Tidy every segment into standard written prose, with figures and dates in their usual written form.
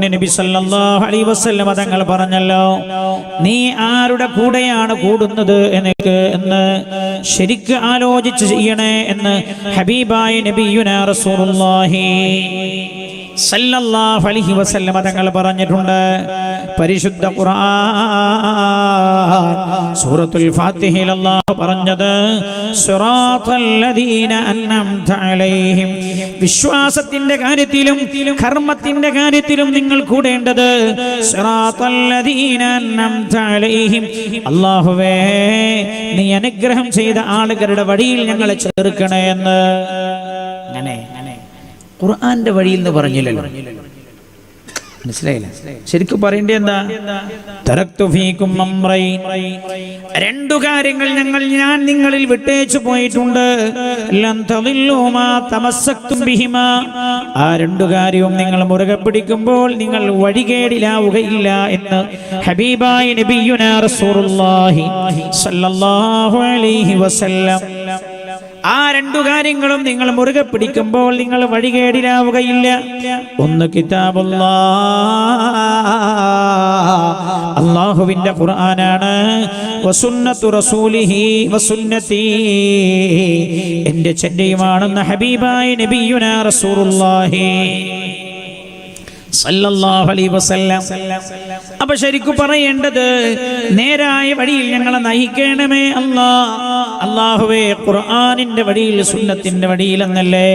നബി സല്ലല്ലാഹു അലൈഹി വസല്ലം തങ്ങൾ പറഞ്ഞല്ലോ, നീ ആരുടെ കൂടെയാണ് കൂടുന്നത് എന്ന് ശരിക്ക് ആലോചിച്ച് ചെയ്യണേ എന്ന് ഹബീബായ നബിയുനാ റസൂലുള്ളാഹി സല്ലല്ലാഹു അലൈഹി വസല്ലം തങ്ങൾ പറഞ്ഞിട്ടുണ്ട്. പരിശുദ്ധ ഖുർആൻ സൂറത്തുൽ ഫാത്തിഹയിൽ അല്ലാഹു പറഞ്ഞത് സിറാത്തൽ ലദീന അൻഅംത അലൈഹിം, വിശ്വാസത്തിന്റെ കാര്യത്തിലും കർമ്മത്തിന്റെ കാര്യത്തിലും നിങ്ങൾ കൂടേണ്ടത് സിറാത്തൽ ലദീന അൻഅംത അലൈഹിം, അല്ലാഹുവേ നീ അനുഗ്രഹം ചെയ്ത ആളുകളുടെ വഴിയിൽ ഞങ്ങളെ ചേർക്കണേ എന്ന്. അങ്ങനെ ഖുർആന്റെ വഴിയിൽ എന്ന് പറഞ്ഞില്ലല്ലോ, മനസ്സിലായില്ല? ശരിക്കും പറയേണ്ടത് എന്താ? തറക്തു ഫീകും അംറൈൻ, രണ്ടു കാര്യങ്ങൾ ഞാൻ നിങ്ങളിൽ വിട്ടേച്ചു പോയിട്ടുണ്ട്. ലൻ തദില്ലൂ മാ തമസ്സക്തും ബിഹിമാ, ആ രണ്ടു കാര്യവും നിങ്ങൾ മുറുകെ പിടിക്കുമ്പോൾ നിങ്ങൾ വഴികേടിലാവുകയില്ല എന്ന് ഹബീബായ നബിയുനാ റസൂലുള്ളാഹി സ്വല്ലല്ലാഹു അലൈഹി വസല്ലം. ആ രണ്ടു കാര്യങ്ങളും നിങ്ങൾ മുറുകെ പിടിക്കുമ്പോൾ നിങ്ങൾ വഴികേടിലാവുകയില്ല. ഒന്ന് കിതാബുല്ലാഹ്, അല്ലാഹുവിന്റെ ഖുർആനാണ്. വസുന്നത്തു റസൂലിഹി വസുന്നതി, എന്റെ ചര്യയുമാണെന്ന ഹബീബായ നബിയുനാ റസൂലുള്ളാഹി സല്ലല്ലാഹു അലൈഹി വസല്ലം. അപ്പൊ ശരിക്കും പറയേണ്ടത് നേരായ വഴിയിൽ ഞങ്ങളെ നയിക്കണമേ അല്ലാഹ്. അല്ലാഹുവേ ഖുർആനിന്റെ വഴിയിൽ സുന്നത്തിന്റെ വഴിയിൽ എന്നല്ലേ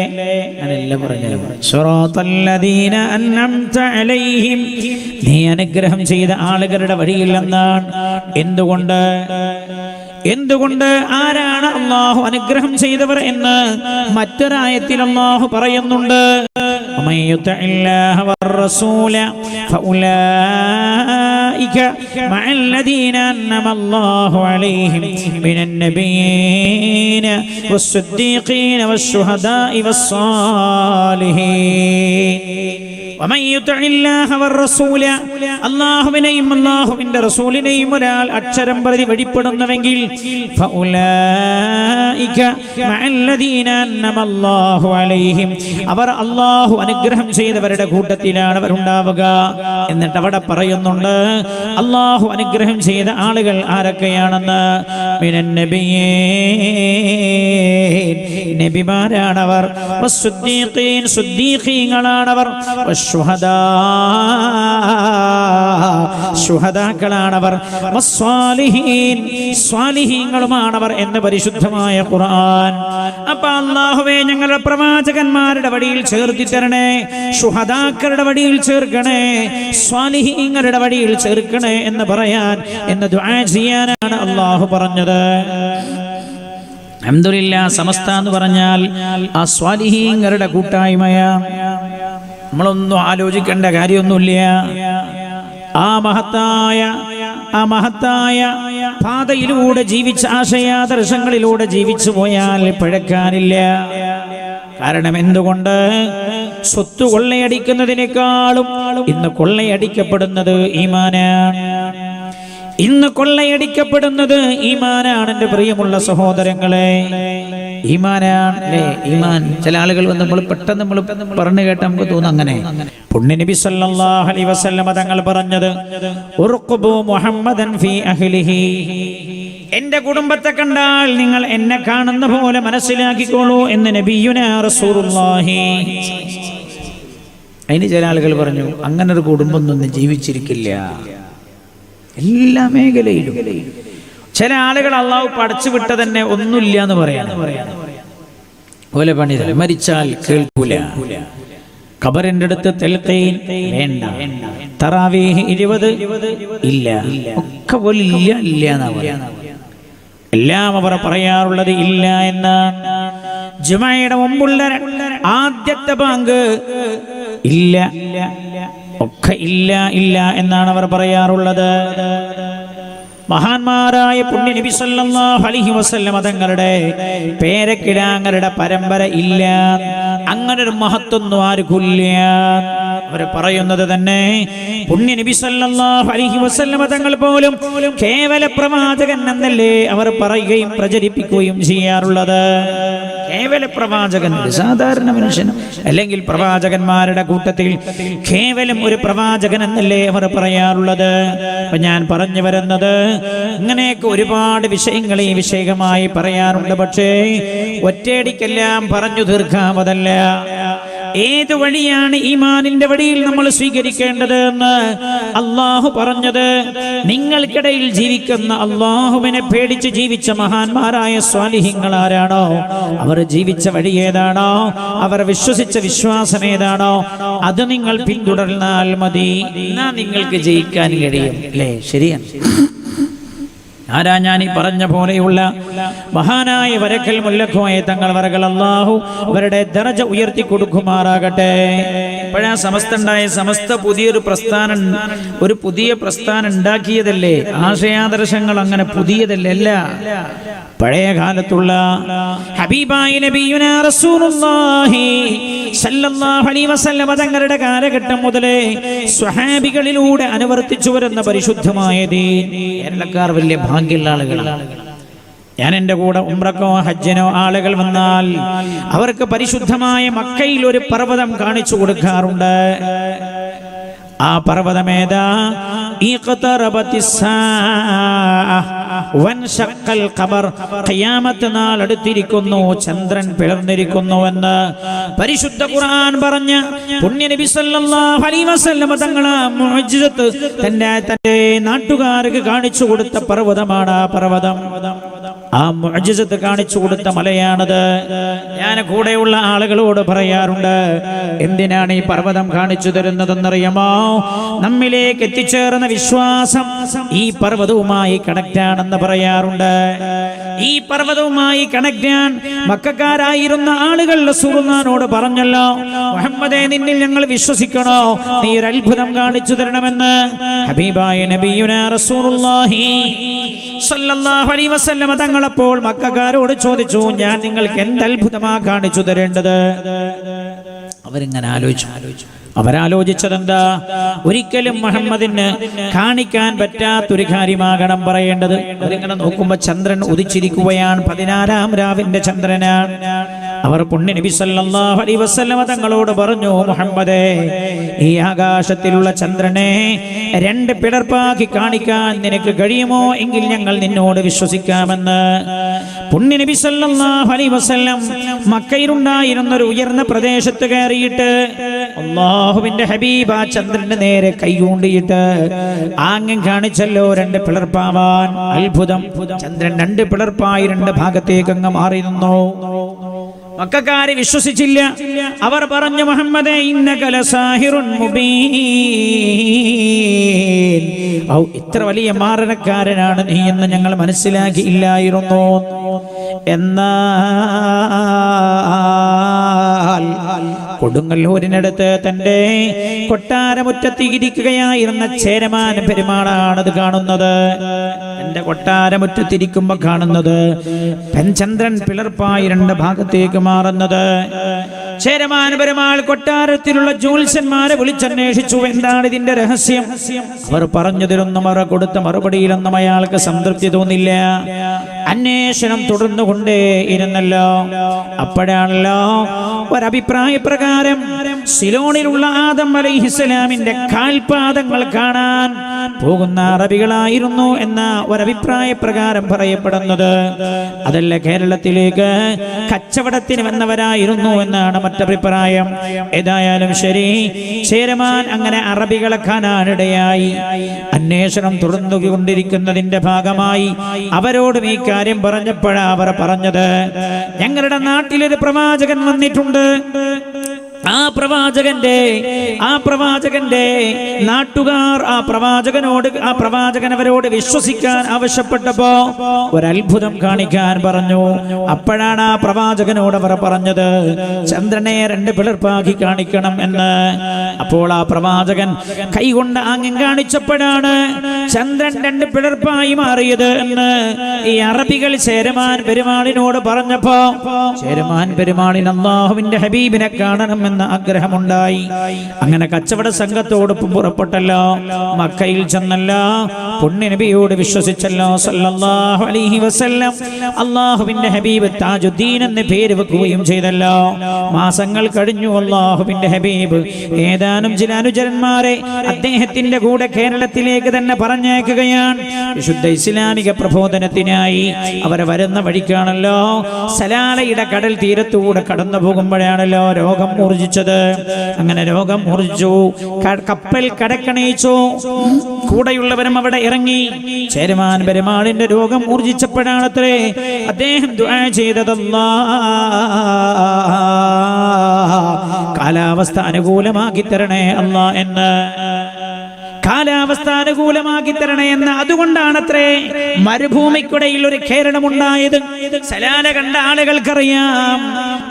ഞാനെല്ലാം പറഞ്ഞത്. സിറാത്തൽ ലദീന അൻഅംത അലൈഹിം, നീ അനുഗ്രഹം ചെയ്ത ആളുകളുടെ വഴിയിൽ എന്നാണ്. എന്തുകൊണ്ട് ആരാണ് അല്ലാഹു അനുഗ്രഹം ചെയ്തവർ എന്ന് മറ്റൊരായത്തിൽ അല്ലാഹു പറയുന്നുണ്ട്. ومن يطع الله والرسول فأولئك مع الذين أنعم الله عليهم من النبيين والصديقين والشهداء والصالحين. ومن يطع الله والرسول, അല്ലാഹുവിനെയും അല്ലാഹുവിന്റെ റസൂലിനെയും ഒരാൾ അക്ഷരം പ്രതി വെളിപ്പെടുന്നുവെങ്കിൽ ഫഉലൈക മഅല്ലദീന അൻഅമ അല്ലാഹു അലൈഹിം, അവർ അല്ലാഹു അനുഗ്രഹം ചെയ്തവരുടെ കൂട്ടത്തിലാണ് അവർ ഉണ്ടാവുക. എന്നിട്ട് അവിടെ പറയുന്നുണ്ട് അല്ലാഹു അനുഗ്രഹം ചെയ്ത ആളുകൾ ആരൊക്കെയാണെന്ന്. മിനൻ നബിയ്യീൻ, നബിമാരാണവർ. വസ്സുദ്ദീഖീൻ, സുദ്ദീഖീങ്ങളാണവർ. ശുഹദാക്കളാണവർ. വസ്സാലിഹീൻ, സ്വാലിഹീങ്ങളുമാണവർ എന്ന് പരിശുദ്ധമായ ഖുർആൻ. അപ്പൊ അല്ലാഹുവേ ഞങ്ങളുടെ പ്രവാചകന്മാരുടെ വഴിയിൽ ചേർത്തി തരണേ, ശുഹദാക്കളുടെ വഴിയിൽ ചേർക്കണേ, സ്വാലിഹീങ്ങളുടെ വഴിയിൽ ചേർക്കണേ എന്ന് പറയാൻ, എന്ന് ദുആ ചെയ്യാനാണ് അല്ലാഹു പറഞ്ഞത്. അൽഹംദുലില്ലാഹ്, സമസ്ത എന്ന് പറഞ്ഞാൽ ആ സ്വാലിഹീങ്ങളുടെ കൂട്ടായ്മയാ. നമ്മളൊന്നും ആലോചിക്കേണ്ട കാര്യമൊന്നുമില്ല. ആ മഹത്തായ പാതയിലൂടെ ജീവിച്ച, ആശയാദർശങ്ങളിലൂടെ ജീവിച്ചു പോയാൽ പിഴക്കാനില്ല. കാരണം എന്തുകൊണ്ട്? സ്വത്ത് കൊള്ളയടിക്കുന്നതിനേക്കാളും ഇന്ന് കൊള്ളയടിക്കപ്പെടുന്നത് ഈമാനാണ്. ഇന്ന് കൊള്ളയടിക്കപ്പെടുന്നത് ഈമാനാണ്. എൻ്റെ പ്രിയമുള്ള സഹോദരങ്ങളെ, ഈമാനാണ് അല്ലേ? ഈമാൻ. ചില ആളുകൾ വന്ന് നമ്മൾ പെട്ടെന്ന് പറഞ്ഞു കേട്ട് നമുക്ക് തോന്നുന്നു അങ്ങനെ. പുണ്യ നബി സല്ലല്ലാഹു അലൈഹി വസല്ലം തങ്ങൾ പറഞ്ഞത് ഉർഖുബു മുഹമ്മദൻ ഫീ അഹ്ലിഹി, എന്റെ കുടുംബത്തെ കണ്ടാൽ നിങ്ങൾ എന്നെ കാണുന്ന പോലെ മനസ്സിലാക്കിക്കോളൂ എന്ന് നബിയുനാ റസൂലുള്ളാഹി. അതിന് ചില ആളുകൾ പറഞ്ഞു അങ്ങനെ ഒരു കുടുംബം ഒന്നും ജീവിച്ചിരിക്കില്ല എല്ലാ മേഖലയിലും. ചില ആളുകൾ അള്ളാഹു പടച്ചു വിട്ട തന്നെ ഒന്നുമില്ല എന്ന് പറയാണ്. പോലെ പണി മരിച്ചാൽ കേൾക്കൂല, ഖബറിന്റെ അടുത്ത് തെൽഖീൻ വേണ്ട, തറാവീഹ് 20 ഇല്ല, ഒക്കെ പോലെ ഇല്ല എന്നാ പറയാ. എല്ലാം അവർ പറയാറുള്ളത് ഇല്ല എന്നാണ്. ജുമയുടെ മുമ്പുള്ള ആദ്യത്തെ ബാങ്ക് ഇല്ല, ഒക്കെ ഇല്ല എന്നാണ് അവർ പറയാറുള്ളത്. മഹാന്മാരായ പുണ്യ നബി സല്ലല്ലാഹു അലൈഹി വസല്ലം തങ്ങളുടെ പേരക്കിടാങ്ങളുടെ പരമ്പര ഇല്ല, അങ്ങനൊരു മഹത്വൊന്നും ആർക്കില്ല. അവർ പറയുന്നത് തന്നെ പുണ്യ നബി സല്ലല്ലാഹു അലൈഹി വസല്ലം തങ്ങൾ പോലും കേവല പ്രവാചകൻ എന്നല്ലേ അവർ പറയുകയും പ്രചരിപ്പിക്കുകയും ചെയ്യാറുള്ളത്. കേവല പ്രവാചകൻ, ഒരു സാധാരണ മനുഷ്യൻ, അല്ലെങ്കിൽ പ്രവാചകന്മാരുടെ കൂട്ടത്തിൽ കേവലം ഒരു പ്രവാചകൻ എന്നല്ലേ അവർ പറയാറുള്ളത്. അപ്പൊ ഞാൻ പറഞ്ഞു വരുന്നത്, ഇങ്ങനെയൊക്കെ ഒരുപാട് വിഷയങ്ങൾ ഈ വിഷയമായി പറയാറുണ്ട്. പക്ഷേ ഒറ്റയടിക്കെല്ലാം പറഞ്ഞു തീർക്കാമതല്ല. ഏത് വഴിയാണ് ഈമാനിന്റെ വഴിയിൽ നമ്മൾ സ്വീകരിക്കേണ്ടത് എന്ന് അള്ളാഹു പറഞ്ഞത്, നിങ്ങൾക്കിടയിൽ ജീവിക്കുന്ന അള്ളാഹുവിനെ പേടിച്ച് ജീവിച്ച മഹാന്മാരായ സ്വാലിഹീങ്ങൾ ആരാണോ, അവർ ജീവിച്ച വഴി ഏതാണോ, അവർ വിശ്വസിച്ച വിശ്വാസം ഏതാണോ, അത് നിങ്ങൾ പിന്തുടർന്നാൽ മതി. എന്നാ നിങ്ങൾക്ക് ജയിക്കാൻ കഴിയും. അല്ലേ? ശരിയാണ്. ആരാ? ഞാൻ ഈ പറഞ്ഞ പോലെയുള്ള മഹാനായ വരക്കൽ മുല്ലക്കോയ തങ്ങൾ വരകൾ അല്ലാഹു അവരുടെ ദറജ ഉയർത്തി കൊടുക്കുമാറാകട്ടെ. ഇപ്പോഴാ സമസ്ത ഉണ്ടായ സമസ്ത പുതിയൊരു പ്രസ്ഥാനം, ഒരു പുതിയ പ്രസ്ഥാനം ഉണ്ടാക്കിയതല്ലേ. ആശയാദർശങ്ങൾ അങ്ങനെ പുതിയതല്ല. പഴയ കാലത്തുള്ള ഹബീബായ നബിയുനാ റസൂലുള്ളാഹി സല്ലല്ലാഹു അലൈഹി വസല്ലം തങ്ങളുടെ കാലഘട്ടം മുതലേ സ്വഹാബികളിലൂടെ അനുവർത്തിച്ചു വരുന്ന പരിശുദ്ധമായ ദീൻ. കേരളക്കാർ വലിയ ഭാഗ്യമുള്ള ആളുകളാണ്. ഞാൻ എൻ്റെ കൂടെ ഉംറക്കോ ഹജ്ജിനോ ആളുകൾ വന്നാൽ അവർക്ക് പരിശുദ്ധമായ മക്കയിൽ ഒരു പർവ്വതം കാണിച്ചു കൊടുക്കാറുണ്ട്. ആ പർവ്വതമേതാ? ഖിയാമത്ത് നാൾ അടുത്തിരിക്കുന്നു, ചന്ദ്രൻ പിളർന്നിരിക്കുന്നുവെന്ന് പരിശുദ്ധ ഖുർആൻ പറഞ്ഞ പുണ്യ നബി സല്ലല്ലാഹു അലൈഹി വസല്ലം തങ്ങളെ മുഅ്ജിസത്ത് തന്റെ നാട്ടുകാർക്ക് കാണിച്ചു കൊടുത്ത പർവ്വതമാണ് ആ പർവ്വതം. ആ മുഅ്ജിസത്ത് കാണിച്ചു കൊടുത്ത മലയാണത്. ഞാൻ കൂടെയുള്ള ആളുകളോട് പറയാറുണ്ട്, എന്തിനാണ് ഈ പർവ്വതം കാണിച്ചു തരുന്നതെന്നറിയാമോ? നമ്മിലേക്ക് എത്തിച്ചേർന്ന വിശ്വാസം ഈ പർവ്വതവുമായി കണക്റ്റ് ആണെന്ന് പറയാറുണ്ട്. ഈ പർവ്വതവുമായി കണക്റ്റാൻ മക്കക്കാരായിരുന്ന ആളുകൾ റസൂലുള്ളാഹിനോട് പറഞ്ഞല്ലോ, മുഹമ്മദേ, നിന്നിൽ ഞങ്ങൾ വിശ്വസിക്കണോ, നീ ഒരു അത്ഭുതം കാണിച്ചു തരണമെന്ന് ഹബീബായ നബിയുനാ റസൂലുള്ളാഹി സല്ലല്ലാഹു അലൈഹി വസല്ലം തങ്ങളപ്പോൾ മക്കക്കാരോട് ചോദിച്ചു, ഞാൻ നിങ്ങൾക്ക് എന്ത് അത്ഭുതമാ കാണിച്ചു തരേണ്ടത്? അവരിങ്ങനെ അവരാലോചിച്ചതെന്താ? ഒരിക്കലും മുഹമ്മദിന് കാണിക്കാൻ പറ്റാത്തൊരു കാര്യമാകണം പറയേണ്ടത്. അവരിങ്ങനെ നോക്കുമ്പോ ചന്ദ്രൻ ഉദിച്ചിരിക്കുകയാണ്. 14-ാം രാവിന്റെ ചന്ദ്രനാണ്. അവർ പുണ്യ നബി സല്ലല്ലാഹു അലൈഹി വസല്ലം തങ്ങളോട് പറഞ്ഞു, മുഹമ്മദേ, ഈ ആകാശത്തിലുള്ള ചന്ദ്രനെ 2 പിളർപ്പാക്കി കാണിക്കാൻ നിനക്ക് കഴിയുമോ? എങ്കിൽ ഞങ്ങൾ നിന്നോട് വിശ്വസിക്കാമെന്ന് പുണ്യ നബി സല്ലല്ലാഹു അലൈഹി വസല്ലം മക്കയിലുണ്ടായിരുന്ന ഒരു ഉയർന്ന പ്രദേശത്ത് കയറിയിട്ട് അല്ലാഹുവിന്റെ ഹബീബ് ആ ചന്ദ്രന്റെ നേരെ കൈകൊണ്ടിട്ട് ആംഗ്യം കാണിച്ചല്ലോ 2 പിളർപ്പാവാൻ. അത്ഭുതം! ചന്ദ്രൻ 2 പിളർപ്പായി 2 ഭാഗത്തേക്ക് അങ്ങ് മാറി നിന്നു. മക്കക്കാരെ വിശ്വസിച്ചില്ല. അവർ പറഞ്ഞു, മുഹമ്മദേ, ഇന്നക ലസാഹിറുൻ മുബീൻ. ഇത്ര വലിയ മാരണക്കാരനാണ് നീ എന്ന് ഞങ്ങൾ മനസ്സിലാക്കിയില്ലായിരുന്നു. എന്നാൽ കൊടുങ്ങല്ലൂരിനടുത്ത് തന്റെ കൊട്ടാരമുറ്റത്തിരിക്കുകയായിരുന്ന ചേരമാൻ പെരുമാളാണത് കാണുന്നത്. എന്റെ കൊട്ടാരമുറ്റത്തിരിക്കുമ്പോ കാണുന്നത് ചന്ദ്രൻ പിളർപ്പായി 2 ഭാഗത്തേക്ക് മാറുന്നത്. ചേരമാൻ പെരുമാൾ കൊട്ടാരത്തിലുള്ള ജ്യോത്സ്യന്മാരെ വിളിച്ചന്വേഷിച്ചു, എന്താണ് ഇതിന്റെ രഹസ്യം? അവർ പറഞ്ഞതിലൊന്നും, അവർ കൊടുത്ത മറുപടിയിലൊന്നും അയാൾക്ക് സംതൃപ്തി തോന്നില്ല. അന്വേഷണം തുടർന്നുകൊണ്ടേ ഇരുന്നല്ലോ. അപ്പോഴാണല്ലോ ഒരഭിപ്രായ പ്രകാരം സിലോണിലുള്ള ആദം അലൈഹിസ്സലാമിന്റെ കാൽപാദങ്ങൾ കാണാൻ പോകുന്ന അറബികളായിരുന്നു എന്ന ഒരഭിപ്രായ പ്രകാരം പറയപ്പെടുന്നത്. അതല്ല, കേരളത്തിലേക്ക് കച്ചവടത്തിന് വന്നവരായിരുന്നു എന്നാണ് മറ്റഭിപ്രായം. ഏതായാലും ശരി, ചേരമാൻ അങ്ങനെ അറബികളെ കാണാനിടയായി. അന്വേഷണം തുടർന്നുകൊണ്ടിരിക്കുന്നതിന്റെ ഭാഗമായി അവരോടും ഈ കാര്യം പറഞ്ഞപ്പോഴാണ് അവർ പറഞ്ഞത്, ഞങ്ങളുടെ നാട്ടിലൊരു പ്രവാചകൻ വന്നിട്ടുണ്ട്. ആ പ്രവാചകന്റെ നാട്ടുകാർ ആ പ്രവാചകൻ അവരോട് വിശ്വസിക്കാൻ ആവശ്യപ്പെട്ടപ്പോ ഒരത്ഭുതം കാണിക്കാൻ പറഞ്ഞു. അപ്പോഴാണ് ആ പ്രവാചകനോട് അവർ പറഞ്ഞത്, ചന്ദ്രനെ 2 പിളർപ്പാക്കി കാണിക്കണം എന്ന്. അപ്പോൾ ആ പ്രവാചകൻ കൈകൊണ്ട് ആംഗ്യം കാണിച്ചപ്പോഴാണ് ചന്ദ്രൻ 2 പിളർപ്പായി മാറിയത് എന്ന് ഈ അറബികൾ ചേരമാൻ പെരുമാളിനോട് പറഞ്ഞപ്പോ ചേരമാൻ പെരുമാളിന് അല്ലാഹുവിന്റെ ഹബീബിനെ കാണണം എന്ന ആഗ്രഹമുണ്ടായി. അങ്ങനെ കച്ചവട സംഘത്തോടൊപ്പം പുറപ്പെട്ടല്ലോ. മക്കയിൽ ചെന്നല്ലോ. പുണ്യ നബിയോട് വിശ്വസിച്ചല്ലോ സല്ലല്ലാഹു അലൈഹി വസല്ലം. അല്ലാഹുവിന്റെ ഹബീബ് താജുദ്ദീൻ എന്ന പേര് വെക്കുകയും ചെയ്തല്ലോ. മാസങ്ങൾ കഴിഞ്ഞു. അല്ലാഹുവിന്റെ ഹബീബ് ഏതാനും ചില അനുചരന്മാരെ അദ്ദേഹത്തിന്റെ കൂടെ കേരളത്തിലേക്ക് തന്നെ പറഞ്ഞേക്കുകയാണ്. വിശുദ്ധ ഇസ്ലാമിക പ്രബോധനത്തിനായി അവർ വരുന്ന വഴിക്കാണല്ലോ സലാലയുടെ കടൽ തീരത്തൂടെ കടന്നു പോകുമ്പോഴാണല്ലോ രോഗം മൂർജിച്ചത്. അങ്ങനെ രോഗം മൂർജിച്ചു. കപ്പൽ കടക്കണയിച്ചു. കൂടെയുള്ളവരും അവിടെ ഇറങ്ങി. ചേരമാൻ പെരുമാളിന്റെ രോഗം മൂർജിച്ചപ്പോഴാണത്രേ അദ്ദേഹം ദുആ ചെയ്തത്, കാലാവസ്ഥ അനുകൂലമാക്കി തരണേ അല്ലാ എന്ന്. കാലാവസ്ഥ അനുകൂലമാക്കി തരണേ എന്ന്. അതുകൊണ്ടാണത്രേ മരുഭൂമിക്കിടയിൽ ഒരു കേരളമുണ്ടായത്. സലാല കണ്ട ആളുകൾക്കറിയാം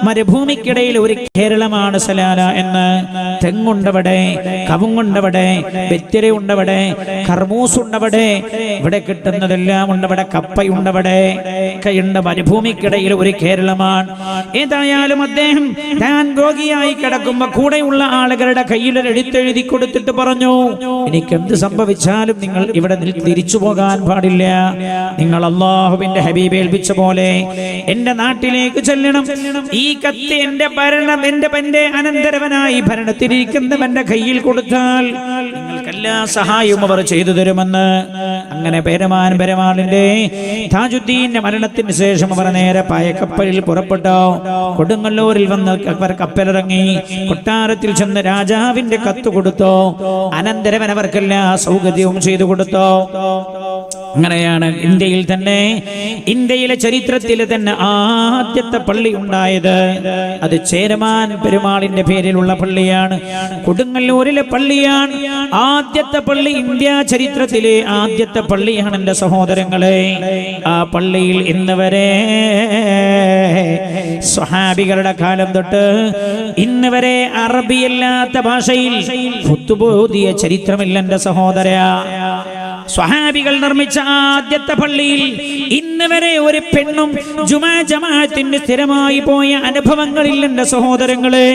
മരുഭൂമിക്കിടയിൽ ഒരു കേരളമാണ് സലാല എന്ന്. തെങ്ങുണ്ടവിടെ, കവുങ്ങുണ്ടവിടെ, വെറ്റില ഉണ്ടവിടെ, കർമൂസ് ഉണ്ടവിടെ, ഇവിടെ കിട്ടുന്നതെല്ലാം ഉണ്ടവിടെ, കപ്പയുണ്ടവിടെ, കയുണ്ട്. മരുഭൂമിക്കിടയിൽ ഒരു കേരളമാണ്. ഏതായാലും അദ്ദേഹം താൻ രോഗിയായി കിടക്കുമ്പോ കൂടെയുള്ള ആളുകളുടെ കയ്യിൽ എഴുത്തെഴുതി കൊടുത്തിട്ട് പറഞ്ഞു, എനിക്ക് എന്ത് സംഭവിച്ചാലും നിങ്ങൾ ഇവിടെ തിരിച്ചു പോകാൻ പാടില്ല. നിങ്ങൾ അല്ലാഹുവിന്റെ ഹബീബ് ഏൽപ്പിച്ച പോലെ എന്റെ നാട്ടിലേക്ക് ചെല്ലണം. ഈ കത്ത് എന്റെ ഭരണം എന്റെ അനന്തരവനായി ഭരണത്തിലിരിക്കുന്നവന്റെ കയ്യിൽ കൊടുത്താൽ നിങ്ങൾക്കെല്ലാ സഹായവും അവർ ചെയ്തു തരുമെന്ന്. അങ്ങനെ പെരുമാളിന്റെ താജുദ്ദീന്റെ മരണത്തിന് ശേഷം അവർ നേരെ പായക്കപ്പലിൽ പുറപ്പെട്ടു. കൊടുങ്ങല്ലൂരിൽ വന്ന് അവർ കപ്പലിറങ്ങി. കൊട്ടാരത്തിൽ ചെന്ന് രാജാവിന്റെ കത്ത് കൊടുത്തു. അനന്തരവൻ അവർക്കെല്ലാ സൗകര്യവും ചെയ്തു കൊടുത്തു. അങ്ങനെയാണ് ഇന്ത്യയിലെ ചരിത്രത്തിൽ തന്നെ ആദ്യത്തെ പള്ളി ഉണ്ടായത്. അത് ചേരമാൻ പെരുമാളിന്റെ പേരിലുള്ള പള്ളിയാണ്. കൊടുങ്ങല്ലൂരിലെ പള്ളിയാണ് ആദ്യത്തെ പള്ളി. ഇന്ത്യ ചരിത്രത്തിലെ ആദ്യത്തെ പള്ളിയാണ് എന്റെ സഹോദരങ്ങളെ. ആ പള്ളിയിൽ ഇന്ന് വരെ സ്വഹാബികളുടെ കാലം തൊട്ട് ഇന്ന് വരെ അറബിയല്ലാത്ത ഭാഷയിൽ ഖുത്ബോദിയ ചരിത്രമില്ല എന്റെ സഹോദര. സ്വഹാബികൾ നിർമ്മിച്ച ആദ്യത്തെ പള്ളിയിൽ ഇന്ന് വരെ ഒരു പെണ്ണും ജുമാ ജമാഅത്തിന് സ്ഥിരമായി പോയ അനുഭവങ്ങളില്ല എന്റെ സഹോദരങ്ങളെ.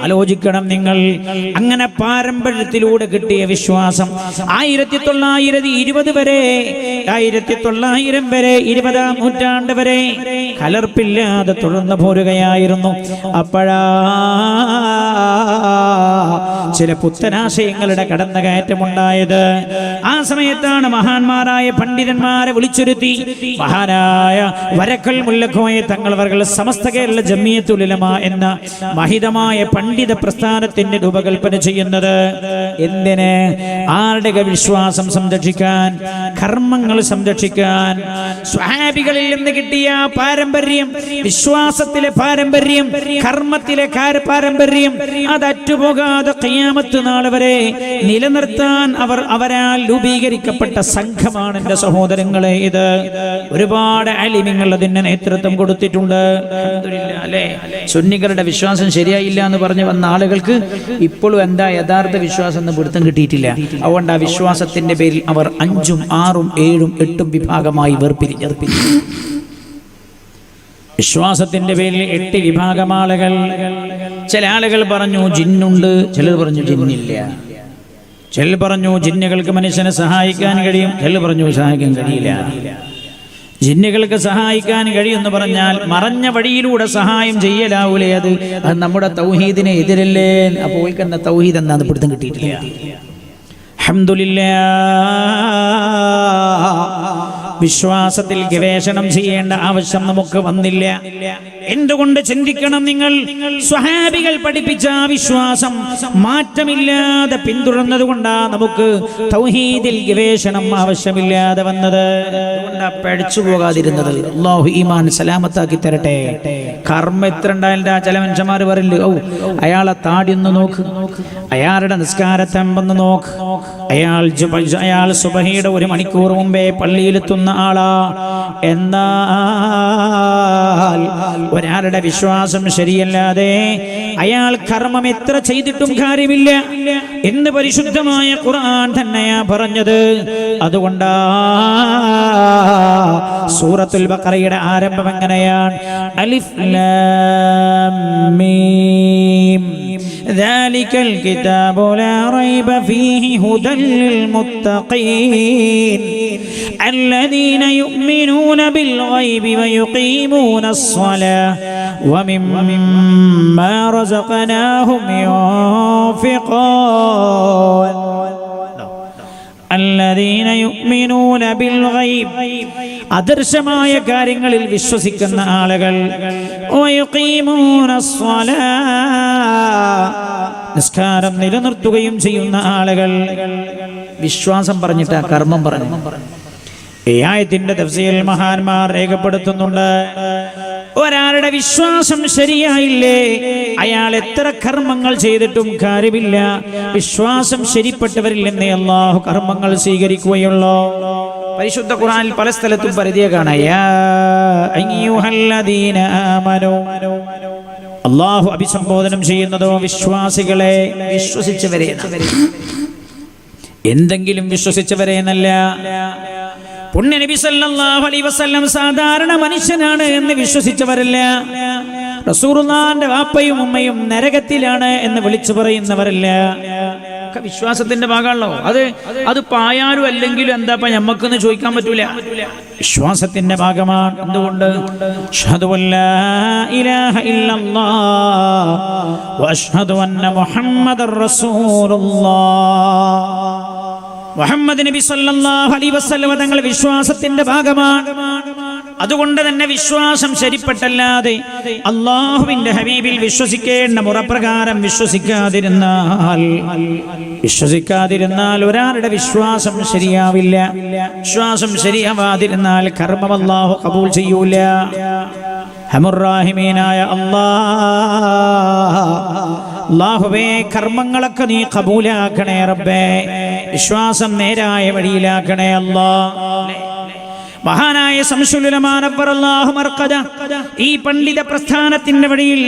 ആലോചിക്കണം നിങ്ങൾ. അങ്ങനെ പാരമ്പര്യത്തിലൂടെ കിട്ടിയ വിശ്വാസം 1920 വരെ 1900 വരെ 20-ാം നൂറ്റാണ്ട് വരെ കലർപ്പില്ലാതെ തുടർന്നു പോരുകയായിരുന്നു. അപ്പോഴാ ചില പുത്തനാശയങ്ങളുടെ കടന്നുകയറ്റമുണ്ടായത്. ആ സമയത്താണ് മഹാന്മാരായ പണ്ഡിതന്മാരെ വിളിച്ചൊരുത്തി മഹാനായ വരക്കൽ മുല്ലക്കോയ തങ്ങളവർകൾ സമസ്ത കേരള ജമിയത്തുൽ ഉലമ എന്ന മഹിതമായ പണ്ഡിത പ്രസ്ഥാനത്തിന്റെ രൂപകൽപ്പന ചെയ്യുന്നത്. എന്തിന്? ആരുടെ വിശ്വാസം സംരക്ഷിക്കാൻ, കർമ്മങ്ങൾ സംരക്ഷിക്കാൻ. സ്വഹാബികളിൽ നിന്ന് കിട്ടിയ പാരമ്പര്യം, വിശ്വാസത്തിലെ പാരമ്പര്യം, കർമ്മത്തിലെ പാരമ്പര്യം അത് അറ്റുപോകാതെ ഖിയാമത്ത് നാൾ വരെ നിലനിർത്താൻ അവരാൽ രൂപീകരിക്കപ്പെട്ട സംഘമാണ് എന്റെ സഹോദരങ്ങളെ. ഇത് ഒരുപാട് ആലിമീങ്ങൾ അതിന് നേതൃത്വം കൊടുത്തിട്ടുണ്ട്. അൽഹംദുലില്ലാഹ്. അല്ലേ, സുന്നികളുടെ വിശ്വാസം ശരിയായില്ല എന്ന് പറഞ്ഞു വന്ന ആളുകൾക്ക് ഇപ്പോഴും എന്താ യഥാർത്ഥ വിശ്വാസം എന്ന് പിടുത്തം കിട്ടിയിട്ടില്ല. അതുകൊണ്ട് ആ വിശ്വാസത്തിന്റെ പേരിൽ അവർ 5ഉം 6ഉം 7ഉം 8ഉം വിഭാഗമായി വേർപിരിഞ്ഞു. വിശ്വാസത്തിന്റെ പേരിൽ 8 വിഭാഗം ആളുകൾ. ചില ആളുകൾ പറഞ്ഞു ജിന്നുണ്ട്, ചിലർ പറഞ്ഞു ജിന്നില്ല. ചിലർ പറഞ്ഞു ജിന്നുകൾക്ക് മനുഷ്യനെ സഹായിക്കാൻ കഴിയും, ചിലർ പറഞ്ഞു സഹായിക്കാൻ കഴിയില്ല. ജിന്നുകൾക്ക് സഹായിക്കാൻ കഴിയുമെന്ന് പറഞ്ഞാൽ മറഞ്ഞ വഴിയിലൂടെ സഹായം ചെയ്യലാവൂലേ? അത് നമ്മുടെ തൗഹീദിനെ എതിരല്ലേ? അപ്പോൾ ഓൽക്കെന്ന തൗഹീദ് എന്താന്ന് പിടുത്തം കിട്ടിയിട്ടില്ല. അൽഹംദുലില്ലാഹ്. വിശ്വാസത്തിൽ ഗവേഷണം ചെയ്യേണ്ട ആവശ്യം നമുക്ക് വന്നില്ല. എന്തുകൊണ്ട് ചിന്തിക്കണം നിങ്ങൾ? സ്വഹാബികൾ പഠിപ്പിച്ച വിശ്വാസം മാറ്റമില്ലാതെ പിന്തുടർന്നത് കൊണ്ടാണ് നമുക്ക് തൗഹീദിൽ ഗവേഷണം ആവശ്യമില്ലാതെ വന്നത്. അതുകൊണ്ടാ പഠിച്ചു പോകാതിരുന്നത്. അല്ലാഹു ഈമാൻ സലാമത്താക്കി തരട്ടെ. കർമ്മ എത്ര ഉണ്ടായില്ല. ചില മനുഷ്യന്മാർ പറയില്ല, ഓ അയാളെ താടി ഒന്ന് നോക്ക്, അയാളുടെ നിസ്കാരത്തെമ്പൊന്ന് നോക്ക്, അയാൾ സുബഹിയുടെ 1 മണിക്കൂർ മുമ്പേ പള്ളിയിലെത്തുന്ന ആളാ. എന്നാൽ ഒരാളുടെ വിശ്വാസം ശരിയല്ലാതെ അയാൾ കർമ്മം എത്ര ചെയ്തിട്ടും കാര്യമില്ല എന്ന് പരിശുദ്ധമായ ഖുർആൻ തന്നെയാ പറഞ്ഞത്. അതുകൊണ്ടാ സൂറത്തുൽ ബഖറയുടെ ആരംഭം എങ്ങനെയാണ്? അലിഫ് ലാം മീം ذلك الكتاب لا ريب فيه هدى للمتقين الذين يؤمنون بالغيب ويقيمون الصلاة ومما رزقناهم ينفقون الذين يؤمنون بالغيب അദർശമായ കാര്യങ്ങളിൽ വിശ്വസിക്കുന്ന ആളുകൾ വയുഖീമൂന സ്വലാത്ത് നിസ്കാരം നിലനിർത്തുകയും ചെയ്യുന്ന ആളുകൾ വിശ്വാസം പറഞ്ഞിട്ട് കർമ്മം പറഞ്ഞു. ഈ ആയത്തിന്റെ തഫ്സീൽ മഹാന്മാർ രേഖപ്പെടുത്തുന്നുണ്ട്. ഒരാളുടെ വിശ്വാസം ശരിയായില്ലേ അയാൾ എത്ര കർമ്മങ്ങൾ ചെയ്തിട്ടും കാര്യമില്ല. വിശ്വാസം ശരിപ്പെട്ടവരിൽ നിന്ന് അല്ലാഹു കർമ്മങ്ങൾ സ്വീകരിക്കുകയുള്ളൂ. പരിശുദ്ധ ഖുർആനിൽ പല സ്ഥലത്തും പരിധിയെ കാണാം. യാ അയ്യുഹല്ലദീന ആമനൂ അല്ലാഹു അഭിസംബോധനം ചെയ്യുന്നതോ വിശ്വാസികളെ, വിശ്വസിച്ചവരെ, എന്തെങ്കിലും വിശ്വസിച്ചവരെ എന്നല്ല. പുണ്യ നബി സല്ലല്ലാഹു അലൈഹി വസല്ലം സാധാരണ മനുഷ്യനാണ് എന്ന് വിശ്വസിച്ചവരല്ല. റസൂലുള്ളാഹിന്റെ വാപ്പയും ഉമ്മയും നരകത്തിലാണ് എന്ന് വിളിച്ചു പറയുന്നവരല്ല. വിശ്വാസത്തിന്റെ ഭാഗമാണല്ലോ അത് പായാലും അല്ലെങ്കിലും എന്താ ഞമ്മക്കൊന്ന് ചോദിക്കാൻ പറ്റൂല. വിശ്വാസത്തിന്റെ ഭാഗമാണ്. എന്തുകൊണ്ട്? അശ്ഹദു അല്ലാ ഇലാഹ ഇല്ലല്ലാഹ് വഅശ്ഹദു അന്ന മുഹമ്മദർ റസൂലുള്ളാഹ്. മുഹമ്മദ് നബി സല്ലല്ലാഹു അലൈഹി വസല്ലം തങ്ങൾ വിശ്വാസത്തിന്റെ ഭാഗമാണ്. അതുകൊണ്ട് തന്നെ വിശ്വാസം ശരിപ്പെട്ടല്ലാതെ അല്ലാഹുവിന്റെ ഹബീബിൽ വിശ്വസിക്കേണ്ട മുറപ്രകാരം വിശ്വസിക്കാതിരുന്നാൽ ഒരാളുടെ വിശ്വാസം ശരിയാവില്ല. വിശ്വാസം ശരിയാവാതിരുന്നാൽ കർമ്മം അല്ലാഹു ഖബൂൽ ചെയ്യൂല. ഹമുറാഹിമീനായ അല്ലാഹുവേ, കർമ്മങ്ങളൊക്കെ നീ ഖബൂലാക്കണേ റബ്ബേ. വിശ്വാസം നേരായ വഴിയിലാക്കണേ അല്ലാഹ്. മഹാനായ ശംസുൽ ഉലമാ നവ്വറല്ലാഹു മർഖദ ഈ പണ്ഡിത പ്രസ്ഥാനത്തിന്റെ വഴിയിൽ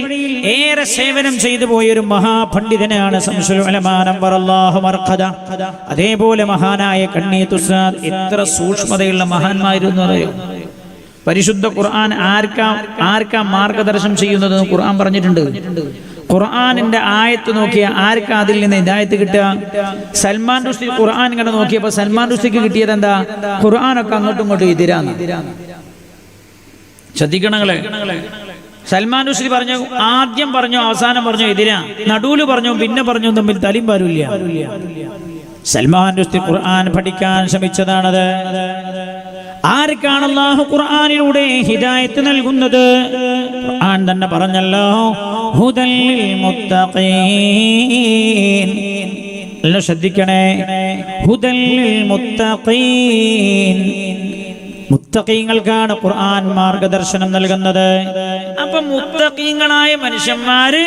ഏറെ സേവനം ചെയ്തു പോയൊരു മഹാപണ്ഡിതനാണ് ശംസുൽ ഉലമാ നവ്വറല്ലാഹു മർഖദ. അതേപോലെ മഹാനായ കണ്ണീത്ത് ഉസ്താദ് എത്ര സൂക്ഷ്മതയുള്ള മഹാന്മാരായിരുന്നു അറിയോ. പരിശുദ്ധ ഖുർആൻ ആർക്കാ മാർഗദർശനം ചെയ്യുന്നത് ഖുർആൻ പറഞ്ഞിട്ടുണ്ട്. ഖുർആനിന്റെ ആയത്ത് നോക്കിയ ആർക്കാ അതിൽ നിന്ന് ഹിദായത്ത് കിട്ടുക? സൽമാൻ റുഷ്ദി ഖുർആൻ ഇങ്ങനെ നോക്കിയപ്പോ സൽമാൻ റുഷ്ദിക്ക് കിട്ടിയത് എന്താ? ഖുർആനൊക്കെ അങ്ങോട്ടും ഇങ്ങോട്ടും എതിരാണ്. ശ്രദ്ധിക്കണങ്ങളെ, സൽമാൻ റുഷ്ദി പറഞ്ഞു, ആദ്യം പറഞ്ഞു അവസാനം പറഞ്ഞു എതിരാ, നടുവില് പറഞ്ഞു പിന്നെ പറഞ്ഞു, തമ്മിൽ തലിം പാരില്ല. സൽമാൻ റുഷ്ദി ഖുർആൻ പഠിക്കാൻ ശ്രമിച്ചതാണത്. ആർക്കാണ് അല്ലാഹു ഖുർആനിലൂടെ ഹിദായത്ത് നൽകുന്നത്? ഖുർആൻ തന്നെ പറഞ്ഞല്ലോ, ഹുദൽ ലിൽ മുത്തഖീൻ. എല്ലാം ശ്രദ്ധിക്കണേ, ഹുദൽ ലിൽ മുത്തഖീൻ. മുത്തഖീങ്ങൾക്കാണ് ഖുർആൻ മാർഗദർശനം നൽകുന്നത്. അപ്പൊ മുത്തഖീങ്ങളായ മനുഷ്യന്മാര്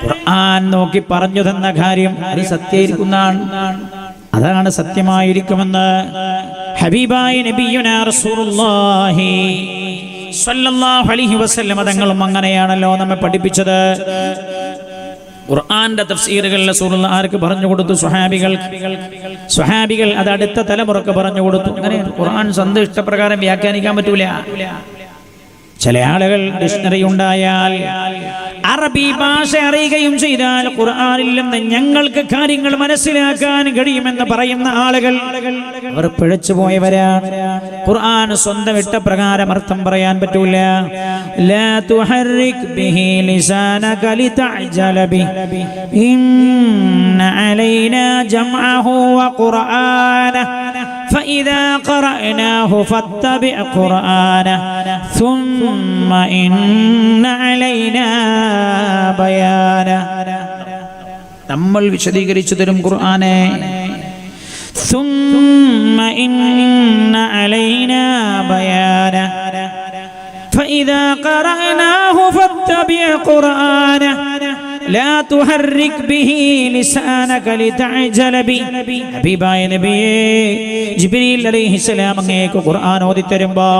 ഖുർആൻ നോക്കി പറഞ്ഞു തന്ന കാര്യം അത് സത്യമായിരിക്കുന്നതാണ്. അതാണ് സത്യമായിരിക്കുമെന്ന് ഹബീബായ നബിയുനാ റസൂലുള്ളാഹി സ്വല്ലല്ലാഹു അലൈഹി വസല്ലം തങ്ങളും അങ്ങനെയാണല്ലോ നമ്മെ പഠിപ്പിച്ചത്. ഖുർആന്റെ തഫ്സീറുകൾ റസൂലുള്ളാഹി ആർക്ക് പറഞ്ഞു കൊടുത്തു? സ്വഹാബികൾ അത് അടുത്ത തലമുറക്ക് പറഞ്ഞു കൊടുത്തു. അങ്ങനെ ഖുർആൻ സ്വന്തം ഇഷ്ടപ്രകാരം വ്യാഖ്യാനിക്കാൻ പറ്റൂല. ചില ആളുകൾ ഡിക്ഷണറി ഉണ്ടായാൽ, അറബി ഭാഷ അറിയുകയും ചെയ്താൽ ഖുർആനിൽ നിന്ന് ഞങ്ങൾക്ക് കാര്യങ്ങൾ മനസ്സിലാക്കാൻ കഴിയുമെന്ന് പറയുന്ന ആളുകൾ അവർ പിഴച്ചു പോയവരാണ്. ഖുർആൻ സ്വന്തം ഇഷ്ടപ്രകാരം അർത്ഥം പറയാൻ പറ്റൂല. ലാ തുഹർരിക് ബിഹി ലിസാനക ലിതഅജല ബിഹി ഇന്ന അലൈനാ ജംഅഹു വഖുർആനഹു فإذا قرأناه فاتبع قرآنه ثم إن علينا بيانه. നമ്മൾ വിശദീകരിച്ചു തരും ഖുർആനെ. ثم إن علينا بيانه فإذا قرأناه فاتبع قرآنه لا تحرك به لسانك لتعجل به. ഹബീബായ നബിയേ, ജിബ്രീൽ അലൈഹിസ്സലാം അങ്ങേക്ക് ഖുർആൻ ഓതിത്തരുമ്പോ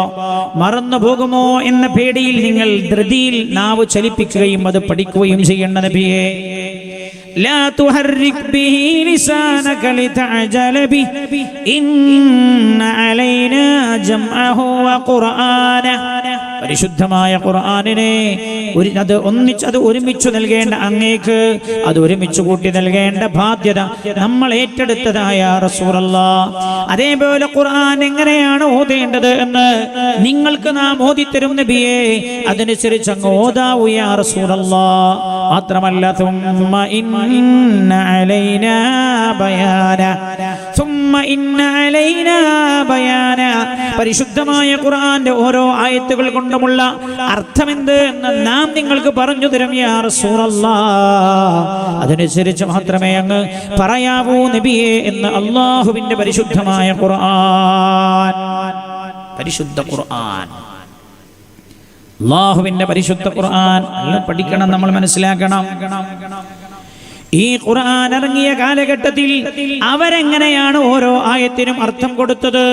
മറന്നു പോകുമോ എന്ന പേടിയിൽ നിങ്ങൾ ധൃതിയിൽ നാവ് ചലിപ്പിക്കുകയും അത് പഠിക്കുകയും ചെയ്യേണ്ട നബിയേ. لا تحرك به لسانك لتعجل به إن علينا جمعه وقرآنه. പരിശുദ്ധമായ ഖുർആനിനെ അത് ഒരുമിച്ച് നൽകേണ്ട അങ്ങേക്ക് അത് ഒരുമിച്ച് കൂട്ടി നൽകേണ്ട ബാധ്യത നമ്മൾ ഏറ്റെടുത്തതായ റസൂലല്ലാഹ്. അതേപോലെ ഖുർആൻ എങ്ങനെയാണ് ഓതേണ്ടത് എന്ന് നിങ്ങൾക്ക് നാം ഓതിത്തരും നബിയെ, അതനുസരിച്ച് അങ്ങ് ഓതാവൂ യാ റസൂലല്ലാഹ്. മാത്രമല്ല ثم إن علينا بيانا പരിശുദ്ധമായ ഖുർആന്റെ ഓരോ ആയത്തുകൾ കൊണ്ടുമുള്ള അർത്ഥമെന്ത് എന്ന് നാം നിങ്ങൾക്ക് പറഞ്ഞു തരും യാ റസൂലല്ലാഹ്. അതനുസരിച്ച് മാത്രമേ അങ്ങ് പറയാവൂ നബിയെ എന്ന് അല്ലാഹുവിന്റെ പരിശുദ്ധമായ ഖുർആൻ. പരിശുദ്ധ ഖുർആൻ, അല്ലാഹുവിന്റെ പരിശുദ്ധ ഖുർആൻ പഠിക്കണം, നമ്മൾ മനസ്സിലാക്കണം. ഈ ഖുർആൻ ഇറങ്ങിയ കാലഘട്ടത്തിൽ അവരെങ്ങനെയാണ് ഓരോ ആയത്തിനും അർത്ഥം കൊടുത്തത്?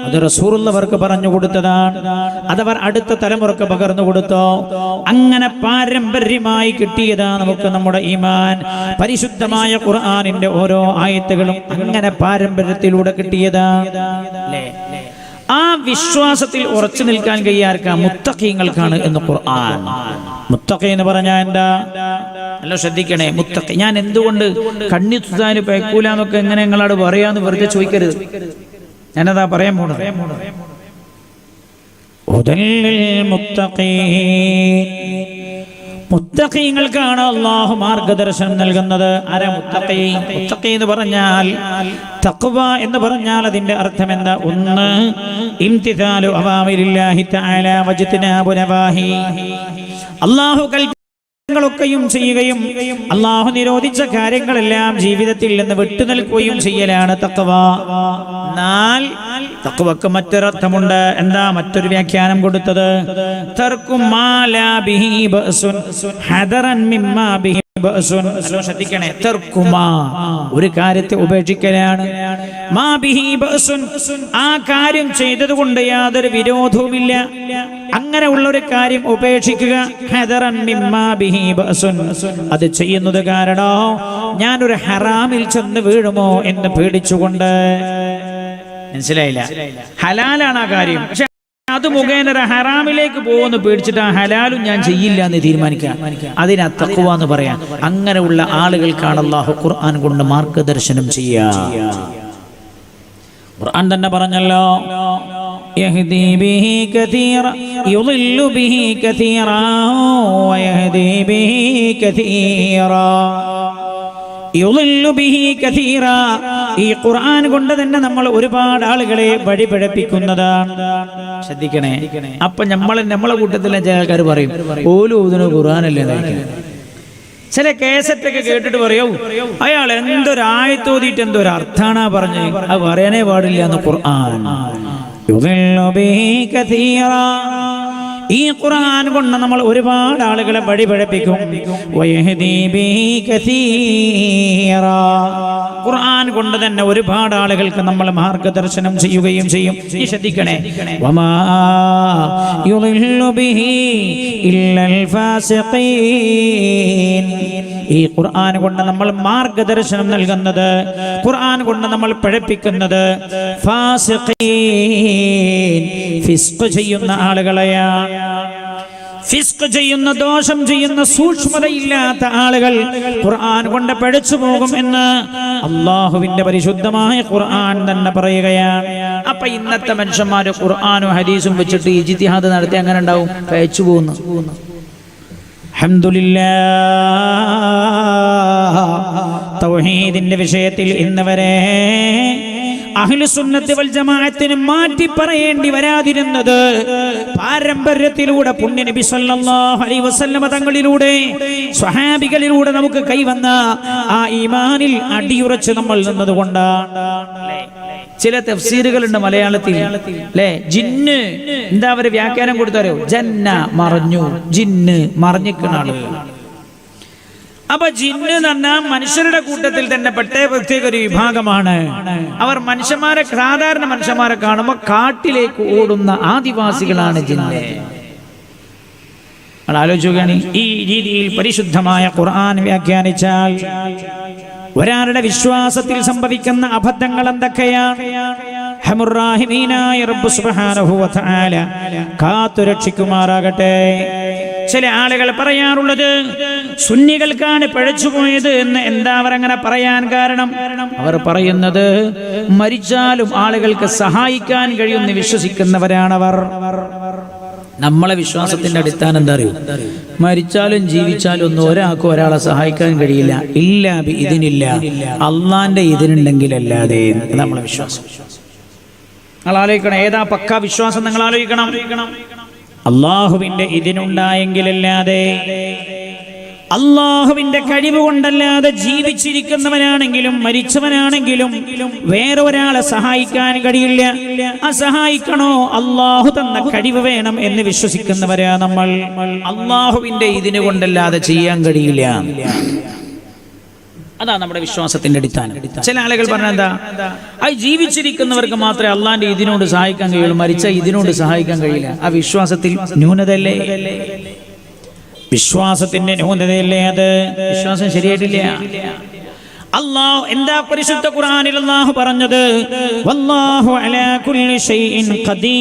അത് റസൂലുള്ളാഹിക്ക് പറഞ്ഞു കൊടുത്തതാണ്. അതവർ അടുത്ത തലമുറക്ക് പകർന്നു കൊടുത്തോ? അങ്ങനെ പാരമ്പര്യമായി കിട്ടിയതാ നമുക്ക് നമ്മുടെ ഈമാൻ. പരിശുദ്ധമായ ഖുർആനിന്റെ ഓരോ ആയത്തുകളും അങ്ങനെ പാരമ്പര്യത്തിലൂടെ കിട്ടിയതാ. ആ വിശ്വാസത്തിൽ ഉറച്ചു നിൽക്കാൻ കഴിയാർക്കാ? മുത്തഖീങ്ങൾക്കാണ് എന്ന് ഖുർആൻ. മുത്തഖി എന്ന് പറഞ്ഞാൽ എന്താ? നല്ല ശ്രദ്ധിക്കണേ. മുത്തഖി, ഞാൻ എന്തുകൊണ്ട് കണ്ണി തുതാന് പേക്കൂലെന്നൊക്കെ എങ്ങനെ നിങ്ങളോട് പറയാന്ന് വെറുതെ ചോദിക്കരുത്. ഞാനതാ പറയാൻ പോണത്. മുത്തഖീങ്ങൾക്കാണ് അല്ലാഹു മാർഗദർശനം നൽകുന്നത്. ആരാ മുത്തഖി? മുത്തഖി എന്ന് പറഞ്ഞാൽ, തഖ്വ എന്ന് പറഞ്ഞാൽ അതിന്റെ അർത്ഥം എന്താ? ഒന്ന്, ഇംതിസാലു അവാമിരില്ലാഹി തആല വജ്തിനാബു നവാഹി. അല്ലാഹു ൊക്കെയും ചെയ്യുകയും അല്ലാഹു നിരോധിച്ച കാര്യങ്ങളെല്ലാം ജീവിതത്തിൽ നിന്ന് വിട്ടുനിൽക്കുകയും ചെയ്യലാണ് തഖ്വ. എന്നാൽ തഖ്വക്ക് മറ്റൊരർത്ഥമുണ്ട്. എന്താ മറ്റൊരു വ്യാഖ്യാനം കൊടുത്തത്? തർക്കും മാ ലാ ബിഹി ബഅസുൻ ഹദറൻ മിമ്മാ ബിഹി ബഅസുൻ. ശ്രദ്ധിക്കണേ. തർക്കുമാ, ഒരു കാര്യത്തെ ഉപേക്ഷിക്കലാണ്. മാ ബിഹി ബഅസുൻ, ആ കാര്യം ചെയ്തതുകൊണ്ട് യാതൊരു വിരോധവുമില്ല, അങ്ങനെയുള്ള ഒരു കാര്യം ഉപേക്ഷിക്കുക. ഹദറൻ മിമ്മാ ബിഹി ബഅസുൻ, അത് ചെയ്യുന്നത് കാരണം ഞാനൊരു ഹറാമിൽ ചെന്ന് വീഴുമോ എന്ന് പേടിച്ചുകൊണ്ട്. മനസ്സിലായില്ല? ഹലാലാണ് ആ കാര്യം, പക്ഷെ അത് മുഖേന ഒരു ഹറാമിലേക്ക് പോകുമെന്ന് പേടിച്ചിട്ട് ആ ഹലാലും ഞാൻ ചെയ്യില്ല എന്ന് തീരുമാനിക്കാം. അതിനാ തഖ്വ എന്ന് പറയാം. അങ്ങനെയുള്ള ആളുകൾക്കാണ് അല്ലാഹു ഖുർആൻ കൊണ്ട് മാർഗദർശനം ചെയ്യുക. ഖുർആൻ തന്നെ പറഞ്ഞല്ലോ, യഹ്ദി ബിഹി കതീറ യുളില്ലു ബിഹി കതീറ വയഹ്ദി ബിഹി കതീറ യുളില്ലു ബിഹി കതീറ. ഈ ഖുർആൻ കൊണ്ട് തന്നെ നമ്മൾ ഒരുപാട് ആളുകളെ വഴിപിഴപ്പിക്കുന്നതാണ്. ശ്രദ്ധിക്കണേ. അപ്പൊ നമ്മളെ കൂട്ടത്തിലെ ചില ആൾക്കാർ പറയും, ഓല് ഊതുന്ന ഖുർആനല്ലേ നയിക്കുന്നത്. ചില കേസറ്റൊക്കെ കേട്ടിട്ട് പറയൂ, അയാൾ എന്തൊരു ആയത്തോതിയിട്ട് എന്തൊരു അർത്ഥാണാ പറഞ്ഞ്, അത് പറയാനേ പാടില്ല എന്ന് ഖുർആൻ. യുളില്ലു ബിഹി കതീറ. ഈ ഖുർആൻ കൊണ്ട് നമ്മൾ ഒരുപാട് ആളുകളെ വഴിപിഴപ്പിക്കും. വയഹ്ദി ബിഹി കസീറ. ഖുർആൻ കൊണ്ട് തന്നെ ഒരുപാട് ആളുകൾക്ക് നമ്മൾ മാർഗദർശനം ചെയ്യുകയും ചെയ്യും. ഈ ശ്രദ്ധിക്കണേ. വമാ യുളില്ലു ബിഹി ഇല്ലൽ ഫാസിഖീൻ. ഈ ഖുർആൻ കൊണ്ട് നമ്മൾ മാർഗദർശനം നൽകുന്നത്, ഖുർആൻ കൊണ്ട് നമ്മൾ പഠിപ്പിക്കുന്നത് ഫാസിഖീൻ, ഫിസ്ഖ് ചെയ്യുന്ന ആളുകളെയാണ്. ഫിസ്ഖ് ചെയ്യുന്ന, ദോഷം ചെയ്യുന്ന, സൂക്ഷ്മതയില്ലാത്ത ആളുകൾ ഖുർആൻ കൊണ്ട് പഠിച്ചു പോകും എന്ന് അല്ലാഹുവിന്റെ പരിശുദ്ധമായ ഖുർആൻ തന്നെ പറയുകയാണ്. അപ്പൊ ഇന്നത്തെ മനുഷ്യന്മാര് ഖുർആനും ഹദീസും വെച്ചിട്ട് ഇജ്തിഹാദ് നടത്തി അങ്ങനെ ഉണ്ടാവും, കഴിച്ചു പോകുന്നു. അൽഹംദുലില്ലാഹ്, തൗഹീദിന്റെ വിഷയത്തിൽ ഇന്ന് വരെ അഹ്ലുസുന്നത്ത് വൽ ജമാഅത്തിന് മാറ്റി പറയേണ്ടി വരാതിരുന്നത് പാരമ്പര്യത്തിലൂടെ പുണ്യ നബി സല്ലല്ലാഹു അലൈഹി വസല്ലമ തങ്ങളിലൂടെ, സ്വഹാബികളിലൂടെ നമുക്ക് കൈവന്ന ആ ഈമാനിൽ അടിയുറച്ച് നമ്മൾ നിന്നതുകൊണ്ടാണ്. ചില തഫ്സീറുകളുണ്ട് മലയാളത്തിൽ, അല്ലേ? ജിന്ന് എന്താ അവര് വ്യാഖ്യാനം കൊടുത്താരോ? ജന്ന മറഞ്ഞു, ജിന്ന് മറഞ്ഞിക്കുന്ന ആളുകൾ. അപ്പൊ ജിന്ന് എന്ന് പറഞ്ഞാൽ മനുഷ്യരുടെ കൂട്ടത്തിൽ തന്നെ പ്രത്യേക ഒരു വിഭാഗമാണ്. അവർ മനുഷ്യന്മാരെ, സാധാരണ മനുഷ്യന്മാരെ കാണുമ്പോൾ കാട്ടിലേക്ക് ഓടുന്ന ആദിവാസികളാണ് ജിന്ന്. ആലോചിക്കുകയാണ്. ഈ രീതിയിൽ പരിശുദ്ധമായ ഖുർആൻ അർഹമുർറാഹിമീനായ റബ്ബ് സുബ്ഹാനഹു വ തആല കാത്തുരക്ഷിക്കുമാറാകട്ടെ. ചില ആളുകൾ പറയാറുള്ളത് സുന്നികൾക്കാണ് പിഴച്ചുപോയത് എന്ന്. എന്താ അവർ അങ്ങനെ പറയാൻ കാരണം? അവർ പറയുന്നത് മരിച്ചാലും ആളുകൾക്ക് സഹായിക്കാൻ കഴിയുമെന്ന് വിശ്വസിക്കുന്നവരാണവർ. നമ്മളെ വിശ്വാസത്തിന്റെ അടിസ്ഥാനം എന്താ അറിയൂ? മരിച്ചാലും ജീവിച്ചാലും ഒന്നും ഒരാൾക്കും ഒരാളെ സഹായിക്കാൻ കഴിയില്ല. ഇല്ല ഇതിനില്ല, അള്ളാന്റെ ഇതിനുണ്ടെങ്കിലല്ലാതെ. നമ്മളെ വിശ്വാസം നിങ്ങൾ ആലോചിക്കണം. ഏതാ പക്കാ വിശ്വാസം? നിങ്ങൾ ആലോചിക്കണം. അള്ളാഹുവിന്റെ ഇതിനുണ്ടായെങ്കിലല്ലാതെ, അള്ളാഹുവിന്റെ കഴിവ് കൊണ്ടല്ലാതെ ജീവിച്ചിരിക്കുന്നവനാണെങ്കിലും മരിച്ചവനാണെങ്കിലും വേറെ ഒരാളെ സഹായിക്കാൻ കഴിയില്ല. ആ സഹായിക്കണോ അള്ളാഹു തന്ന കഴിവ് വേണം എന്ന് വിശ്വസിക്കുന്നവരാ നമ്മൾ. അള്ളാഹുവിന്റെ ഇതിന് കൊണ്ടല്ലാതെ ചെയ്യാൻ കഴിയില്ല. അതാ നമ്മുടെ വിശ്വാസത്തിന്റെ അടിസ്ഥാനം. ചില ആളുകൾ പറഞ്ഞെന്താ, അത് ജീവിച്ചിരിക്കുന്നവർക്ക് മാത്രമേ അള്ളാന്റെ ഇതിനോട് സഹായിക്കാൻ കഴിയുള്ളൂ, മരിച്ച ഇതിനോട് സഹായിക്കാൻ കഴിയില്ല. ആ വിശ്വാസത്തിൽ ന്യൂനതയല്ലേ? വിശ്വാസത്തിന്റെ ന്യൂനതയല്ലേ അത്? വിശ്വാസം ശരിയായിട്ടില്ല. അല്ലാഹു എന്താ പരിശുദ്ധ ഖുർആനിൽ അല്ലാഹു പറഞ്ഞത്? വല്ലാഹു അലാ കുല്ലി ഷൈഇൻ ഖദീർ.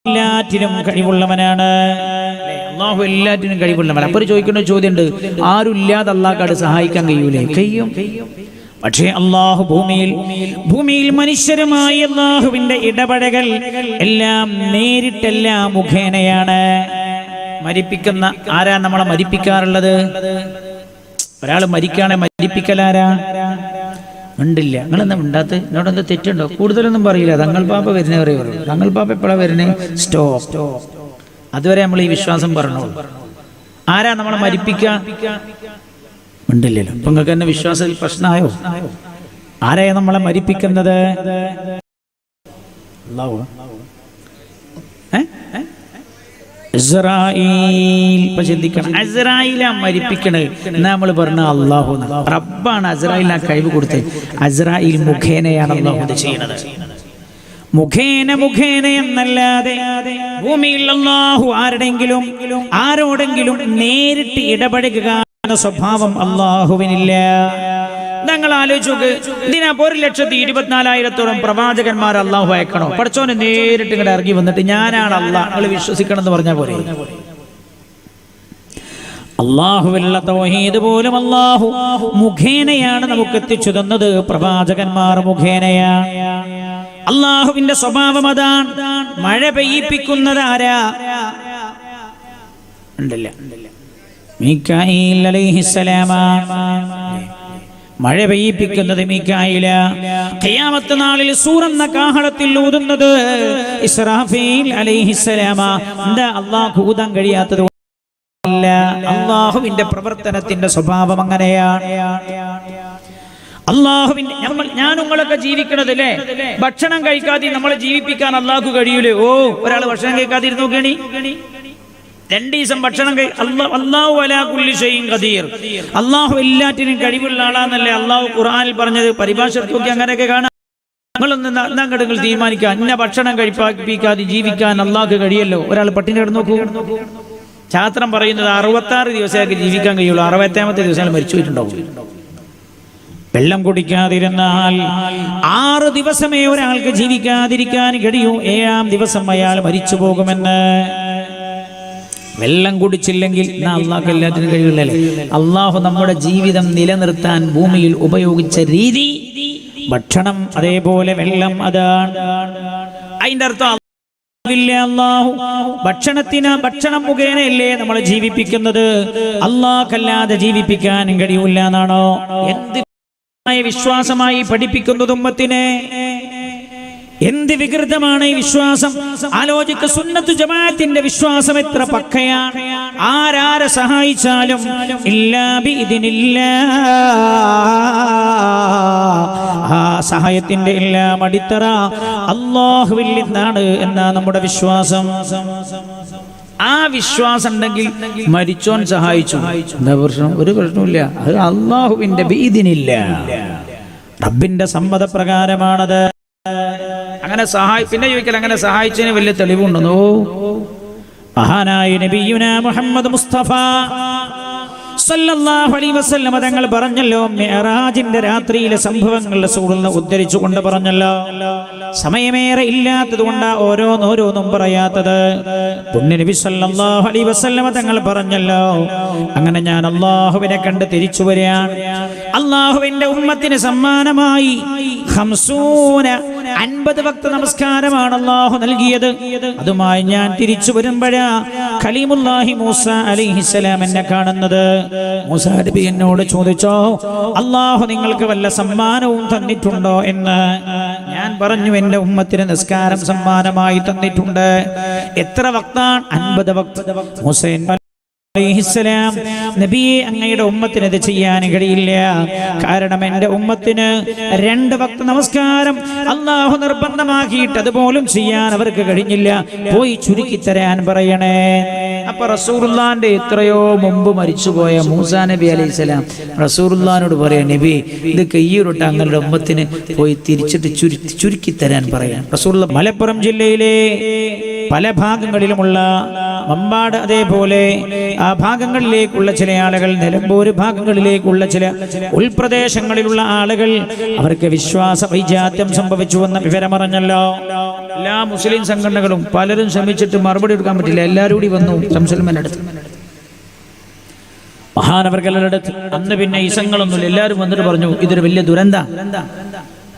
എല്ലാറ്റിനും കഴിവുള്ളവനാണ് അല്ലാഹു, എല്ലാറ്റിനും കഴിവുള്ളവനാണ്. അപ്പോൾ ചോദിക്കുന്ന ചോദ്യമുണ്ട്, ആരുമില്ലാതെ അല്ലാഹുക്കാട് സഹായിക്കാൻ കഴിയൂലേ? കഴിയും. പക്ഷേ അല്ലാഹു ഭൂമിയിൽ മനുഷ്യരുമായി അല്ലാഹുവിന്റെ ഇടപെടൽ എല്ലാം നേരിട്ടല്ല മുഖേനയാണ്. മരിപ്പിക്കുന്ന ആരാ നമ്മളെ മരിപ്പിക്കാറുള്ളത്? ഒരാൾ മരിക്കാണെ മരിപ്പിക്കലാരാ? ഉണ്ടില്ല. നിങ്ങളെന്താ ഉണ്ടാത്ത? എന്നോട് എന്താ തെറ്റുണ്ടോ? കൂടുതലൊന്നും പറയില്ല. തങ്ങൾ പാപ്പ വരുന്നേ പറയുള്ളൂ. തങ്ങൾ പാപ്പ എപ്പോഴാണ് വരുന്നേ? സ്റ്റോപ്പ്. അതുവരെ നമ്മൾ ഈ വിശ്വാസം പറഞ്ഞോളൂ. ആരാ നമ്മളെ മരിപ്പിക്കുക? ഉണ്ടില്ലല്ലോ. അപ്പൊ നിങ്ങൾക്ക് തന്നെ വിശ്വാസത്തിൽ പ്രശ്നമായോ? ആരെയാ നമ്മളെ മരിപ്പിക്കുന്നത്? അസ്രായീലാ മരിപ്പിക്കണേ. നമ്മൾ പറഞ്ഞ അള്ളാഹു റബ്ബാണ് അസ്രായീലിന് കഴിവ് കൊടുത്ത്. അസ്രായീൽ മുഖേനയാണ് അള്ളാഹു ഇത് ചെയ്യുന്നത്. മുഖേന എന്നല്ലാതെ ഭൂമിയിൽ അള്ളാഹു ആരോടെങ്കിലും നേരിട്ട് ഇടപെടുക സ്വഭാവം അള്ളാഹുവിനില്ല. നിങ്ങൾ ആലോചിച്ച് നോക്ക്. ഇതിനാ 1,24,000 പ്രവാചകന്മാർ അള്ളാഹു അയക്കണോ? പഠിച്ചോനെ നേരിട്ട് ഇങ്ങോട്ട് ഇറങ്ങി വന്നിട്ട് ഞാനാണ് അള്ളാഹ്, നിങ്ങൾ വിശ്വസിക്കണം എന്ന് പറഞ്ഞാൽ പോരെ? അള്ളാഹുവിലുള്ള തൗഹീദ് പോലും അള്ളാഹു മുഖേനയാണ് നമുക്ക് എത്തിച്ചു തന്നത്. പ്രവാചകന്മാർ മുഖേനയാണ്. അള്ളാഹുവിന്റെ സ്വഭാവം അതാണ്. മഴ പെയ്യിപ്പിക്കുന്നത് ആരാ? ഉണ്ടല്ല, മീകാഈൽ അലൈഹിസ്സലാമാണ്. മഴ പെയ്യിപ്പിക്കുന്നത് മീകാഈല. ഖിയാമത്ത് നാളിൽ സൂറെന്ന കാഹളത്തിൽ ഊതുന്നത് ഇസ്രാഫീൽ അലൈഹിസ്സലാമാ. എന്താ അള്ളാഹു ഊതാൻ കഴിയാത്തത്? അള്ളാഹുവിന്റെ പ്രവർത്തനത്തിന്റെ സ്വഭാവം അങ്ങനെയാണ്. അള്ളാഹുവിന്റെ ഞാൻ നിങ്ങളൊക്കെ ജീവിക്കണതല്ലേ, ഭക്ഷണം കഴിക്കാതെ നമ്മളെ ജീവിപ്പിക്കാൻ അള്ളാഹു കഴിയൂലേ? ഓ, ഒരാൾ ഭക്ഷണം കഴിക്കാതിരുന്ന് നോക്കണി, 2 ദിവസം ഭക്ഷണം അല്ലാഹു അലാ കുല്ലി ഷൈഇൻ ഖദീർ. അള്ളാഹു എല്ലാറ്റിനും കഴിവുള്ള ആളാന്നല്ലേ അള്ളാഹു ഖുർആനിൽ പറഞ്ഞത്. പരിഭാഷ നോക്കി അങ്ങനെയൊക്കെ കാണാം. നിങ്ങൾ തീരുമാനിക്കുക, ഇന്ന ഭക്ഷണം കഴിപ്പിക്കാതെ ജീവിക്കാൻ അള്ളാഹു കഴിയല്ലോ. ഒരാൾ പട്ടിണി കിടന്നു നോക്കൂ. ശാസ്ത്രം പറയുന്നത് 66 ദിവസമൊക്കെ ജീവിക്കാൻ കഴിയുള്ളൂ. 60ാമത്തെ ദിവസം മരിച്ചു പോയിട്ടുണ്ടാവും. വെള്ളം കുടിക്കാതിരുന്നാൽ 6 ദിവസമേ ഒരാൾക്ക് ജീവിക്കാതിരിക്കാൻ കഴിയൂ. 7ാം ദിവസം അയാൾ മരിച്ചു പോകുമെന്ന്. വെള്ളം കുടിച്ചില്ലെങ്കിൽ അള്ളാഹു എല്ലാത്തിനും കഴിയില്ലല്ലേ? അള്ളാഹു നമ്മുടെ ജീവിതം നിലനിർത്താൻ ഭൂമിയിൽ ഉപയോഗിച്ച രീതി ഭക്ഷണം, അതേപോലെ വെള്ളം. അതാണ് അതിന്റെ അർത്ഥം. അള്ളാഹു ഭക്ഷണം മുഖേനയല്ലേ നമ്മളെ ജീവിപ്പിക്കുന്നത്. അള്ളാഹല്ലാതെ ജീവിപ്പിക്കാൻ കഴിയൂല എന്നാണോ? എന്ത് വിശ്വാസമായി പഠിപ്പിക്കുന്നത് ഉമ്മത്തിനെ? എന്ത് വികൃതമാണ് ഈ വിശ്വാസം? ആലോചിക്ക. സുന്നത്ത് ജമാഅത്തിന്റെ വിശ്വാസം എത്ര പക്കയാണ്. ആരാരെ സഹായിച്ചാലും ഇല്ലാ ബിഇദ്നില്ലാഹ്, ആ സഹായത്തിന്റെ എല്ലാം അടിത്തറ അല്ലാഹുവിൽ നിന്നാണ് എന്നാ നമ്മുടെ വിശ്വാസം. ആ വിശ്വാസം ഉണ്ടെങ്കിൽ മരിച്ചോൻ സഹായിച്ചു, എന്താ പ്രശ്നം? ഒരു പ്രശ്നമില്ല. അത് അല്ലാഹുവിന്റെ ബിഇദ്നില്ലാഹ്, റബ്ബിന്റെ സമ്മതപ്രകാരമാണത്. അങ്ങനെ പിന്നെ ചോദിക്കൽ, അങ്ങനെ സഹായിച്ചതിന് വലിയ തെളിവുണ്ടെന്നോ? മഹാനായ നബിയുനാ മുഹമ്മദ് മുസ്തഫ സല്ലല്ലാഹു അലൈഹി വസല്ലം തങ്ങൾ പറഞ്ഞല്ലോ, മിഅ്റാജിന്റെ രാത്രിയിലെ സംഭവങ്ങൾ റസൂലുള്ളാഹി ഉദ്ധരിച്ചുകൊണ്ട് പറഞ്ഞല്ലോ. സമയമേറെ ഇല്ലാത്തത് കൊണ്ട് ഓരോന്നോരോന്നും പറയാത്തത്. പുണ്യനബി സല്ലല്ലാഹു അലൈഹി വസല്ലം തങ്ങൾ പറഞ്ഞല്ലോ, അങ്ങനെ ഞാൻ അല്ലാഹുവിനെ കണ്ട് തിരിച്ചു വരികയാണ്. അല്ലാഹുവിന്റെ ഉമ്മത്തിന് സമ്മാനമായി 50 വക്ത് നമസ്കാരമാണ് അല്ലാഹു നൽകിയത്. അതുമായി ഞാൻ തിരിച്ചു വരുമ്പോഴാ കലീമുല്ലാഹി മൂസ അലൈഹിസ്സലാം എന്നെ കാണുന്നത്. മൂസാ നബി എന്നോട് ചോദിച്ചോ, അല്ലാഹു നിങ്ങൾക്ക് വല്ല സമ്മാനവും തന്നിട്ടുണ്ടോ എന്ന്. ഞാൻ പറഞ്ഞു, എന്റെ ഉമ്മത്തിന് നിസ്കാരം സമ്മാനമായി തന്നിട്ടുണ്ട്. എത്ര വക്താണ്? 50 വക്ത്. മൂസാ അലൈഹിസ്സലാം, നബിയെ, അങ്ങയുടെ ഉമ്മത്തിന് ഇത് ചെയ്യാൻ കഴിയില്ല. കാരണം എന്റെ ഉമ്മത്തിന് 2 വക്ത് നമസ്കാരം അല്ലാഹു നിർബന്ധമാക്കിയിട്ട് അതുപോലും ചെയ്യാൻ അവർക്ക് കഴിഞ്ഞില്ല. പോയി ചുരുക്കി തരാൻ പറയണേ. അപ്പൊ റസൂലുള്ളാഹിന്റെ എത്രയോ മുമ്പ് മരിച്ചുപോയ മൂസാ നബി അലൈഹിസ്സലാം റസൂലുള്ളാഹിനോട് പറയാ, നബി, ഇത് കയ്യൂരിട്ട് അങ്ങയുടെ ഉമ്മത്തിന് പോയി തിരിച്ചിട്ട് ചുരുക്കി തരാൻ പറയാൻ. റസൂലുള്ളാഹി മലപ്പുറം ജില്ലയിലെ പല ഭാഗങ്ങളിലുമുള്ള മമ്പാട്, അതേപോലെ ആ ഭാഗങ്ങളിലേക്കുള്ള ചില ആളുകൾ, നിലമ്പൂർ ഭാഗങ്ങളിലേക്കുള്ള ചില ഉൾപ്രദേശങ്ങളിലുള്ള ആളുകൾ, അവർക്ക് വിശ്വാസ വൈജാത്യം സംഭവിച്ചുവെന്ന വിവരമറിഞ്ഞല്ലോ. എല്ലാ മുസ്ലിം സംഘടനകളും പലരും ശ്രമിച്ചിട്ട് മറുപടി എടുക്കാൻ പറ്റില്ല. എല്ലാവരും കൂടി വന്നു ശംസുൽമാന്റെ അടുത്ത്, മഹാനവർകളുടെ അടുത്ത്. അന്ന് പിന്നെ ഇസങ്ങളൊന്നുമില്ല. എല്ലാവരും വന്നിട്ട് പറഞ്ഞു, ഇതൊരു വലിയ ദുരന്ത.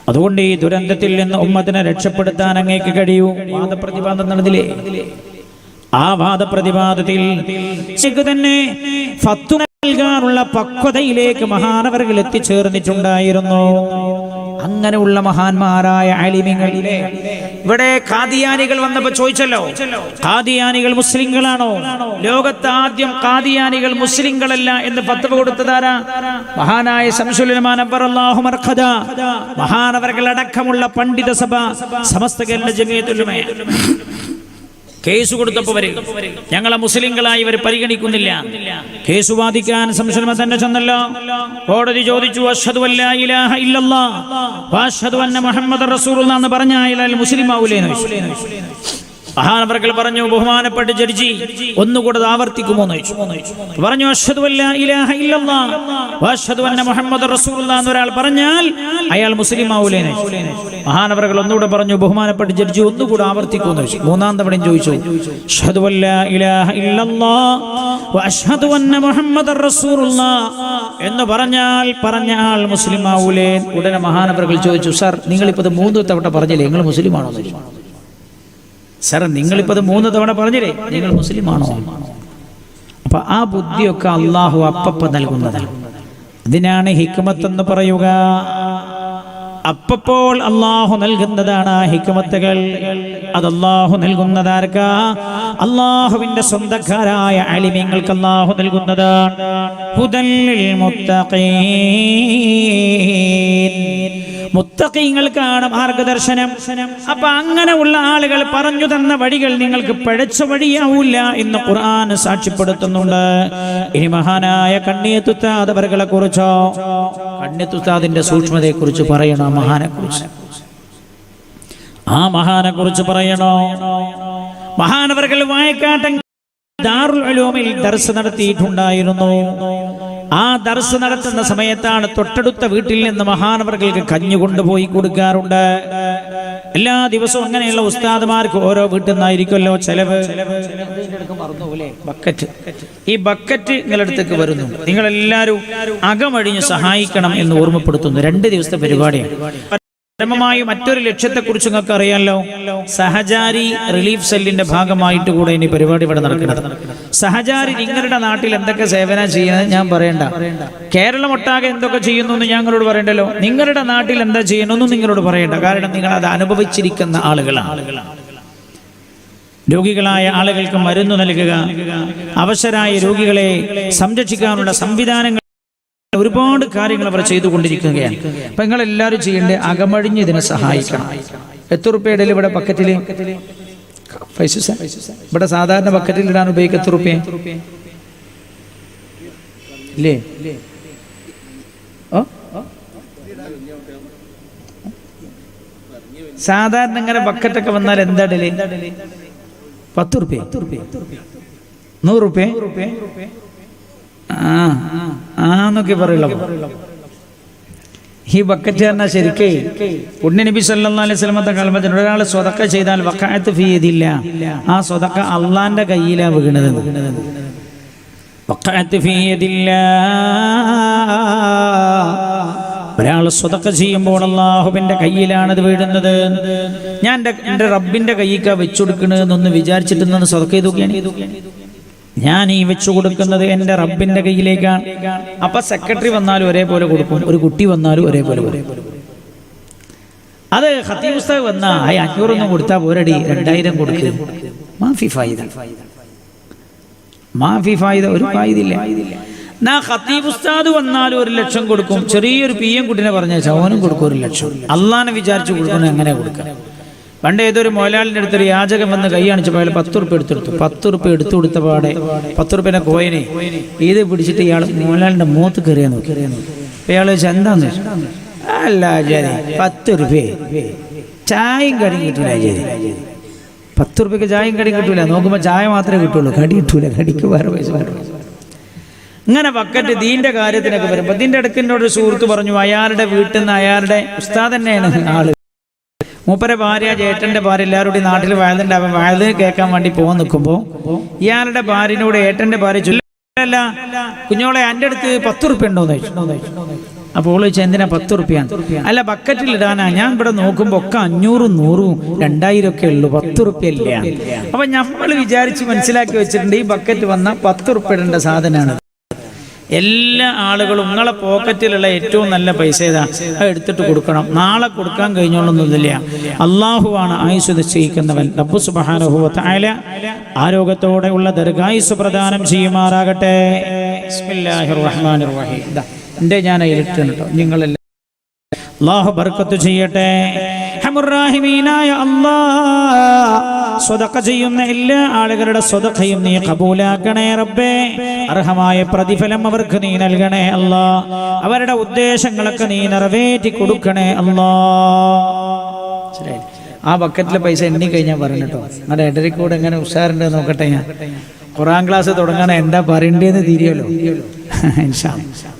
അതുകൊണ്ട് ഈ ദുരന്തത്തിൽ നിന്ന് ഉമ്മത്തിനെ രക്ഷപ്പെടുത്താൻ അങ്ങേക്ക് കഴിയൂ. വാദപ്രതിവാദം നടന്നില്ലേ? ആ വാദപ്രതിവാദത്തിൽ തന്നെ ഫത്വ നൽകാനുള്ള പക്വതയിലേക്ക് മഹാനവറുകൾ എത്തിച്ചേർന്നിട്ടുണ്ടായിരുന്നു. അങ്ങനെയുള്ള മഹാന്മാരായ ആലിമീങ്ങളിലെ ഇവിടെ ഖാദിയാനികൾ വന്നപ്പോൾ ചോദിച്ചല്ലോ, ഖാദിയാനികൾ മുസ്ലിങ്ങളാണോ? ലോകത്ത് ആദ്യം ഖാദിയാനികൾ മുസ്ലിങ്ങളല്ല എന്ന് ഫത്വ കൊടുത്തതാരാ? മഹാനായ ശംസുൽ ഉലമാ നബ്ബറല്ലാഹു മർഖദ. മഹാനവറുകൾ അടക്കമുള്ള പണ്ഡിത സഭ, സമസ്ത കേരള ജമിയത്തുൽ ഉലമ കേസ് കൊടുത്തപ്പോൾ ഞങ്ങളെ മുസ്ലിങ്ങളായി ഇവർ പരിഗണിക്കുന്നില്ല. കേസ് വാദിക്കാൻ ശംസുൽ ഉലമാ തന്നെ ചെന്നല്ലോ. കോടതി ചോദിച്ചു, അശ്ഹദു അല്ലാ ഇലാഹ ഇല്ലല്ലാഹ് വഅശ്ഹദു അന്ന മുഹമ്മദർ റസൂലുള്ളാഹ് എന്ന് പറഞ്ഞാൽ മുസ്ലിം ആവൂലേന്ന് ചോദിച്ചു. മഹാനവറുകൾ പറഞ്ഞു, ബഹുമാനപ്പെട്ട ജഡ്ജി, ഒന്നുകൂടെ ആവർത്തിക്കുമോ എന്ന് ചോദിച്ചു. പറഞ്ഞു, അശ്ഹദു അല്ലാ ഇലാഹ ഇല്ലല്ലാഹ് വഅശ്ഹദു അന്ന മുഹമ്മദർ റസൂലുള്ളാഹ് എന്ന് ഒരാൾ പറഞ്ഞാൽ അയാൾ മുസ്ലിം ആവൂലേന്ന് ചോദിച്ചു. മഹാനവറുകൾ ഒന്നുകൂടെ പറഞ്ഞു, ബഹുമാനപ്പെട്ട ജഡ്ജി, ഒന്നുകൂടെ ആവർത്തിക്കുമോ എന്ന് ചോദിച്ചു. 3-ാം തവണയും ചോദിച്ചു, അശ്ഹദു അല്ലാ ഇലാഹ ഇല്ലല്ലാഹ് വഅശ്ഹദു അന്ന മുഹമ്മദർ റസൂലുള്ളാഹ് എന്ന് പറഞ്ഞ ആൾ മുസ്ലിം ആവൂലേ? ഉടനെ മഹാനവറുകൾ ചോദിച്ചു, സർ, നിങ്ങളിപ്പോൾ 3 തവണ പറഞ്ഞില്ലേ, നിങ്ങൾ മുസ്ലിമാണോ? സർ, നിങ്ങളിപ്പോൾ 3 തവണ പറഞ്ഞില്ലേ, നിങ്ങൾ മുസ്ലിമാണോ? അപ്പൊ ആ ബുദ്ധിയൊക്കെ അള്ളാഹു അപ്പപ്പ നൽകുന്നതാണ്. ഇതിനാണ് ഹിക്മത്ത് എന്ന് പറയുക. അപ്പപ്പോൾ അള്ളാഹു നൽകുന്നതാണ് ആ ഹിക്മത്തുകൾ. അത് അള്ളാഹു നൽകുന്നതാർക്കാ? അള്ളാഹുവിന്റെ സ്വന്തക്കാരായ ആലിമീങ്ങൾക്ക് അള്ളാഹു നൽകുന്നതാണ്. ഹുദൽ ലിൽ മുത്തഖീൻ, മുത്തഖീങ്ങൾക്കാണ് മാർഗദർശനം. അപ്പൊ അങ്ങനെയുള്ള ആളുകൾ പറഞ്ഞു തന്ന വഴികൾ നിങ്ങൾക്ക് പിഴച്ച വഴിയാവൂല എന്ന് ഖുർആൻ സാക്ഷ്യപ്പെടുത്തുന്നുണ്ട്. ഇനി മഹാനായ കണ്ണിയത്ത് ഉസ്താദ് അവരെ കുറിച്ചോ, കണ്ണിയത്ത് ഉസ്താദിന്റെ സൂക്ഷ്മതയെ കുറിച്ച് പറയണോ? ആ മഹാനെ കുറിച്ച് പറയണോ? മഹാനവറുകൾ വായക്കാട്ടൻ ദാറുൽ ഉലൂമിൽ ദർസ് നടത്തിയിട്ടുണ്ടായിരുന്നു. ആ ദർസ് നടത്തുന്ന സമയത്താണ് തൊട്ടടുത്ത വീട്ടിൽ നിന്ന് മഹാനവറുകൾക്ക് കഞ്ഞി കൊണ്ടുപോയി കൊടുക്കാറുണ്ട്. എല്ലാ ദിവസവും അങ്ങനെയുള്ള ഉസ്താദുമാർക്ക് ഓരോ വീട്ടിൽ നിന്നായിരിക്കുമല്ലോ ചെലവ്. ബക്കറ്റ്, ഈ ബക്കറ്റ് നിങ്ങളടുത്തേക്ക് വരുന്നു, നിങ്ങളെല്ലാവരും അകമഴിഞ്ഞ് സഹായിക്കണം എന്ന് ഓർമ്മപ്പെടുത്തുന്നു. 2 ദിവസത്തെ പരിപാടിയാണ്. പരമമായി മറ്റൊരു ലക്ഷ്യത്തെക്കുറിച്ച് നിങ്ങൾക്ക് അറിയാമല്ലോ. സഹചാരി റിലീഫ് സെല്ലിന്റെ ഭാഗമായിട്ട് കൂടെ ഇനി പരിപാടി ഇവിടെ നടക്കുന്നത്. സഹചാരി നിങ്ങളുടെ നാട്ടിൽ എന്തൊക്കെ സേവനം ചെയ്യുന്നത് ഞാൻ പറയണ്ട. കേരളം ഒട്ടാകെ എന്തൊക്കെ ചെയ്യുന്നു എന്ന് ഞങ്ങളോട് പറയണ്ടല്ലോ. നിങ്ങളുടെ നാട്ടിൽ എന്താ ചെയ്യുന്നൊന്നും നിങ്ങളോട് പറയണ്ട. കാരണം നിങ്ങൾ അത് അനുഭവിച്ചിരിക്കുന്ന ആളുകളാണ്. രോഗികളായ ആളുകൾക്ക് മരുന്ന് നൽകുക, അവശരായ രോഗികളെ സംരക്ഷിക്കാനുള്ള സംവിധാനങ്ങൾ, ഒരുപാട് കാര്യങ്ങൾ അവർ ചെയ്തുകൊണ്ടിരിക്കുകയാണ്. അപ്പൊ നിങ്ങൾ എല്ലാവരും ചെയ്യേണ്ടത് അകമഴിഞ്ഞ് ഇതിനെ സഹായിക്കണം. എത്ര റുപ്യയുടെ ഇവിടെ ബക്കറ്റില് പൈസ? ഇവിടെ സാധാരണ ബക്കറ്റിൽ ഇടാൻ ഉപയോഗിക്കുക എത്ര റുപ്യ ഇല്ലേ? സാധാരണ ഇങ്ങനെ ബക്കറ്റൊക്കെ വന്നാൽ എന്താ ഇടല്? 10 റുപ്യ, 100 റുപ്യ, എന്നൊക്കെ പറയുള്ളൂ. ഈ ബക്കറ്റ് പറഞ്ഞാൽ ശരിക്കേ പുണ്യ നബി സല്ലല്ലാഹു അലൈഹി വസല്ലം തങ്ങൾ പറഞ്ഞിട്ടുണ്ട്, ഒരാൾ സ്വതക്ക ചെയ്താൽ വഖഅത്ത് ഫീ യദില്ല, ആ സ്വതക്ക അള്ളാന്റെ കയ്യിലാണ് വീണത്. വഖഅത്ത് ഫീ യദില്ല, ഒരാൾ സ്വതക്ക ചെയ്യുമ്പോൾ അള്ളാഹുവിന്റെ കയ്യിലാണത് വീഴുന്നത്. ഞാൻ എൻ്റെ റബ്ബിന്റെ കയ്യിക്കാ വെച്ചു കൊടുക്കണെന്നൊന്ന് വിചാരിച്ചിട്ട് സ്വതക്ക ചെയ്തു. ഞാൻ ഈ വെച്ചു കൊടുക്കുന്നത് എൻ്റെ റബ്ബിന്റെ കയ്യിലേക്കാണ്. അപ്പൊ സെക്രട്ടറി വന്നാലും ഒരേപോലെ കൊടുക്കും, ഒരു കുട്ടി വന്നാലും ഒരേപോലെ കൊടുക്കും. അത് ഖത്തീബ് ഉസ്താദ് വന്നാ 500 കൊടുത്താൽ പോരടി, 2000 കൊടുക്കും. മാഫി ഫായിദ, മാഫി ഫായിദ, ഒരു ഫായിദില്ല. എന്നാ ഖത്തീബ് ഉസ്താദ് വന്നാലും 1 ലക്ഷം കൊടുക്കും. ചെറിയൊരു PM കുട്ടിനെ പറഞ്ഞാൽ അവനും കൊടുക്കും 1 ലക്ഷം. അള്ളാനെ വിചാരിച്ചു കൊടുക്കണം, എങ്ങനെ കൊടുക്കാം? പണ്ട് ഏതൊരു മൊലാലിൻ്റെ അടുത്തൊരു യാചകം വന്ന് കൈ കാണിച്ചപ്പോൾ അയാൾ 10 റുപ്യ എടുത്തെടുത്തു. 10 റുപ്യ എടുത്തു കൊടുത്ത പാടെ 10 റുപ്യനെ കോയിനെ ഇത് പിടിച്ചിട്ട് ഇയാൾ മോലാലിൻ്റെ മുഖത്ത് കയറിയാൻ നോക്കി. ഇയാൾ ചോദിച്ചാൽ എന്താന്ന് ചോദിച്ചു. അല്ല ആചാര്യ 10 റുപ്യ ചായയും കടിയും കിട്ടൂല ആചാര്യ. 10 റുപ്യക്ക് ചായയും കടിയും കിട്ടൂല. നോക്കുമ്പോൾ ചായ മാത്രമേ കിട്ടുള്ളൂ, കടി കിട്ടൂല. കടിക്ക് വേറെ പൈസ. ഇങ്ങനെ ബക്കറ്റ് ദീന്റെ കാര്യത്തിനൊക്കെ വരുമ്പോൾ ഇതിൻ്റെ ഇടയ്ക്കിനോട് ഒരു സുഹൃത്ത് പറഞ്ഞു, അയാളുടെ വീട്ടിൽ നിന്ന് അയാളുടെ ഉസ്താദ് തന്നെയാണ് ആള്, മൂപ്പരെ ഭാര്യ ഏട്ടൻ്റെ ഭാര്യ എല്ലാവരും കൂടി നാട്ടിൽ വയലുണ്ടാവും. വയല് കേൾക്കാൻ വേണ്ടി പോകാൻ നിൽക്കുമ്പോൾ ഇയാളുടെ ഭാര്യനോട് ഏട്ടൻ്റെ ഭാര്യ ചൊല്ലല്ല, കുഞ്ഞോളെ എൻ്റെ അടുത്ത് 10 റുപ്യ ഉണ്ടോന്ന് ചോദിച്ചു. അപ്പോൾ ചോദിച്ചാൽ എന്തിനാ 10 റുപ്യ? അല്ല ബക്കറ്റിൽ ഇടാനാ. ഞാൻ ഇവിടെ നോക്കുമ്പോൾ ഒക്കെ 500, 100, 2000 ഒക്കെ ഉള്ളൂ, 10 റുപ്യ ഇല്ല. അപ്പൊ നമ്മൾ വിചാരിച്ച് മനസ്സിലാക്കി വെച്ചിട്ടുണ്ട്, ഈ ബക്കറ്റ് വന്നാൽ 10 റുപ്യ ഇടേണ്ട സാധനമാണ്. എല്ലാ ആളുകളും നിങ്ങളെ പോക്കറ്റിലുള്ള ഏറ്റവും നല്ല പൈസ ഏതാ അത് എടുത്തിട്ട് കൊടുക്കണം. നാളെ കൊടുക്കാൻ കഴിഞ്ഞോളൊന്നുമില്ല. അള്ളാഹുവാണ് ആയുസ് നിശ്ചയിക്കുന്നവൻ. റബ്ബ് സുബ്ഹാനഹു വ തആല ആരോഗ്യത്തോടെ ഉള്ള ദീർഘായുസ് പ്രദാനം ചെയ്യുമാറാകട്ടെ. ബിസ്മില്ലാഹിർ റഹ്മാനിർ റഹീം. എൻ്റെ ഞാൻ അതിലിട്ടുണ്ട് കേട്ടോ, നിങ്ങളെല്ലാം അല്ലാഹു ബർക്കത്ത് ചെയ്യട്ടെ. റഹ്മുർറഹീമീനായ അല്ലാഹ്, സ്വതക്ക ചെയ്യുന്ന എല്ലാ ആളുകളുടെ സ്വതക്കയും നീ കബൂലാക്കണേ റബ്ബേ. അർഹമായ പ്രതിഫലം അവർക്ക് നീ നൽകണേ അല്ലാഹ്. അവരുടെ ഉദ്ദേശങ്ങളൊക്കെ നീ നിറവേറ്റി കൊടുക്കണേ അല്ലാഹ്. ആ ബക്കറ്റിലെ പൈസ എണ്ണി കഴിഞ്ഞാൽ പറഞ്ഞു കേട്ടോ. നിങ്ങളുടെ എടരിക്കൂടെ എങ്ങനെ ഉഷാറുണ്ട് നോക്കട്ടെ. ഞാൻ ഖുർആൻ ക്ലാസ് തുടങ്ങണ എന്താ പറയണ്ടേന്ന് തിരിയല്ലോ.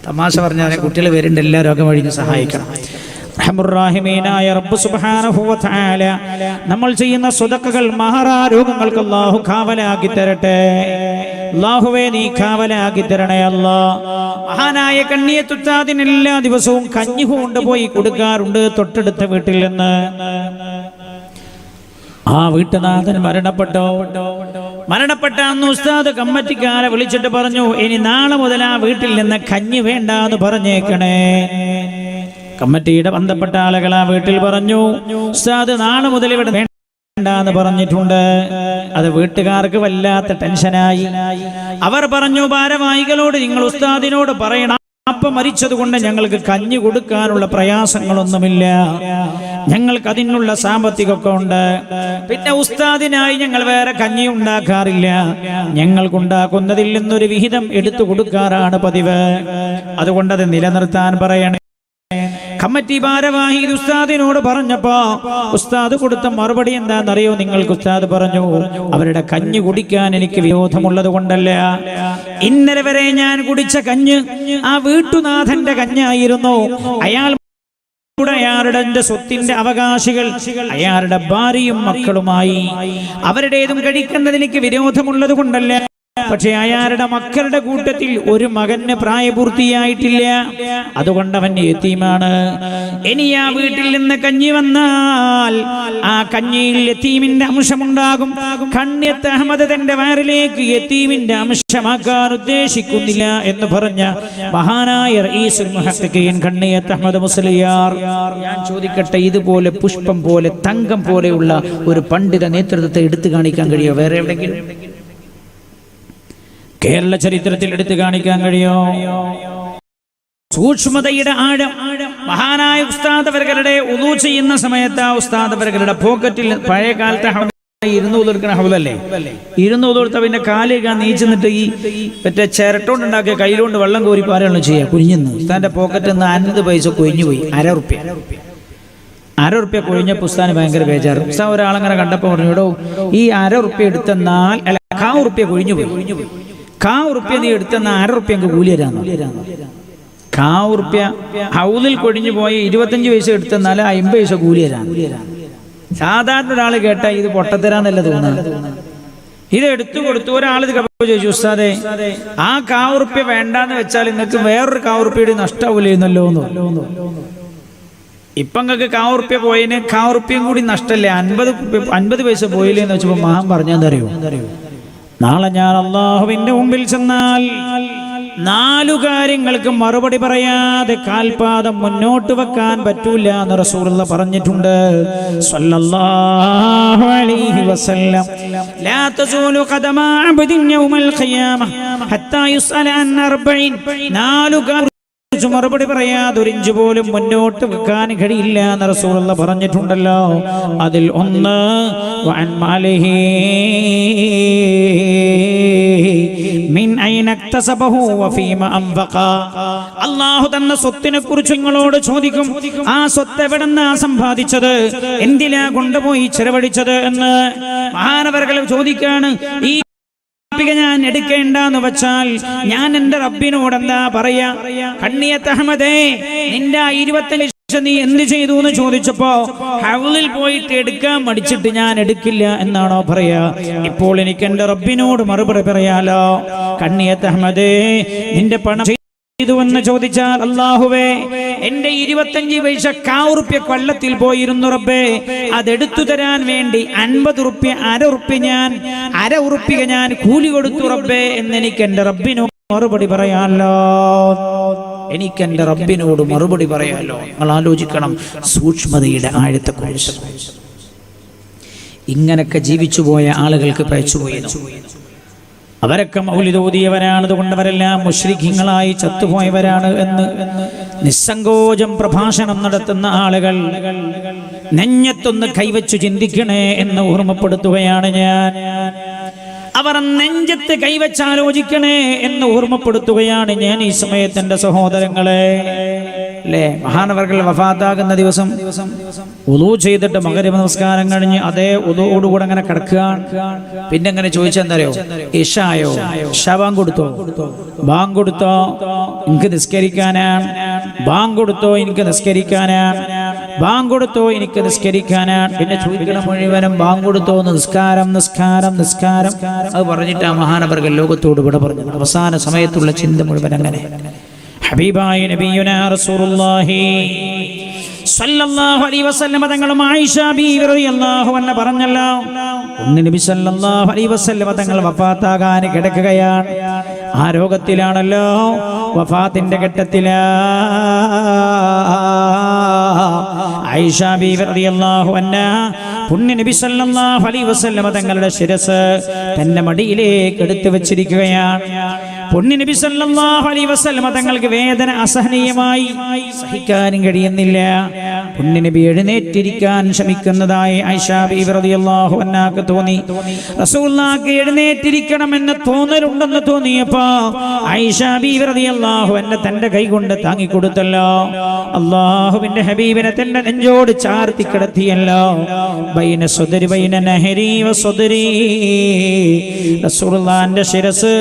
തമാശ പറഞ്ഞാൽ കുട്ടികൾ വരുന്നുണ്ട്, എല്ലാ രോഗം വഴിഞ്ഞ് സഹായിക്കണം. റഹ്മുർറഹീമീനായ റബ്ബ് സുബ്ഹാനഹു വ തആല നമ്മൾ ചെയ്യുന്ന സ്വതക്കകൾ മഹാരോഗങ്ങൾക്ക് അല്ലാഹു കാവലാക്കി തരട്ടെ. അല്ലാഹുവേ നീ കാവലാക്കി തരണേ അല്ലാഹ്. മഹാനായ കണ്ണിയത്തുത്താദിന് എല്ലാ ദിവസവും കഞ്ഞി കൊണ്ടുപോയി കൊടുക്കാറുണ്ട് തൊട്ടടുത്ത വീട്ടിൽ നിന്ന്. ആ വീട്ടുനാഥൻ മരണപ്പെട്ട അന്ന് ഉസ്താദ് കമ്മറ്റിക്കാരെ വിളിച്ചിട്ട് പറഞ്ഞു, ഇനി നാളെ മുതൽ ആ വീട്ടിൽ നിന്ന് കഞ്ഞി വേണ്ട എന്ന് പറഞ്ഞേക്കണേ. കമ്മിറ്റിയുടെ ബന്ധപ്പെട്ട ആളുകൾ ആ വീട്ടിൽ പറഞ്ഞു, ഉസ്താദ് നാളെ മുതൽ ഇവിടെ വേണ്ടെന്ന് പറഞ്ഞിട്ടുണ്ട്. അത് വീട്ടുകാർക്ക് വല്ലാത്ത ടെൻഷനായി. അവർ പറഞ്ഞു, ഭാരവാഹികളോട് നിങ്ങൾ ഉസ്താദിനോട് പറയണം, അപ്പം മരിച്ചതുകൊണ്ട് ഞങ്ങൾക്ക് കഞ്ഞി കൊടുക്കാനുള്ള പ്രയാസങ്ങളൊന്നുമില്ല, ഞങ്ങൾക്ക് അതിനുള്ള സാമ്പത്തികമൊക്കെ ഉണ്ട്. പിന്നെ ഉസ്താദിനായി ഞങ്ങൾ വേറെ കഞ്ഞി ഉണ്ടാക്കാറില്ല, ഞങ്ങൾക്കുണ്ടാക്കുന്നതിൽ നിന്നൊരു വിഹിതം എടുത്തു കൊടുക്കാറാണ് പതിവ്. അതുകൊണ്ട് അത് നിലനിർത്താൻ പറയണേ. കമ്മിറ്റി ഭാരവാഹി ഉസ്താദിനോട് പറഞ്ഞപ്പോ ഉസ്താദ് കൊടുത്ത മറുപടി എന്താണെന്നറിയോ? നിങ്ങൾക്ക് ഉസ്താദ് പറഞ്ഞു, അവരുടെ കഞ്ഞി കുടിക്കാൻ എനിക്ക് വിരോധമുള്ളത് കൊണ്ടല്ല, ഇന്നലെ വരെ ഞാൻ കുടിച്ച കഞ്ഞ് ആ വീട്ടുനാഥന്റെ കഞ്ഞായിരുന്നു. അയാളുടെ സ്വത്തിന്റെ അവകാശികൾ അയാളുടെ ഭാര്യയും മക്കളുമായി, അവരുടേതും കഴിക്കുന്നതിന് എനിക്ക് വിരോധമുള്ളത് കൊണ്ടല്ല. പക്ഷെ അയാളുടെ മക്കളുടെ കൂട്ടത്തിൽ ഒരു മകന് പ്രായപൂർത്തിയായിട്ടില്ല, അതുകൊണ്ട് അവൻ യതീമാണ്. ഇനി ആ വീട്ടിൽ നിന്ന് കഞ്ഞി വന്നാൽ ആ കഞ്ഞിയിൽ യതീമിന്റെ അംശമുണ്ടാകും. കണ്ണിയത്ത് അഹമ്മദ് തന്റെ വയറിലേക്ക് യതീമിന്റെ അംശമാക്കാൻ ഉദ്ദേശിക്കുന്നില്ല എന്ന് പറഞ്ഞ മഹാനായ റഈസുൽ മുഹഖഖീൻ കണ്ണിയത്ത് അഹമ്മദ് മുസ്ലിയാർ. ഞാൻ ചോദിക്കട്ടെ, ഇതുപോലെ പുഷ്പം പോലെ തങ്കം പോലെയുള്ള ഒരു പണ്ഡിത നേതൃത്വത്തെ എടുത്തു കാണിക്കാൻ കഴിയോ വേറെ എവിടെയെങ്കിലും? കേരള ചരിത്രത്തിൽ എടുത്തു കാണിക്കാൻ കഴിയോ? സൂക്ഷ്മതയുടെ ആഴം. മഹാനായ ഉസ്താദ് അവരുടെ ഉളൂ ചെയ്യുന്ന സമയത്ത് ആ ഉസ്താദ് അവരുടെ പോക്കറ്റിൽ പഴയ കാലത്തെ 200 എടുക്കുന്ന ഹൗലല്ലേ, 200 കൊടുത്ത പിന്നെ കാലിക്കാൻ നീച്ചെന്നിട്ട് ഈ മറ്റേ ചിരട്ടോണ്ടുണ്ടാക്കിയ കയ്യിലോണ്ട് വെള്ളം കോരി പാരാണല്ലോ ചെയ്യുക. കുഞ്ഞിന്ന് ഉസ്താദിന്റെ പോക്കറ്റിൽ നിന്ന് 50 പൈസ കൊഴിഞ്ഞു പോയി. 1/2 റുപ്യ കൊഴിഞ്ഞപ്പോൾ ഉസ്താദിന് ഭയങ്കര ബേജാറ്. ഉസ്താദ് ഒരാളങ്ങനെ കണ്ടപ്പോൾ പറഞ്ഞു, ഈ 1/2 റുപ്യ എടുത്തെന്നാൽ 1/4 റുപ്യ കൊഴിഞ്ഞു പോയി. 1,000 നീ എടുത്തെന്ന 1/2 റുപ്യ എനിക്ക് കൂലി തരാന്ന്. 1,000 റുപ്യ ഹൗദിൽ കൊടിഞ്ഞു പോയി 25 പൈസ എടുത്തെന്നാൽ 50 പൈസ കൂലി തരാം. സാധാരണ ഒരാൾ കേട്ടാൽ ഇത് പൊട്ടത്തരാന്നല്ല തോന്നുന്നത്. ഇത് എടുത്തു കൊടുത്തു. ഒരാൾ ഇത് ചോദിച്ചു, ഉസ്താദേ ആ 1,000 റുപ്യ വേണ്ടാന്ന് വെച്ചാൽ നിങ്ങൾക്ക് വേറൊരു 1,000 റുപ്യയുടെ നഷ്ടാവൂലെന്നല്ലോ എന്ന്. ഇപ്പൊ നിങ്ങൾക്ക് 1,000 റുപ്യ പോയതിന് 1,000 റുപ്യയും കൂടി നഷ്ടല്ലേ, 50 പൈസ പോയില്ലേന്ന് വെച്ചപ്പോ മഹാൻ പറഞ്ഞെന്തറിയോ, നാളെ ഞാൻ അള്ളാഹുവിന്റെ മുമ്പിൽ ചെന്നാൽ 4 കാര്യങ്ങൾക്ക് മറുപടി പറയാതെ കാൽപാദം മുന്നോട്ട് വെക്കാൻ പറ്റൂല എന്ന് റസൂലുള്ളാഹി പറഞ്ഞിട്ടുണ്ട് സ്വല്ലല്ലാഹു അലൈഹി വസല്ലം. ലാ തസൂലു ഖദമ അബ്ദിൻ യൗമൽ ഖിയാമ ഹത്താ യുസ്അല അൻ 40. 4 മറുപടി പറയാതെ 1 ഇഞ്ച് പോലും മുന്നോട്ട് വെക്കാൻ കഴിയില്ല എന്ന് റസൂലുള്ളാഹി പറഞ്ഞിട്ടുണ്ടല്ലോ. അതിൽ ഒന്ന് വഅൻ മാലിഹി മിൻ ഐന ഇക്തസബഹു വഫീമ അൻഫഖ. അല്ലാഹു തന്ന സ്വത്തിനെ കുറിച്ച് നിങ്ങളോട് ചോദിക്കും. ആ സ്വത്ത് എവിടെന്നാ സമ്പാദിച്ചത്, എന്തിലാ കൊണ്ടുപോയി ചെലവഴിച്ചത് എന്ന് മഹാനവർകൾ ചോദിക്കാണ്. ഈ ഞാൻ എടുക്കേണ്ടെന്ന് വെച്ചാൽ ഞാൻ എന്റെ റബ്ബിനോട് എന്താ പറയാ? കണ്ണിയത്ത് അഹമ്മദേ, നിന്റെ 25 ലക്ഷം നീ എന്ത് ചെയ്തു എന്ന് ചോദിച്ചപ്പോ ഹൗലിൽ പോയിട്ട് എടുക്കാൻ മടിച്ചിട്ട് ഞാൻ എടുക്കില്ല എന്നാണോ പറയാ? ഇപ്പോൾ എനിക്ക് എന്റെ റബ്ബിനോട് മറുപടി പറയാലോ. കണ്ണിയത്ത് അഹമ്മദേ, നിന്റെ പണം എന്ന് ചോദിച്ചാൽ അല്ലാഹുവേ, എന്റെ 25 പൈസ 1,000 റുപ്യ കൊല്ലത്തിൽ പോയിരുന്നു റബ്ബേ, അതെടുത്തു തരാൻ വേണ്ടി 50 റുപ്യ 1/2 റുപ്യ ഞാൻ കൂലി കൊടുത്തു റബ്ബേ എന്ന് എനിക്ക് എന്റെ റബ്ബിനോട് മറുപടി പറയാലോ. എനിക്ക് എന്റെ റബ്ബിനോട് മറുപടി പറയാലോ. നിങ്ങൾ ആലോചിക്കണം സൂക്ഷ്മതയുടെ ആഴത്തെക്കുറിച്ച്. ഇങ്ങനൊക്കെ ജീവിച്ചു പോയ ആളുകൾക്ക് പഴച്ചുപോയി. അവരൊക്കെ മൗലിദ് ഓതിയവരാണ്, അതുകൊണ്ട് അവരെല്ലാം മുശ്രിക്കീങ്ങളായി ചത്തുപോയവരാണ് എന്ന് നിസ്സങ്കോചം പ്രഭാഷണം നടത്തുന്ന ആളുകൾ നെഞ്ഞത്തൊന്ന് കൈവച്ചു ചിന്തിക്കണേ എന്ന് ഓർമ്മപ്പെടുത്തുകയാണ് ഞാൻ. അവർ നെഞ്ചത്ത് കൈവച്ചാലോചിക്കണേ എന്ന് ഓർമ്മപ്പെടുത്തുകയാണ് ഞാൻ ഈ സമയത്ത് എൻ്റെ സഹോദരങ്ങളെ. അല്ലേ, മഹാനവർകൾ വഫാത്താകുന്ന ദിവസം ഉളൂ ചെയ്തിട്ട് മഗ്‌രിബ് നമസ്കാരം കഴിഞ്ഞ് അതേ ഉളൂയോടുകൂടെ അങ്ങനെ കിടക്കുകയാണ്. പിന്നെ അങ്ങനെ ചോദിച്ചെന്തറിയോ, ഇശായോ, ബാങ്ക് കൊടുത്തോ, ബാങ്ക് കൊടുത്തോ എനിക്ക് നിസ്കരിക്കാനാണ്, ബാങ്ക് കൊടുത്തോ എനിക്ക് നിസ്കരിക്കാനാണ്, ബാങ്ക് കൊടുത്തോ എനിക്ക് നിസ്കരിക്കാനാണ്. പിന്നെ ചോദിക്കണം മുഴുവനും ബാങ്ക് കൊടുത്തോ, നിസ്കാരം നിസ്കാരം നിസ്കാരം. അത് പറഞ്ഞിട്ട് ആ മഹാനവർകൾ ലോകത്തോട് വിട പറഞ്ഞു. അവസാന സമയത്തുള്ള ചിന്ത മുഴുവൻ അങ്ങനെ. ഹബീബായ നബിയുനാ റസൂലുള്ളാഹി സല്ലല്ലാഹു അലൈഹി വസല്ലം തങ്ങളും ആയിഷ ബീവി റളിയല്ലാഹു അൻഹ പറഞ്ഞല്ലോ, ഒന്ന് നബി സല്ലല്ലാഹു അലൈഹി വസല്ലം തങ്ങൾ വഫാത്താകാൻ കിടക്കുകയാണ്. ആ രോഗത്തിലാണല്ലോ, വഫാത്തിന്റെ ഘട്ടത്തിലാ ആയിഷ ബീവി റളിയല്ലാഹു അൻഹ പുണ്യ നബി സല്ലല്ലാഹു അലൈഹി വസല്ലം തങ്ങളുടെ ശിരസ് തന്റെ മടിയിലേക്ക് എടുത്തു വെച്ചിരിക്കുകയാണ്. പുണ്യ നബി സല്ലല്ലാഹു അലൈഹി വസല്ലം തങ്ങൾക്ക് വേദന അസഹനീയമായി സഹിക്കാനും കഴിയുന്നില്ല. പുണ്യ നബി എഴുന്നേറ്റിരിക്കാൻ ശ്രമിക്കുന്നതായി ആയിഷ ബീവി റളിയല്ലാഹു അൻഹാക്ക് തോന്നി. റസൂലുള്ളാഹിക്ക് എഴുന്നേറ്റിരിക്കണമെന്ന് തോന്നലുണ്ടെന്ന് തോന്നിയപ്പോ ആയിഷ ബീവി റളിയല്ലാഹു അൻഹ തന്റെ കൈ കൊണ്ട് താങ്ങിക്കൊടുത്തല്ലോ. അല്ലാഹുവിന്റെ ഹബീബിനെ തന്റെ നെഞ്ചോട് ചാർത്തി കിടത്തിയല്ലോ. ബൈന സുദരി ബൈന നഹരി വസുദരി. റസൂലുള്ളാഹിന്റെ ശിരസ്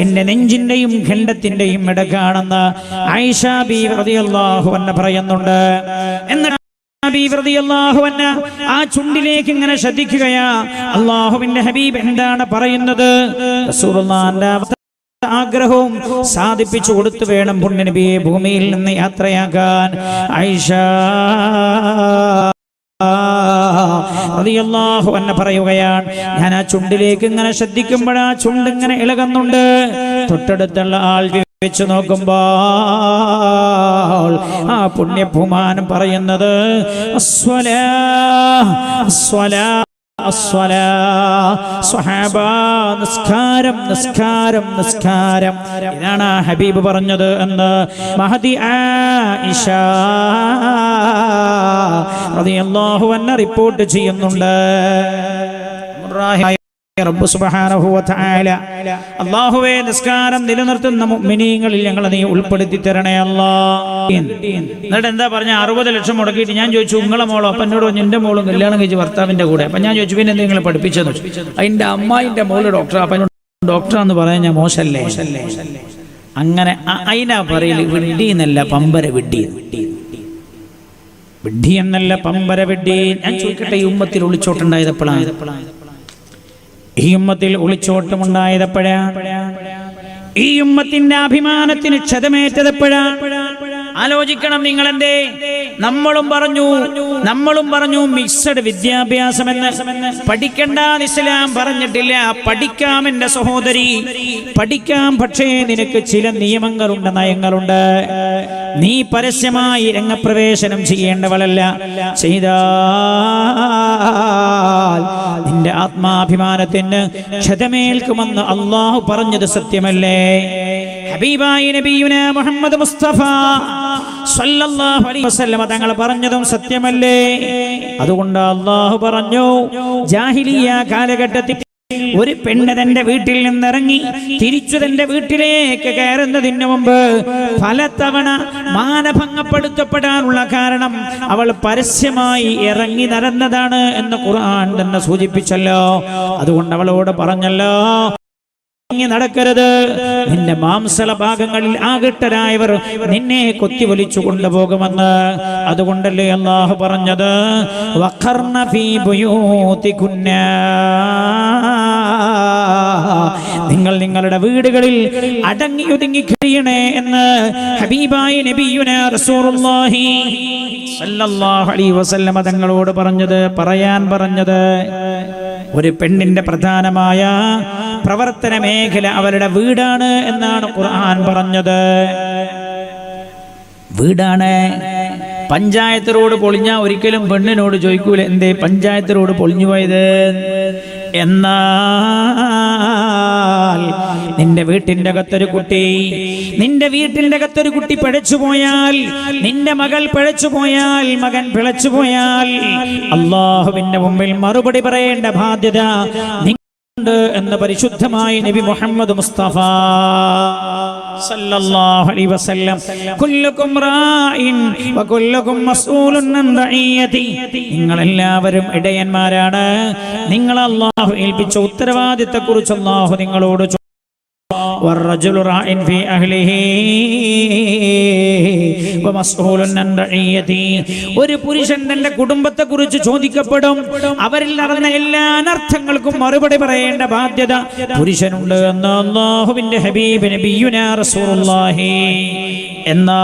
എന്റെ നെഞ്ചിന്റെയും ഖണ്ഡത്തിന്റെയും ഇടക്കാണെന്ന് ആയിഷ ബീവി റളിയല്ലാഹു അൻഹ പറയുന്നുണ്ട്. എന്നിട്ട് ബീവി റളിയല്ലാഹു അൻഹ ആ ചുണ്ടിലേക്ക് ഇങ്ങനെ ശ്രദ്ധിക്കുകയാ. അല്ലാഹുവിന്റെ ഹബീബ് എന്താണ് പറയുന്നത്? റസൂലുള്ളാഹിന്റെ ആഗ്രഹവും സാധിപ്പിച്ചു കൊടുത്തു വേണം പുണ്യ നബിയെ ഭൂമിയിൽ നിന്ന് യാത്രയാക്കാൻ. ആയിഷ റളിയല്ലാഹു അൻഹ പറയുകയാണ്, ഞാൻ ആ ചുണ്ടിലേക്ക് ഇങ്ങനെ ശ്രദ്ധിക്കുമ്പോൾ ആ ചുണ്ട് ഇങ്ങനെ ഇളകുന്നുണ്ട്. തൊട്ടടുത്തുള്ള ആൾ വെച്ച് നോക്കുമ്പോൾ ആ പുണ്യഭൂമാനം പറയുന്നത് അസ്വലാ അസ്വലാ അസ്വലാ, സ്വഹാബ നിസ്കാരം നിസ്കാരം നിസ്കാരം. ഇതാണ് ആ ഹബീബ് പറഞ്ഞത് എന്ന് മഹദി ആയിഷ റളിയല്ലാഹു അൻഹ റിപ്പോർട്ട് ചെയ്യുന്നുണ്ട്. റബ്ബ് സുബ്ഹാനഹു വ തആല, അല്ലാഹുവേ നിസ്കാരം നിലനിർത്തുന്ന മുഅ്മിനീങ്ങളിൽ ഞങ്ങളെ നീ ഉൾപ്പെടുത്തി തരണേ അല്ലാഹ്. എന്നിട്ട് എന്താ പറഞ്ഞ 60 ലക്ഷം മുടക്കിയിട്ട് ഞാൻ ചോദിച്ചു നിങ്ങളെ മോളോ? അപ്പം എന്നോട് എൻ്റെ മോളും കല്യാണം കഴിച്ച് ഭർത്താവിൻ്റെ കൂടെ. അപ്പം ഞാൻ ചോദിച്ചു പിന്നെ എന്തെങ്കിലും പഠിപ്പിച്ചെന്ന്. അതിൻ്റെ അമ്മായിൻ്റെ മോള് ഡോക്ടർ. അപ്പം ഡോക്ടറാന്ന് പറയാൻ ഞാൻ മോശല്ലേ? അങ്ങനെ അതിനാ പറയല് വിഡ്ഢി എന്നല്ല പമ്പര വിഡ്ഢി. വിഡ്ഢി എന്നല്ല പമ്പര വിഡ്ഢി. ഞാൻ ചോദിക്കട്ടെ, ഈ ഉമ്മത്തിൽ ഒളിച്ചോട്ടുണ്ടായതെപ്പോഴാണ്? ഈ ഉമ്മത്തിൽ ഒളിച്ചോട്ടമുണ്ടായതെപ്പോഴാണ്? ഈ ഉമ്മത്തിന്റെ അഭിമാനത്തിന് ക്ഷതമേറ്റതെപ്പോഴാണ്? ആലോചിക്കണം നിങ്ങൾ. എന്തേ നമ്മളും പറഞ്ഞു മിക്സഡ് വിദ്യാഭ്യാസമെന്ന്. പഠിക്കണ്ടെന്ന് ഇസ്ലാം പറഞ്ഞിട്ടില്ല. പഠിക്കാം എന്റെ സഹോദരി, പഠിക്കാം. പക്ഷേ നിനക്ക് ചില നിയമങ്ങളുണ്ട്, നയങ്ങളുണ്ട്. നീ പരസ്യമായി രംഗപ്രവേശനം ചെയ്യേണ്ടവളല്ല. ചെയ്താൽ നിന്റെ ആത്മാഭിമാനത്തിന് ക്ഷതമേൽക്കുമെന്ന് അള്ളാഹു പറഞ്ഞത് സത്യമല്ലേ? ഹബീബായ നബിയുനാ മുഹമ്മദ് മുസ്തഫ സല്ലല്ലാഹു അലൈഹി വസല്ലം തങ്ങൾ പറഞ്ഞതും സത്യമല്ലേ? അതുകൊണ്ട് അള്ളാഹു പറഞ്ഞു, ജാഹിലിയ്യ കാലഘട്ടത്തിൽ ഒരു പെണ്ണ് തന്റെ വീട്ടിൽ നിന്നിറങ്ങി തിരിച്ചു തന്റെ വീട്ടിലേക്ക് കയറുന്നതിന് മുമ്പ് പലതവണ മാനഭംഗപ്പെടുത്തപ്പെടാനുള്ള കാരണം അവൾ പരസ്യമായി ഇറങ്ങി നടന്നതാണ് എന്ന് ഖുർആൻ തന്നെ സൂചിപ്പിച്ചല്ലോ. അതുകൊണ്ട് അവളോട് പറഞ്ഞല്ലോ, നടക്കരുത്. നിന്റെ മാംസള ഭാഗങ്ങളിൽ ആകട്ടരായവർ നിന്നെ കൊത്തിവലിച്ചു കൊണ്ടുപോകുമെന്ന്. അതുകൊണ്ടല്ലേ അല്ലാഹു പറഞ്ഞത്, വഖർന ഫീ ബുയൂതികുന്ന, നിങ്ങൾ നിങ്ങളുടെ വീടുകളിൽ അടങ്ങി ഒതുങ്ങി കഴിയണേ എന്ന് ഹബീബായ നബിയുനാ റസൂലുള്ളാഹി സല്ലല്ലാഹു അലൈഹി വസല്ലം തങ്ങളോട് പറയാൻ പറഞ്ഞത്. ഒരു പെണ്ണിന്റെ പ്രധാനമായ പ്രവർത്തന മേഖല അവരുടെ വീടാണ് എന്നാണ് ഖുർആൻ പറഞ്ഞത്. വീടാണ്. പഞ്ചായത്ത് റോഡ് പൊളിഞ്ഞാ ഒരിക്കലും പെണ്ണിനോട് ചോദിക്കൂല, എന്തേ പഞ്ചായത്ത് റോഡ് പൊളിഞ്ഞു പോയത്? എന്നാൽ നിന്റെ വീട്ടിന്റെ അകത്തൊരു കുട്ടി പിഴച്ചു പോയാൽ, നിന്റെ മകൾ പിഴച്ചു പോയാൽ, മകൻ പിഴച്ചു പോയാൽ, അല്ലാഹുവിന്റെ മുമ്പിൽ മറുപടി പറയേണ്ട ബാധ്യത എന്ന് പരിശുദ്ധമായ നബി മുഹമ്മദ് മുസ്തഫ സല്ലല്ലാഹു അലൈഹി വസല്ലം, കുല്ലുകും റാഇൻ വകുല്ലുകും മസ്ഊലുൻ അൻ റഇയതി, നിങ്ങളെല്ലാവരും ഇടയന്മാരാണ്. നിങ്ങൾ അല്ലാഹു ഏൽപ്പിച്ച ഉത്തരവാദിത്തത്തെക്കുറിച്ച് അല്ലാഹു നിങ്ങളോട് വറജുലു റാഇൻ ഫീ അഹ്ലിഹി വമസ്ഊലുൻ അൻ റഇയതി, ഒരു പുരുഷൻ തന്റെ കുടുംബത്തെക്കുറിച്ച് ചോദിക്കപ്പെടും. അവരിൽ നടന്ന എല്ലാ അനർത്ഥങ്ങൾക്കും മറുപടി പറയേണ്ട ബാധ്യത പുരുഷനുണ്ട് എന്ന് അല്ലാഹുവിന്റെ ഹബീബ് നബിയുനാ റസൂലുള്ളാഹി. എന്നാൽ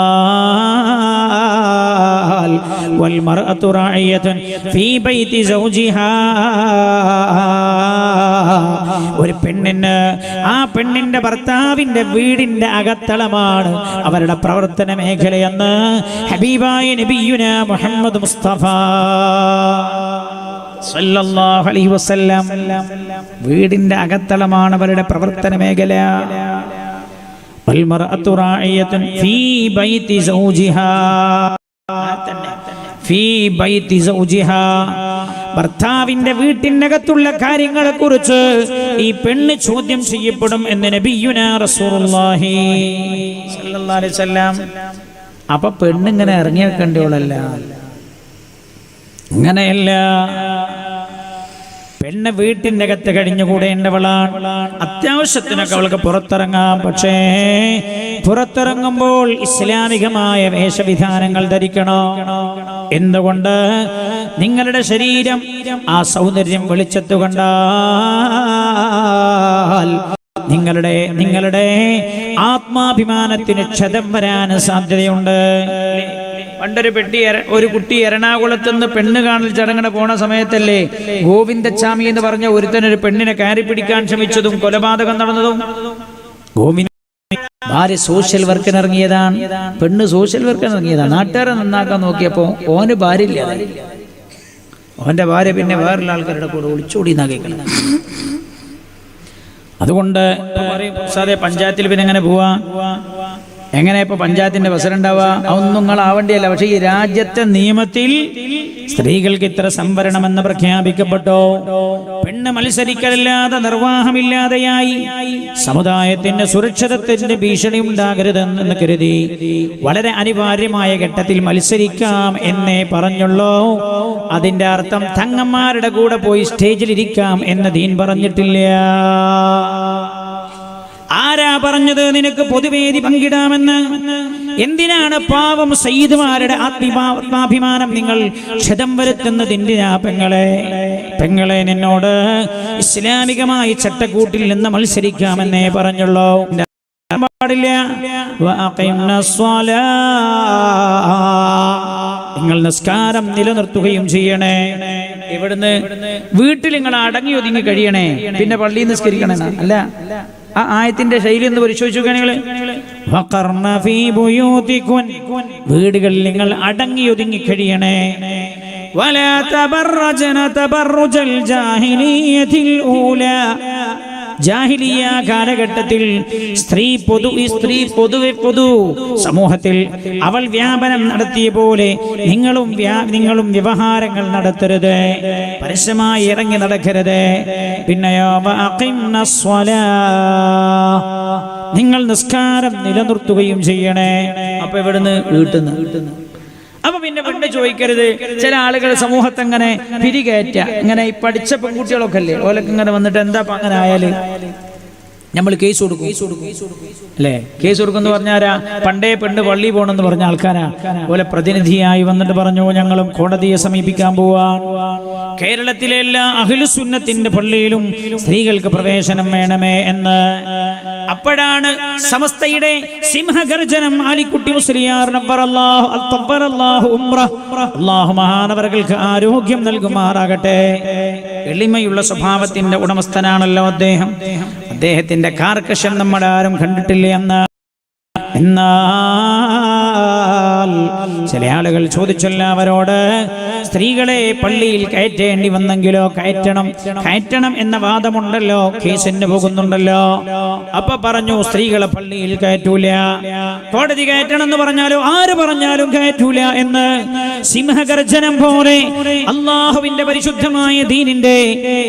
വൽ മർഅതു റാഇയത്തുൻ ഫീ ബൈതി സൗജിഹാ, ഒരു പെണ്ണിന് ആ പെണ്ണിന്റെ ഭർത്താവിന്റെ വീടിന്റെ അകത്തളമാണ് അവരുടെ പ്രവർത്തന മേഖലയെന്ന് ഹബീബായ നബിയുനാ മുഹമ്മദ് മുസ്തഫ സല്ലല്ലാഹു അലൈഹി വസല്ലം. വീടിന്റെ അകത്തളമാണ് അവരുടെ പ്രവർത്തന മേഖല. വൽമർഅതു റാഇയത്തുൻ ഫീ ബൈതി സൗജിഹാ, ഫീ ബൈതി സൗജിഹാ, ഭർത്താവിന്റെ വീട്ടിനകത്തുള്ള കാര്യങ്ങളെ കുറിച്ച് ഈ പെണ്ണ് ചോദ്യം ചെയ്യപ്പെടും എന്ന് നബിയുനാ റസൂലുള്ളാഹി സ്വല്ലല്ലാഹു അലൈഹി വസല്ലം. അപ്പൊ പെണ്ണിങ്ങനെ ഇറങ്ങി വെക്കേണ്ടവളല്ല, ഇങ്ങനെയല്ല. പെണ്ണ് വീട്ടിന്റെ അകത്ത് കഴിഞ്ഞുകൂടേണ്ടവളാണ്. അത്യാവശ്യത്തിനൊക്കെ അവൾക്ക് പുറത്തിറങ്ങാം. പക്ഷേ പുറത്തിറങ്ങുമ്പോൾ ഇസ്ലാമികമായ വേഷവിധാനങ്ങൾ ധരിക്കണം. എന്തുകൊണ്ട്? നിങ്ങളുടെ ശരീരം ആ സൗന്ദര്യം വെളിച്ചത്തു കണ്ടാൽ നിങ്ങളുടെ ആത്മാഭിമാനത്തിന് ക്ഷതം വരാൻ സാധ്യതയുണ്ട്. ഒരു കുട്ടി എറണാകുളത്ത് നിന്ന് പെണ്ണ് കാണൽ ചടങ്ങിന് പോണ സമയത്തല്ലേ ഗോവിന്ദച്ചാമി എന്ന് പറഞ്ഞ ഒരുത്തനൊരു പെണ്ണിനെ കയറി പിടിക്കാൻ ശ്രമിച്ചതും കൊലപാതകം നടന്നതും. ഭാര്യ സോഷ്യൽ വർക്കിന് ഇറങ്ങിയതാണ്, പെണ്ണ് സോഷ്യൽ വർക്കിന് ഇറങ്ങിയതാണ്. നാട്ടുകാരെ നന്നാക്കാൻ നോക്കിയപ്പോ ഓന് ഭാര്യ ഇല്ല. ഓന്റെ ഭാര്യ പിന്നെ വേറുള്ള ആൾക്കാരുടെ കൂടെ ഒളിച്ചോടി നകയ്ക്കണം. അതുകൊണ്ട് സാറേ പഞ്ചായത്തിൽ പിന്നെ എങ്ങനെ പോവാ? എങ്ങനെ ഇപ്പൊ പഞ്ചായത്തിന്റെ പ്രസിഡന്റ് ആവുക? അതൊന്നും നിങ്ങൾ ആവേണ്ടിയല്ല. പക്ഷെ ഈ രാജ്യത്തെ നിയമത്തിൽ സ്ത്രീകൾക്ക് ഇത്ര സംവരണമെന്ന് പ്രഖ്യാപിക്കപ്പെട്ടോ. പെണ്ണ് മത്സരിക്കലില്ലാതെ നിർവാഹമില്ലാതെയായി സമുദായത്തിന്റെ സുരക്ഷിതത്വത്തിന്റെ ഭീഷണി ഉണ്ടാകരുതെന്ന് കരുതി വളരെ അനിവാര്യമായ ഘട്ടത്തിൽ മത്സരിക്കാം എന്നേ പറഞ്ഞുള്ളൂ. അതിന്റെ അർത്ഥം തങ്ങന്മാരുടെ കൂടെ പോയി സ്റ്റേജിലിരിക്കാം എന്ന് ദീൻ പറഞ്ഞിട്ടില്ല. ആരാ പറഞ്ഞത് നിനക്ക് പൊതുവേദി പങ്കിടാമെന്ന്? എന്തിനാണ് പാവം സയ്യിദുമാരുടെ ആത്മാഭിമാനം നിങ്ങൾ ക്ഷതം വരുത്തുന്നതിന്റെയാ പെങ്ങളെ നിന്നോട് ഇസ്ലാമികമായി ചട്ടക്കൂട്ടിൽ നിന്ന് മത്സരിക്കാമെന്നേ പറഞ്ഞുള്ളൂ. പാടില്ല. നിങ്ങൾ നിസ്കാരം നിലനിർത്തുകയും ചെയ്യണേ. ഇവിടുന്ന് വീട്ടിൽ നിങ്ങൾ അടങ്ങി ഒതുങ്ങി കഴിയണേ, പിന്നെ പള്ളിയിൽ നിസ്കരിക്കണേ അല്ല. ആ ആയത്തിന്റെ ശൈലി എന്ന് പരിശോധിച്ചു നിങ്ങൾ. വീടുകളിൽ നിങ്ങൾ അടങ്ങി ഒതുങ്ങി കഴിയണേ. വലാ തബറജന തബറുജൽ ജാഹിലിയത്തിൽ ഊലാ. ജാഹിലിയ കാലഘട്ടത്തിൽ സ്ത്രീ പൊതു സമൂഹത്തിൽ അവൾ വ്യാപനം നടത്തിയ പോലെ നിങ്ങളും വ്യവഹാരങ്ങൾ നടത്തരുത്, പരസ്യമായി ഇറങ്ങി നടക്കരുത്. പിന്നെയോ നിങ്ങൾ നിസ്കാരം നിലനിർത്തുകയും ചെയ്യണേ. അപ്പൊ ഇവിടുന്ന് വീട്ടുന്ന അപ്പൊ പിന്നെ പെണ്ണ് ചോദിക്കരുത്. ചില ആളുകൾ സമൂഹത്തെ അങ്ങനെ പിരികയറ്റ, ഇങ്ങനെ പഠിച്ച പെൺകുട്ടികളൊക്കെ അല്ലേ, ഓലൊക്കെ ഇങ്ങനെ വന്നിട്ട് എന്താ അങ്ങനെ ആയാല് നമ്മൾ കേസ് കൊടുക്കും അല്ലേ? കേസ് കൊടുക്കുമെന്ന് പറഞ്ഞാരാ? പണ്ടേ പെണ്ണ് പള്ളി പോകണമെന്ന് പറഞ്ഞ ആൾക്കാരാ. ഓലെ പ്രതിനിധിയായി വന്നിട്ട് പറഞ്ഞു ഞങ്ങളും കോടതിയെ സമീപിക്കാൻ പോവാൻ. കേരളത്തിലെ എല്ലാ അഹ്ലുസുന്നത്തിന്റെ പള്ളിയിലും സ്ത്രീകൾക്ക് പ്രവേശനം വേണമേ എന്ന്. അപ്പോഴാണ് സമസ്തയുടെ സിംഹഗർജനം ആലിക്കുട്ടി മുസ്ലിയാർ അല്ലാഹു മഹാനവറുകൾക്ക് ആരോഗ്യം നൽകുമാറാകട്ടെ. എളിമയുള്ള സ്വഭാവത്തിന്റെ ഉടമസ്ഥനാണല്ലോ അദ്ദേഹം. അദ്ദേഹത്തിന്റെ കാർക്കശ്യം നമ്മൾ ആരും കണ്ടിട്ടില്ല എന്ന്. എന്നാൽ ചില ആളുകൾ ചോദിച്ചല്ലോ അവരോട്, സ്ത്രീകളെ പള്ളിയിൽ കയറ്റേണ്ടി വന്നെങ്കിലോ കയറ്റണം എന്ന വാദമുണ്ടല്ലോ, കേസിന് പോകുന്നുണ്ടല്ലോ. അപ്പൊ പറഞ്ഞു സ്ത്രീകളെ പള്ളിയിൽ കയറ്റൂല, കോടതി കയറ്റണം എന്ന് പറഞ്ഞാലോ ആര് പറഞ്ഞാലും കയറ്റൂല എന്ന്. സിംഹഗർജനം പോലെ അള്ളാഹുവിന്റെ പരിശുദ്ധമായ ദീനിന്റെ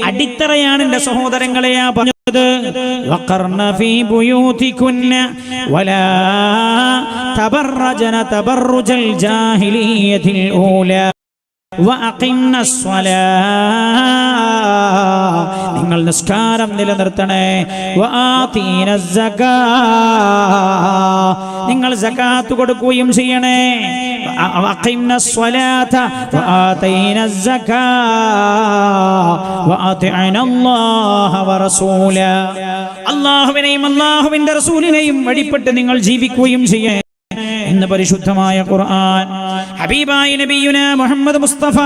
അടിത്തറയാണ് എന്റെ സഹോദരങ്ങളെയാ പറഞ്ഞു. وقرن في بيوتكن ولا تبرجن تبرج الجاهلية الأولى وأقمنا الصلاة. നിങ്ങൾ നിസ്കാരം നിലനിർത്തണേ. വആതീന സകാ. നിങ്ങൾ സകാത്ത് കൊടുക്കുകയും ചെയ്യണേ. വഅഖിംന സ്വലാത വആതീന സകാ വഅതിഅന അല്ലാഹ വറസൂല. അല്ലാഹുവിനെയും അല്ലാഹുവിന്റെ റസൂലിനെയും വഴിപ്പെട്ട് നിങ്ങൾ ജീവിക്കുകയും ചെയ്യണേ എന്ന് പരിശുദ്ധമായ ഖുർആൻ. ഹബീബായ നബിയുന മുഹമ്മദ് മുസ്തഫ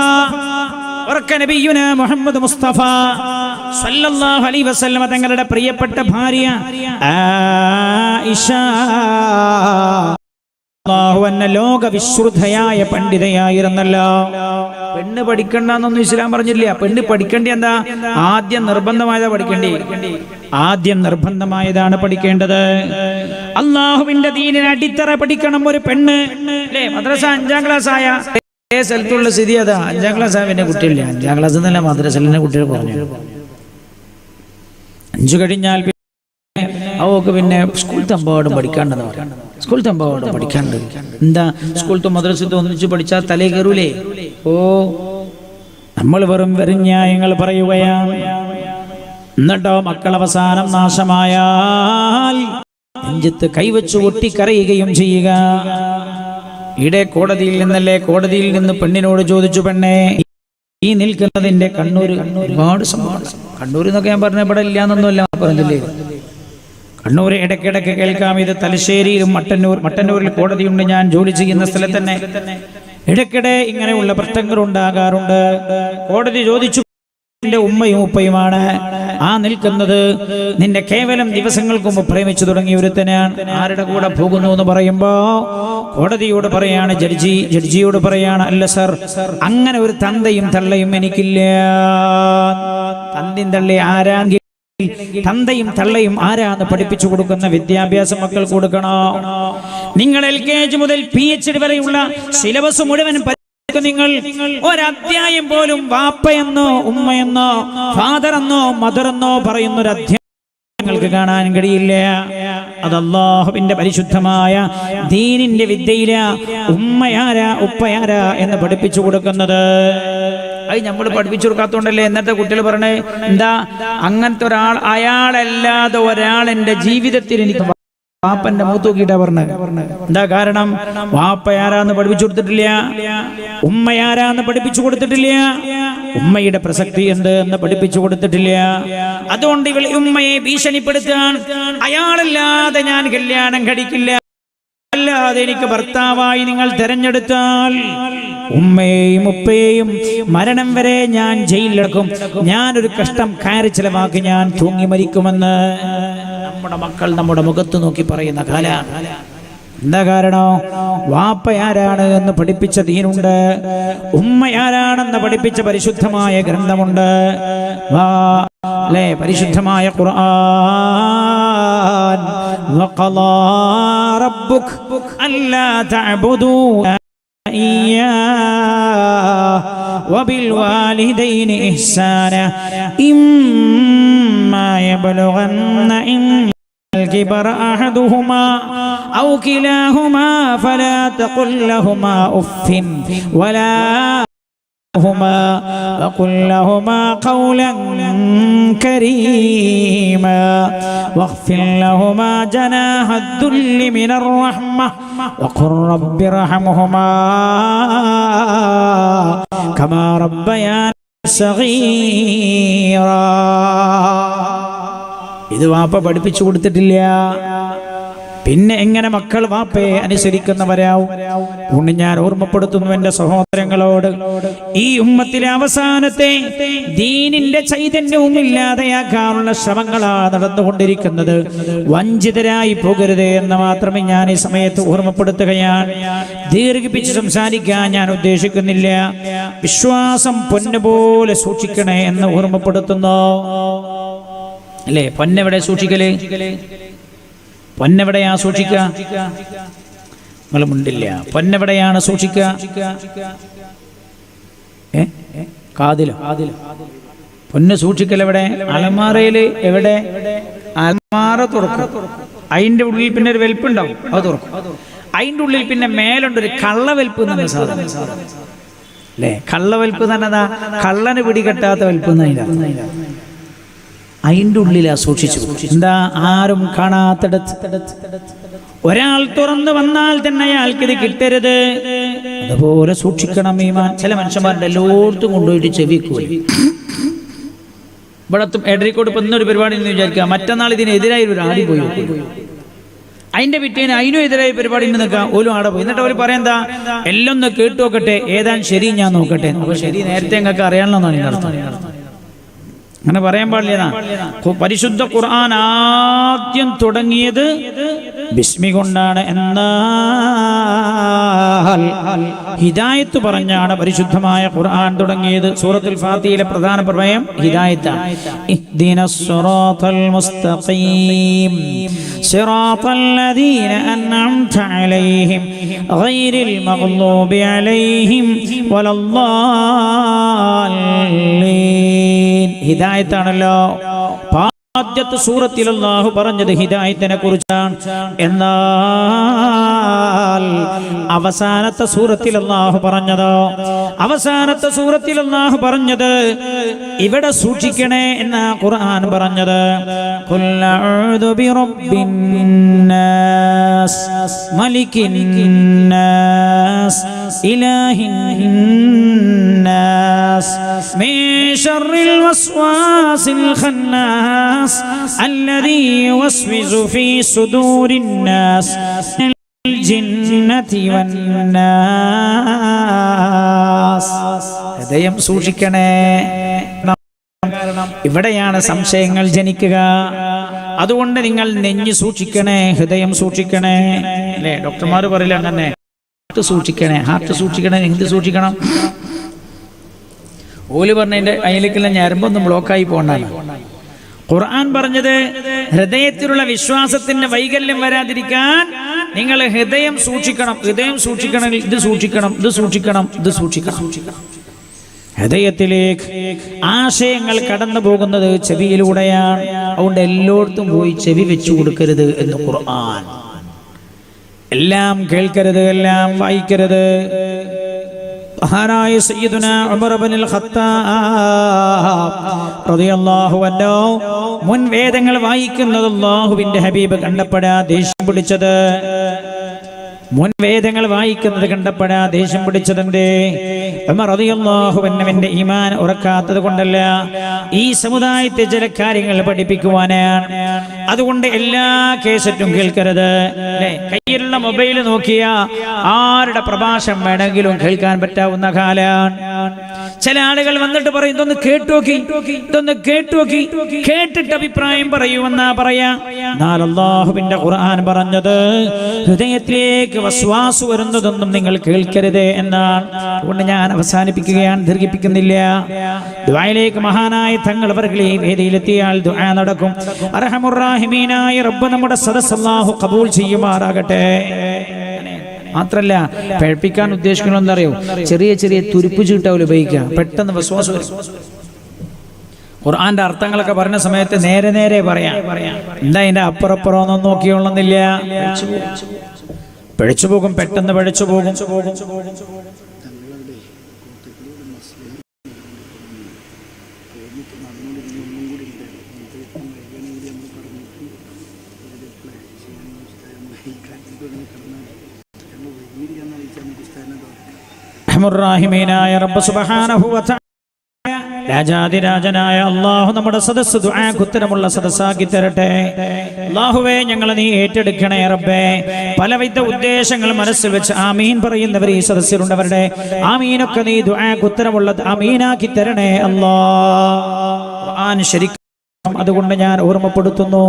നബിയുന മുഹമ്മദ് മുസ്തഫ സല്ലല്ലാഹു അലൈഹി വസല്ലം തങ്ങളുടെ പ്രിയപ്പെട്ട ഭാര്യ ആയിഷ ലോക വിശ്രുതയായ പണ്ഡിതയായിരുന്നല്ലോ. പെണ്ണ് പഠിക്കണ്ടെന്നൊന്നും ഇസ്ലാം പറഞ്ഞില്ല. പെണ്ണ് പഠിക്കേണ്ടി എന്താ? ആദ്യം നിർബന്ധമായതാണ് പഠിക്കേണ്ടത്. അള്ളാഹുവിന്റെ ദീനിന് അടിത്തറ പഠിക്കണം ഒരു പെണ്ണ് അല്ലേ? മദ്രസ 5ാം ക്ലാസ് ആയ സ്ഥലത്തുള്ള സ്ഥിതി അതാ. 5ാം ക്ലാസ് ആയ പിന്നെ കുട്ടിയില്ല. 5ാം ക്ലാസ് എന്നല്ല, മദ്രസയിലെ കുട്ടികൾ പറഞ്ഞു. 5 കഴിഞ്ഞാൽ അവക്ക് പിന്നെ സ്കൂൾ തമ്പാടും പഠിക്കാണ്ടെന്ന് പറയാം. സ്കൂൾ തമ്പാടും പഠിക്കാണ്ട് എന്താ? സ്കൂളത്തെ മദ്രസത്തെ ഒന്നിച്ച് പഠിച്ചാൽ തലേ കയറൂലേ? ഓ, നമ്മൾ വെറും ന്യായങ്ങൾ പറയുകയാണ്. എന്നിട്ടോ മക്കൾ അവസാനം നാശമായാൽ നെഞ്ചത്ത് കൈവച്ചു ഒട്ടിക്കരയുകയും ചെയ്യുക. ഇവിടെ കോടതിയിൽ നിന്ന് പെണ്ണിനോട് ചോദിച്ചു, പെണ്ണേ ഈ നിൽക്കുന്നതിന്റെ കണ്ണൂർ ഒരുപാട് സംഭവം. കണ്ണൂർ എന്നൊക്കെ ഞാൻ പറഞ്ഞ ഇവിടെ ഇല്ലാന്നൊന്നുമല്ല പറഞ്ഞില്ലേ. കണ്ണൂർ ഇടയ്ക്കിടയ്ക്ക് കേൾക്കാം. ഇത് തലശ്ശേരിയിലും മട്ടന്നൂരിൽ കോടതിയുണ്ട്. ഞാൻ ജോലി ചെയ്യുന്ന സ്ഥലത്ത് തന്നെ ഇടയ്ക്കിടെ ഇങ്ങനെയുള്ള പ്രശ്നങ്ങൾ ഉണ്ടാകാറുണ്ട്. കോടതി ചോദിച്ചു, നിന്റെ ഉമ്മയും ഉപ്പയുമാണ് ആ നിൽക്കുന്നത്. നിന്റെ കേവലം ദിവസങ്ങൾക്ക് മുമ്പ് പ്രേമിച്ചു തുടങ്ങിയ ഒരുത്തനാണ്. ആരുടെ കൂടെ പോകുന്നു എന്ന് പറയുമ്പോ കോടതിയോട് പറയാണ്, ജഡ്ജിയോട് പറയാണ്, അല്ല സർ, അങ്ങനെ ഒരു തന്തയും തള്ളയും എനിക്കില്ല. തന്തയും തള്ളയും ആരാങ്കിൽ തന്തയും തള്ളയും ആരാന്ന് പഠിപ്പിച്ചു കൊടുക്കുന്ന വിദ്യാഭ്യാസം മക്കൾ കൊടുക്കണോ? നിങ്ങൾ LKG മുതൽ PhD വരെയുള്ള സിലബസ് മുഴുവൻ നിങ്ങൾ ഒരധ്യായം പോലും വാപ്പയെന്നോ ഉമ്മയെന്നോ ഫാദറെന്നോ മദറെന്നോ പറയുന്നൊരു അധ്യായം നിങ്ങൾക്ക് കാണാൻ കഴിയില്ല. അത് അല്ലാഹുവിന്റെ പരിശുദ്ധമായ ദീനിന്റെ വിദ്യയില ഉമ്മയാരാ ഉപ്പയാരാ എന്ന് പഠിപ്പിച്ചു കൊടുക്കുന്നത്. അത് നമ്മൾ പഠിപ്പിച്ചു കൊടുക്കാത്തോണ്ടല്ലേ. എന്നിട്ട് കുട്ടികൾ പറഞ്ഞേ എന്താ അങ്ങനത്തെ ഒരാൾ, അയാളല്ലാതെ ഒരാൾ എൻ്റെ ജീവിതത്തിൽ എനിക്ക് വാപ്പന്റെ മൂത്ത് നോക്കിയിട്ടാ പറഞ്ഞത്. എന്താ കാരണം? വാപ്പയാരാന്ന് പഠിപ്പിച്ചു കൊടുത്തിട്ടില്ല, ഉമ്മയാരാന്ന് പഠിപ്പിച്ചു കൊടുത്തിട്ടില്ല, ഉമ്മയുടെ പ്രസക്തി എന്ത് എന്ന് പഠിപ്പിച്ചു കൊടുത്തിട്ടില്ല. അതുകൊണ്ട് ഇവൾ ഉമ്മയെ ഭീഷണിപ്പെടുത്താൻ, അയാളല്ലാതെ ഞാൻ കല്യാണം കഴിക്കില്ല, അല്ലാതെ എനിക്ക് ഭർത്താവായി നിങ്ങൾ തെരഞ്ഞെടുത്താൽ ഉമ്മയെയും ഉപ്പയെയും മരണം വരെ ഞാൻ ജയിലിലടക്കും, ഞാനൊരു കഷ്ടം കയറി ചിലവാക്കി ഞാൻ തൂങ്ങി മരിക്കുമെന്ന് നമ്മുടെ മക്കൾ നമ്മുടെ മുഖത്ത് നോക്കി പറയുന്ന കാലാണ്. എന്താ കാരണം? വാപ്പയാരാണ് എന്ന് പഠിപ്പിച്ച ദീനുണ്ട്, ഉമ്മയാരാണെന്ന് പഠിപ്പിച്ച പരിശുദ്ധമായ ഗ്രന്ഥമുണ്ട്, പരിശുദ്ധമായ ഖുർആൻ. വഖളാ റബ്ബുക അല്ലാ തഅബുദൂ وبالوالدين إحسانا إما يبلغن الكبر أحدهما أو كلاهما فلا تقل لهما أف ولا وقل لهما قولا كريما واخفض لهما جناح الذل من الرحمة وقل رب ارحمهما كما ربياني صغيرا. ഇത് വാപ്പ പഠിപ്പിച്ചു കൊടുത്തിട്ടില്ല. പിന്നെ എങ്ങനെ മക്കൾ വാപ്പയെ അനുസരിക്കുന്നവരാവും? അതുകൊണ്ട് ഞാൻ ഓർമ്മപ്പെടുത്തുന്നു എൻ്റെ സഹോദരങ്ങളോട്, ഈ ഉമ്മത്തിലെ അവസാനത്തെ ദീനിന്റെ ചൈതന്യവും ഇല്ലാതെയാക്കാനുള്ള ശ്രമങ്ങളാണ് നടന്നുകൊണ്ടിരിക്കുന്നത്. വഞ്ചിതരായി പോകരുത് എന്ന് മാത്രമേ ഞാൻ ഈ സമയത്ത് ഓർമ്മപ്പെടുത്തുകയാണ്. ദീർഘിപ്പിച്ച് സംസാരിക്കാൻ ഞാൻ ഉദ്ദേശിക്കുന്നില്ല. വിശ്വാസം പൊന്നുപോലെ സൂക്ഷിക്കണേ എന്ന് ഓർമ്മപ്പെടുത്തുന്നു. അല്ലേ, പൊന്നെവിടെ സൂക്ഷിക്കല്? പൊന്നെവിടെയാ സൂക്ഷിക്കുക? നിങ്ങൾ മുണ്ടില്ല. പൊന്നെവിടെയാണ് സൂക്ഷിക്കുക? കാതിലോ? പൊന്ന് സൂക്ഷിക്കൽ എവിടെ? അലമാറയില്. എവിടെ? അലമാറ തുറക്കും, അതിന്റെ ഉള്ളിൽ പിന്നെ ഒരു വെൽപ്പുണ്ടാവും, അത് തുറക്കും. അതിന്റെ ഉള്ളിൽ പിന്നെ മേലുണ്ടൊരു കള്ളവെൽപ്പ് തന്നെ സാധനം, അല്ലേ? കള്ളവെൽപ്പ് തന്നെ, കള്ളന് പിടികെട്ടാത്ത വെൽപ്പ് എന്നതിന്റെ അതിൻ്റെ ഉള്ളിലാ സൂക്ഷിച്ചു. എന്താ? ആരും കാണാത്തിടത്ത് ഒരാൾ തുറന്നു വന്നാൽ തന്നെ അയാൾക്കിത് കിട്ടരുത്. അതുപോലെ സൂക്ഷിക്കണം ഈമാൻ. ചില മനുഷ്യന്മാരുടെ എല്ലായിടത്തും കൊണ്ടുപോയിട്ട് ചെവിക്കൂല. ഇവിടത്തും എടരിക്കോട് ഇപ്പം ഇന്നൊരു പരിപാടി എന്ന് വിചാരിക്കുക, മറ്റന്നാൾ ഇതിനെതിരായി ഒരു ആടി പോയി, അതിന്റെ പിറ്റേന് അതിനും എതിരായി പരിപാടി നിൽക്കാം, ഓലും ആടെ പോയി. എന്നിട്ട് അവർ പറയാ, എല്ലാം ഒന്ന് കേട്ടു നോക്കട്ടെ, ഏതാൻ ശരി ഞാൻ നോക്കട്ടെ. അപ്പൊ ശരി നേരത്തെ ഞങ്ങൾക്ക് അറിയാമെന്നാണ് ഇതിന്റെ അർത്ഥം. അങ്ങനെ പറയാൻ പാടില്ല. പരിശുദ്ധ ഖുർആൻ ആദ്യം തുടങ്ങിയത് ബിസ്മി കൊണ്ടാണ്. എന്നാൽ ഹിദായത്ത് പറഞ്ഞാണ് പരിശുദ്ധമായ ഖുർആൻ തുടങ്ങിയത്. സൂറത്തുൽ ഫാത്തിഹയിലെ പ്രധാന പ്രമേയം ഹിദായത്താണ്. ഇഹ്ദിനസ് സിറാത്തൽ മുസ്തഖീം സിറാത്തൽ ലദീന അൻഅംത അലൈഹിം ഗൈറിൽ മഗ്ളൂബി അലൈഹിം വലദ്ദാലിൻ. ഹിദായത്താണല്ലോ. ആദ്യത്തെ സൂറത്തിൽ അല്ലാഹു പറഞ്ഞത് ഹിദായത്തിനെ കുറിച്ചാണ്. എന്നാൽ അവസാനത്തെ സൂറത്തിൽ അല്ലാഹു പറഞ്ഞത് ഇവിടെ സൂക്ഷിക്കണേ എന്നാ ഖുർആൻ പറഞ്ഞത്. ഖുൽ അഊദു ബിറബ്ബിൻ നാസ് മലിക്കിൻ നാസ് ഇലാഹിൻ നാസ് മിൻ ശർറിൽ വസ്വാസിൽ ഖന്നാസ് الذي يوسوس في صدور الناس الجنة والناس. ഹൃദയം സൂക്ഷിക്കണേ. ഇവിടെയാണ് സംശയങ്ങൾ ജനിക്കുക. അതുകൊണ്ട് നിങ്ങൾ നെഞ്ഞ് സൂക്ഷിക്കണേ, ഹൃദയം സൂക്ഷിക്കണേ. അല്ലേ, ഡോക്ടർമാർ പറയില്ല അങ്ങനെ, ഹാർട്ട് സൂക്ഷിക്കണേ. ഹാർട്ട് സൂക്ഷിക്കണേ, എന്ത് സൂക്ഷിക്കണം? ഓല് പറഞ്ഞതിന്റെ അതിലേക്കുള്ള ഞരമ്പൊന്നും ബ്ലോക്കായി പോകണ്ടല്ല. ഖുർആൻ പറഞ്ഞത് ഹൃദയത്തിലുള്ള വിശ്വാസത്തിന്റെ വൈകല്യം വരാതിരിക്കാൻ നിങ്ങൾ ഹൃദയം സൂക്ഷിക്കണം. ഹൃദയം സൂക്ഷിക്കണമെങ്കിൽ ഇത് സൂക്ഷിക്കണം, ഇത് സൂക്ഷിക്കണം, ഇത് സൂക്ഷിക്കണം. ഹൃദയത്തിലേക്ക് ആശയങ്ങൾ കടന്നു പോകുന്നത് ചെവിയിലൂടെയാണ്. അതുകൊണ്ട് എല്ലായിടത്തും പോയി ചെവി വെച്ചു കൊടുക്കരുത് എന്ന് ഖുർആൻ. എല്ലാം കേൾക്കരുത്, എല്ലാം വായിക്കരുത്. മഹാനായ സയ്യിദുനാ ഉമർ ഇബ്നുൽ ഖത്താബ് റളിയല്ലാഹു അൻഹു മുൻ വേദങ്ങൾ വായിക്കുന്നത് അല്ലാഹുവിന്റെ ഹബീബ് കണ്ടപ്പോഴാ ദേഷ്യം പിടിച്ചത്. മുൻ വേദങ്ങൾ വായിക്കുന്നത് കണ്ടപ്പോഴാ ദേഷ്യം പിടിച്ചതിന്റെ ഉമർ റളിയല്ലാഹു അൻഹുവിന്റെ ഈമാൻ ഉറക്കാത്തത് കൊണ്ടല്ല, ഈ സമുദായത്തെ ചില കാര്യങ്ങൾ പഠിപ്പിക്കുവാനാണ്. അതുകൊണ്ട് എല്ലാ കേസറ്റും കേൾക്കരുത്. കയ്യിലുള്ള മൊബൈൽ നോക്കിയ ആരുടെ പ്രഭാഷണം വേണമെങ്കിലും കേൾക്കാൻ പറ്റാവുന്ന കാലാണ്. ചില ആളുകൾ വന്നിട്ട് പറയും, ഇതൊന്ന് കേട്ടുനോക്കി, ഇതൊന്ന് കേട്ടുനോക്കി, കേട്ടിട്ട് അഭിപ്രായം പറയുമെന്നാ പറയാ. എന്നാൽ അല്ലാഹുവിന്റെ ഖുർആൻ പറഞ്ഞത് ഹൃദയത്തിലേക്ക് വസ്വാസ് വരുന്നതൊന്നും നിങ്ങൾ കേൾക്കരുത് എന്നാണ്. അതുകൊണ്ട് ഞാൻ അവസാനിപ്പിക്കുകയാണ്, ദീർഘിപ്പിക്കുന്നില്ല. ദുആയിലേക്ക് മഹാനായ തങ്ങൾ അവർകൾ ഈ വേദിയിലെത്തിയാൽ ദുആ നടക്കും. അർഹമുർ റഹീമീനായ റബ്ബ് നമ്മുടെ സദസ്സ് അല്ലാഹു ഖബൂൽ ചെയ്യുമാറാകട്ടെ. മാത്രല്ല പഠിപ്പിക്കാൻ ഉദ്ദേശിക്കുന്നത് എന്താ അറിയോ, ചെറിയ ചെറിയ തുരുപ്പ് ചീട്ടാവില്ല ഉപയോഗിക്കുക, പെട്ടെന്ന് വസ്വാസ് വരും. ഖുർആന്റെ അർത്ഥങ്ങളൊക്കെ പറഞ്ഞ സമയത്ത് നേരെ നേരെ പറയാം. എന്താ അതിന്റെ അപ്പുറപ്പുറം ഒന്നും നോക്കിയോളുന്നില്ല, പഴിച്ചു പോകും, പെട്ടെന്ന് പഴിച്ചു പോകും. റഹീമീനായ റബ്ബ് സുബ്ഹാനഹു വ തആല രാജാതിരാജനായ അല്ലാഹു നമ്മുടെ സദസ്സ് ദുആക്ക് ഉത്തരമുള്ള സദസ്സാക്കി തരട്ടെ. അല്ലാഹുവേ, ഞങ്ങളെ നീ ഏറ്റെടുക്കണേ റബ്ബേ. പലവിധ ഉദ്ദേശങ്ങൾ മനസ്സിൽ വെച്ച് ആമീൻ പറയുന്നവർ ഈ സദസ്സിലുണ്ടവരുടെ ആമീനൊക്കെ നീ ദുആക്ക് ഉത്തരമുള്ള ആമീനാക്കി തരണേ അല്ലാഹ്. ഖുർആൻ ശരിക്കും അതുകൊണ്ട് ഞാൻ ഓർമ്മപ്പെടുത്തുന്നു.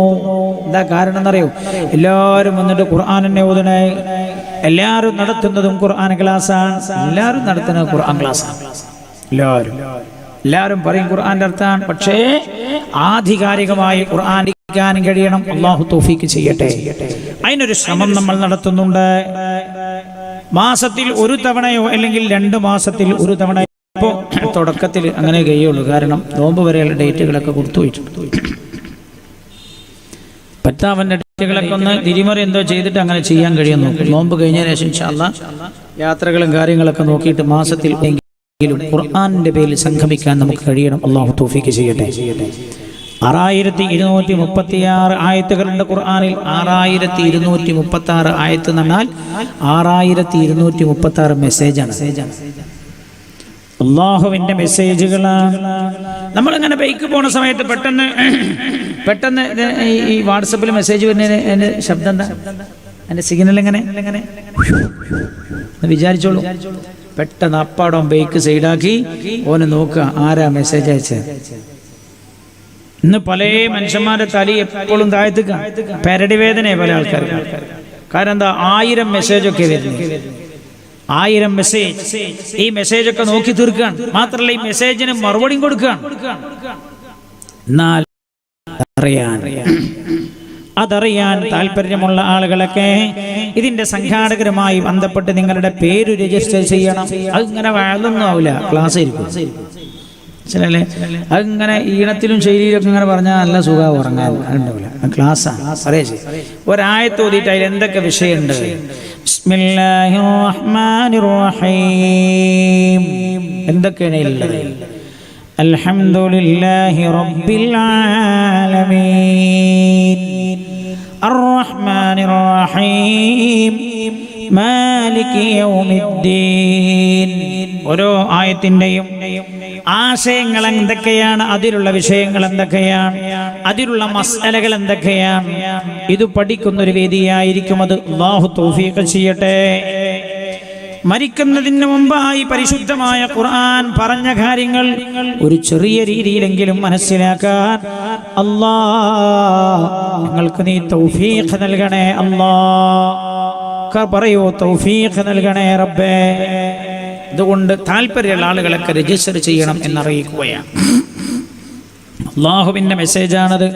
എന്താ കാരണം എന്നറിയോ, എല്ലാവരും വന്നിട്ട് ഖുർആൻ എന്നെ ഓതണേ. എല്ലാവരും നടത്തുന്നതും ഖുർആൻ ക്ലാസ്സാണ്. എല്ലാവരും നടത്തുന്നത് ഖുർആൻ ക്ലാസ്സാണ്. എല്ലാവരും പറയും ഖുർആന്റെ അർത്ഥമാണ്. പക്ഷേ ആധികാരികമായി ഖുർആൻ പഠിക്കാൻ കഴിയണം. അല്ലാഹു തൗഫീക്ക് ചെയ്യട്ടെ. അതിനൊരു ശ്രമം നമ്മൾ നടത്തുന്നുണ്ട്. മാസത്തിൽ ഒരു തവണയോ അല്ലെങ്കിൽ 2 മാസത്തിൽ ഒരു തവണയോ. ഇപ്പോൾ തുടക്കത്തിൽ അങ്ങനെ കഴിയുള്ളൂ, കാരണം നോമ്പ് വരെയുള്ള ഡേറ്റുകളൊക്കെ കൊടുത്തു പോയിട്ടുണ്ട്. പറ്റാവന്റെ ഡേറ്റുകളൊക്കെ ഒന്ന് തിരിമറി എന്തോ ചെയ്തിട്ട് അങ്ങനെ ചെയ്യാൻ കഴിയുന്നു. നോമ്പ് കഴിഞ്ഞതിന് ശേഷം ഇൻഷാ അല്ലാഹ് യാത്രകളും കാര്യങ്ങളൊക്കെ നോക്കിയിട്ട് മാസത്തിൽ ഖുർആന്റെ പേരിൽ സംഗമിക്കാൻ നമുക്ക് കഴിയണം. അല്ലാഹു തൗഫീക്ക് ചെയ്യട്ടെ. 6236 ആയത്തുകളുണ്ട് ഖുർആനിൽ. 6236 ആയത്ത് എന്ന് പറഞ്ഞാൽ 6236 മെസ്സേജാണ്. അല്ലാഹുവിന്റെ മെസ്സേജുകളാണ്. നമ്മളിങ്ങനെ ബൈക്ക് പോണ സമയത്ത് പെട്ടെന്ന് ഈ വാട്സപ്പിൽ മെസ്സേജ് വരുന്നതിന് ശബ്ദം എന്താ, അതിന്റെ സിഗ്നൽ എങ്ങനെ വിചാരിച്ചോളൂ. പെട്ടെന്ന് അപ്പാടം ബൈക്ക് സൈഡാക്കി ഓന് നോക്കുക ആരാ മെസ്സേജ് അയച്ചത്. ഇന്ന് പല മനുഷ്യന്മാരുടെ തലി എപ്പോഴും താഴ്ത്തുക, പെരടി വേദനയെ പല ആൾക്കാർക്ക്. കാരണം എന്താ, 1000 മെസ്സേജൊക്കെ വരുന്നു. 1000 മെസ്സേജ്. ഈ മെസ്സേജൊക്കെ നോക്കി തീർക്കുകയാണ്. മാത്രമല്ല ഈ മെസ്സേജിന് മറുപടിയും കൊടുക്കുകയാണ്. എന്നാൽ അതറിയാൻ താല്പര്യമുള്ള ആളുകളൊക്കെ ഇതിന്റെ സംഘാടകരുമായി ബന്ധപ്പെട്ട് നിങ്ങളുടെ പേര് രജിസ്റ്റർ ചെയ്യണം. അതിങ്ങനെ വഴലൊന്നും ആവില്ല, ക്ലാസ് ആയിരിക്കും. ചിലല്ലേ അതിങ്ങനെ ഈണത്തിലും ശൈലിയിലൊക്കെ ഇങ്ങനെ പറഞ്ഞാൽ നല്ല സുഖം ഉറങ്ങാൻ ഉണ്ടാവില്ല. ക്ലാസ്സാണ്. ഒരായത്ത് ഓതിയിട്ട് അതിൽ എന്തൊക്കെ വിഷയമുണ്ട്. ബിസ്മില്ലാഹിർ റഹ്മാനിർ റഹീം എന്തൊക്കെയാണ് ഉള്ളത്. അൽഹംദുലില്ലാഹി റബ്ബിൽ ആലമീൻ അർറഹ്മാനിർ റഹീം മാലികി യൗമിദ്ദീൻ. ഓരോ ആയത്തിന്റെയും ആശയങ്ങൾ എന്തൊക്കെയാണ്, അതിലുള്ള വിഷയങ്ങൾ എന്തൊക്കെയാണ്, അതിലുള്ള മസ്അലകൾ എന്തൊക്കെയാണ്, ഇത് പഠിക്കുന്നൊരു വേദിയായിരിക്കും അത്. അല്ലാഹു തൗഫീഖ് ചെയ്യട്ടെ. മരിക്കുന്നതിന് മുമ്പായി പരിശുദ്ധമായ ഖുർആൻ പറഞ്ഞ കാര്യങ്ങൾ ഒരു ചെറിയ രീതിയിലെങ്കിലും മനസ്സിലാക്കാൻ അല്ലാഹ് ഞങ്ങൾക്ക് നീ തൗഫീഖ് നൽകണേ. അല്ലാഹ് പറയൂ, തൗഫീഖ് നൽകണേ റബ്ബേ. അതുകൊണ്ട് താല്പര്യമുള്ള ആളുകളൊക്കെ രജിസ്റ്റർ ചെയ്യണം എന്നറിയിക്കുകയാണ്. അല്ലാഹുവിന്റെ മെസ്സേജാണത്.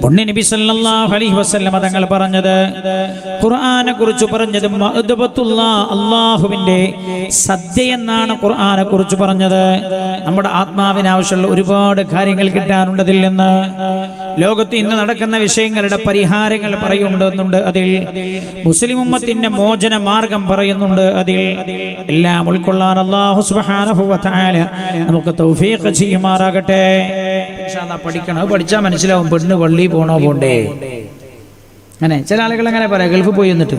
പുണ്യ നബി സല്ലല്ലാഹു അലൈഹി വസല്ലം തങ്ങൾ പറഞ്ഞത്, ഖുർആനെ കുറിച്ച് പറഞ്ഞത് മഅദബത്തുല്ലാഹ്, അല്ലാഹുവിന്റെ സദ്യ എന്നാണ് ഖുർആനെ കുറിച്ച് പറഞ്ഞത്. നമ്മുടെ ആത്മാവിന് ആവശ്യമുള്ള ഒരുപാട് കാര്യങ്ങൾ കിട്ടാനുണ്ടതിൽ നിന്ന്. ലോകത്ത് ഇന്ന് നടക്കുന്ന വിഷയങ്ങളുടെ പരിഹാരങ്ങൾ പറയുന്നുണ്ട്. അതിൽ മുസ്ലിം ഉമ്മത്തിന്റെ മോചന മാർഗം പറയുന്നുണ്ട്. അതിൽ എല്ലാം ഉൾക്കൊള്ളാൻ അല്ലാഹു സുബ്ഹാനഹു വ തആല നമുക്ക് തൗഫീഖ് ചെയ്യുമാറാകട്ടെ. ഇൻഷാ അല്ലാഹ് പഠിക്കണം. പഠിച്ചാൽ മനസ്സിലാവും പെണ്ണ് പള്ളി പോണോ പോണ്ടേ. അങ്ങനെ ചില ആളുകൾ അങ്ങനെ പറയാം, ഗൾഫ് പോയി എന്നിട്ട്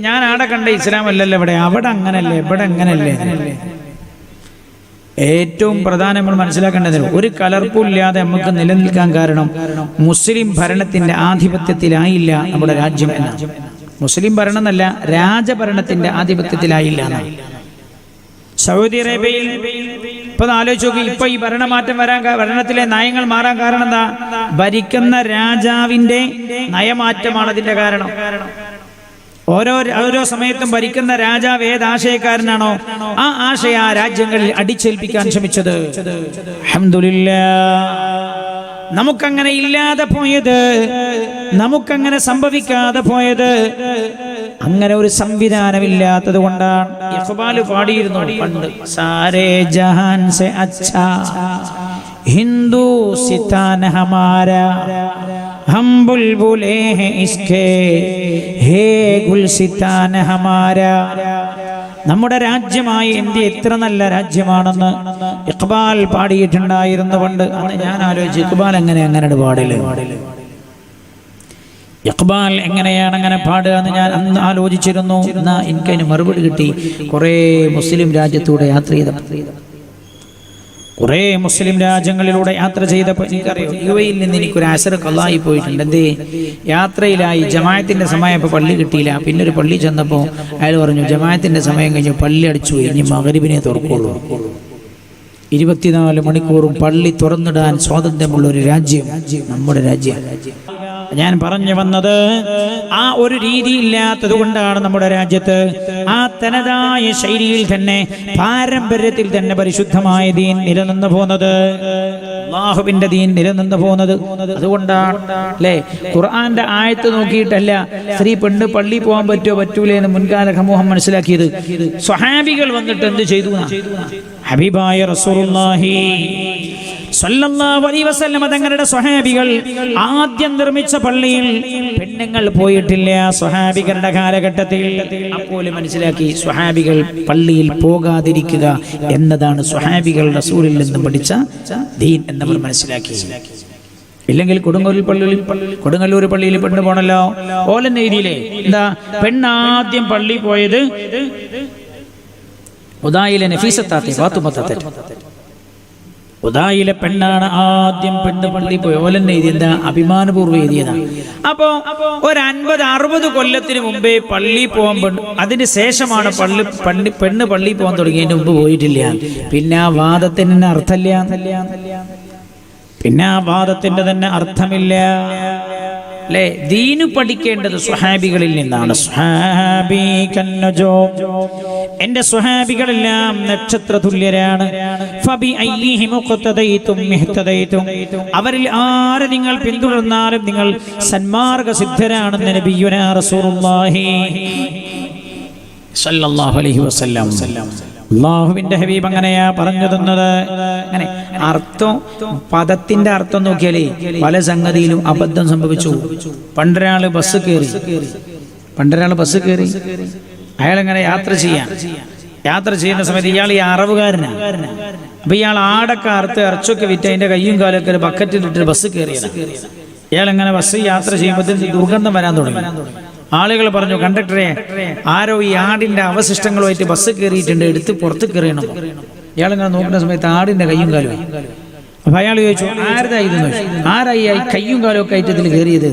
ഞാൻ ആടെ കണ്ട ഇസ്ലാം അല്ലല്ലോ ഇവിടെ, അവിടെ അങ്ങനല്ലേ ഇവിടെ അങ്ങനല്ലേ. ഏറ്റവും പ്രധാനം നമ്മൾ മനസ്സിലാക്കേണ്ടത്, ഒരു കലർപ്പില്ലാതെ നമുക്ക് നിലനിൽക്കാൻ കാരണം മുസ്ലിം ഭരണത്തിന്റെ ആധിപത്യത്തിലായില്ല നമ്മുടെ രാജ്യം എന്നാണ്. മുസ്ലിം ഭരണം എന്നല്ല, രാജഭരണത്തിന്റെ ആധിപത്യത്തിലായില്ല എന്നാണ്. സൗദി അറേബ്യയിൽ ഇപ്പൊ ആലോചിച്ച് നോക്കി, ഇപ്പൊ ഈ ഭരണമാറ്റം ഭരണത്തിലെ നയങ്ങൾ മാറാൻ കാരണം എന്താ? ഭരിക്കുന്ന രാജാവിന്റെ നയമാറ്റമാണ് അതിന്റെ കാരണം. ഓരോ സമയത്തും ഭരിക്കുന്ന രാജാവ് ഏത് ആശയക്കാരനാണോ ആ ആശയ ആ രാജ്യങ്ങളിൽ അടിച്ചേൽപ്പിക്കാൻ ശ്രമിച്ചത്. അൽഹംദുലില്ലാഹ് നമുക്കങ്ങനെ ഇല്ലാതെ പോയത്, നമുക്കങ്ങനെ സംഭവിക്കാതെ പോയത് അങ്ങനെ ഒരു സംവിധാനമില്ലാത്തത് കൊണ്ടാണ്. ഇഖ്ബാൽ പാടിയിരുന്നു പണ്ട്, സാരേ ജഹാൻ സെ അച്ഛാ ഹിന്ദു സിതാൻ ഹമാരാ ഹം ബുൽബുലേ ഹേ ഇസ്കേ ഹേ ഗുൽസിതാൻ ഹമാരാ. നമ്മുടെ രാജ്യമായ ഇന്ത്യ എത്ര നല്ല രാജ്യമാണെന്ന് ഇഖ്ബാൽ പാടിയിട്ടുണ്ടായിരുന്നു പണ്ട്. അന്ന് ഞാൻ ആലോചിച്ചു, ഇഖ്ബാൽ അങ്ങനെ പാടില്ല, ഇഖ്ബാൽ എങ്ങനെയാണ് അങ്ങനെ പാടുക എന്ന് ഞാൻ അന്ന് ആലോചിച്ചിരുന്നു. എന്നാ എനിക്കതിന് മറുപടി കിട്ടി. കുറേ മുസ്ലിം രാജ്യത്തൂടെ യാത്ര ചെയ്ത, കുറേ മുസ്ലിം രാജ്യങ്ങളിലൂടെ യാത്ര ചെയ്തപ്പോൾ എനിക്കറിയാം, യുഎഇയിൽ നിന്ന് എനിക്കൊരു അസർ ഖളായി പോയിട്ടുണ്ട്. എന്തേ? യാത്രയിലായി, ജമാഅത്തിന്റെ സമയം ഇപ്പോൾ പള്ളി കിട്ടിയില്ല. പിന്നെ ഒരു പള്ളി ചെന്നപ്പോൾ അയാൾ പറഞ്ഞു, ജമാഅത്തിന്റെ സമയം കഴിഞ്ഞ് പള്ളി അടിച്ചു, ഇനി മഗ്‌രിബിനെ തുറക്കുള്ളൂ. 24 മണിക്കൂറും പള്ളി തുറന്നിടാൻ സ്വാതന്ത്ര്യമുള്ള ഒരു രാജ്യം നമ്മുടെ രാജ്യം. ഞാൻ പറഞ്ഞു വന്നത്, ആ ഒരു രീതി ഇല്ലാത്തത് കൊണ്ടാണ് നമ്മുടെ രാജ്യത്ത് ആ തനതായ ശൈലിയിൽ തന്നെ പാരമ്പര്യത്തിൽ തന്നെ പരിശുദ്ധമായ ദീൻ നിലനിന്ന് പോകുന്നത്, അല്ലാഹുവിന്റെ ദീൻ നിലനിന്ന് പോകുന്നത്. അതുകൊണ്ടാണ് അല്ലേ, ഖുർആന്റെ ആയത്ത് നോക്കിയിട്ടല്ല സ്ത്രീ പെണ്ണ് പള്ളി പോകാൻ പറ്റുമോ പറ്റൂലേ എന്ന് മുൻകാല സമൂഹം മനസ്സിലാക്കിയത്. സ്വഹാബികൾ വന്നിട്ട് എന്ത് ചെയ്തു? ഹബീബായ റസൂലുള്ളാഹി സ്വല്ലല്ലാഹു അലൈഹി വസല്ലം തങ്ങളുടെ സ്വഹാബികൾ ആദ്യം നിർമ്മിച്ച പള്ളിയിൽ പെണ്ണുങ്ങൾ പോയിട്ടില്ല സ്വഹാബികളുടെ കാലഘട്ടത്തിൽ. അപ്പോൾ മനസ്സിലാക്കി സ്വഹാബികൾ പള്ളിയിൽ പോകാതിരിക്കുക എന്നതാണ് സ്വഹാബികൾ റസൂലിൽ നിന്നും പഠിച്ച ദീൻ എന്നവർ മനസ്സിലാക്കി. ഇല്ലെങ്കിൽ കൊടുങ്ങല്ലൂർ പള്ളിയിൽ പെണ്ണ് പോണല്ലോ. ഓലൻ ഏരിയയിലെ എന്താ പെണ്ണാദ്യം പള്ളി പോയത് ഉദായിലെ നഫീസത്താത്തെ ഫാത്തുമത്താത്തെ, ഉദായിലെ പെണ്ണാണ് ആദ്യം പെണ്ണ് പള്ളി പോയി. ഓലന്നെ എഴുതിയെന്താ? അഭിമാനപൂർവ്വം എഴുതിയതാണ്. അപ്പോ ഒരു 50-60 കൊല്ലത്തിന് മുമ്പേ പള്ളി പോകാൻ, അതിന് ശേഷമാണ് പെണ്ണ് പള്ളി പോകാൻ തുടങ്ങിയതിന് മുമ്പ് പോയിട്ടില്ല. പിന്നെ ആ വാദത്തിന് അർത്ഥമില്ല, പിന്നെ ആ വാദത്തിന്റെ തന്നെ അർത്ഥമില്ല അല്ലേ. ദീനു പഠിക്കേണ്ടത് സ്വഹാബികളിൽ നിന്നാണ്. എന്റെ സ്വഹാബികളെല്ലാം നക്ഷത്ര തുല്യരാണ്. അവരിൽ ആരെ നിങ്ങൾ പിന്തുടർന്നാലും നിങ്ങൾ സന്മാർഗ സിദ്ധരാണെന്ന് നബിയുനാ റസൂലുള്ളാഹി സ്വല്ലല്ലാഹു അലൈഹി വസല്ലം. അല്ലാഹുവിന്റെ ഹബീബ് അങ്ങനെയാ പറഞ്ഞു തന്നത്. അങ്ങനെ അർത്ഥം, പദത്തിന്റെ അർത്ഥം നോക്കിയാലേ പല സംഗതിയിലും അബദ്ധം സംഭവിച്ചു. പണ്ടൊരാള് ബസ് കയറി അയാളെങ്ങനെ യാത്ര ചെയ്യുന്ന സമയത്ത് ഇയാൾ ഈ അറവുകാരനാണ്. അപ്പൊ ഇയാൾ ആടൊക്കെ അറുത്ത് ഇറച്ചൊക്കെ വിറ്റ് അതിന്റെ കയ്യും കാലൊക്കെ ഒരു ബക്കറ്റിലിട്ട് ബസ് കയറിയതാണ്. ഇയാളെങ്ങനെ ബസ് യാത്ര ചെയ്യുമ്പോഴത്തേക്ക് ദുർഗന്ധം വരാൻ തുടങ്ങി. ആളുകൾ പറഞ്ഞു, കണ്ടക്ടറെ, ആരോ ഈ ആടിന്റെ അവശിഷ്ടങ്ങളുമായിട്ട് ബസ് കയറിയിട്ടുണ്ട്, എടുത്ത് പുറത്ത് കയറിയണം. ഇയാളിങ്ങനെ നോക്കുന്ന സമയത്ത് ആടിന്റെ കയ്യും കാലും. അപ്പൊ അയാൾ ചോദിച്ചു, ആരായി കയ്യും കാലും ഒക്കെ ആയിട്ട് ഇതിൽ കയറിയത്?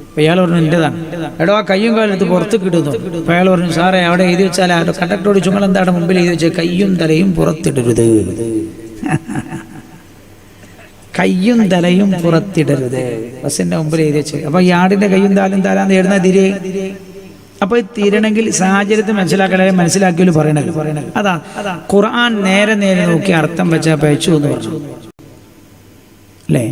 അപ്പൊ അയാൾ പറഞ്ഞു, എന്റേതാണ്. എടോ, ആ കയ്യും കാലും എടുത്ത് പുറത്ത് കിട്ടുന്നു. അപ്പൊ അയാൾ പറഞ്ഞു, സാറേ അവിടെ എഴുതി വെച്ചാൽ കണ്ടക്ടറോട് ചുമൽ എന്താണ് മുമ്പിൽ എഴുതി വെച്ചാൽ കയ്യും തലയും പുറത്തിടരുത്, കയ്യും തലയും പുറത്തിടരുത്, ബസ്സിന്റെ മുമ്പിൽ എഴുതി വെച്ച്. അപ്പൊ ഈ ആടിന്റെ കയ്യും താലും തലാന്ന് എഴുതുന്ന തിരെ. അപ്പൊ തിരണമെങ്കിൽ സാഹചര്യത്തെ മനസ്സിലാക്കിയാലും പറയണത് അതാ. ഖുർആൻ നേരെ നോക്കി അർത്ഥം വെച്ചാൽ പയച്ചു എന്ന് പറഞ്ഞു അല്ലേ.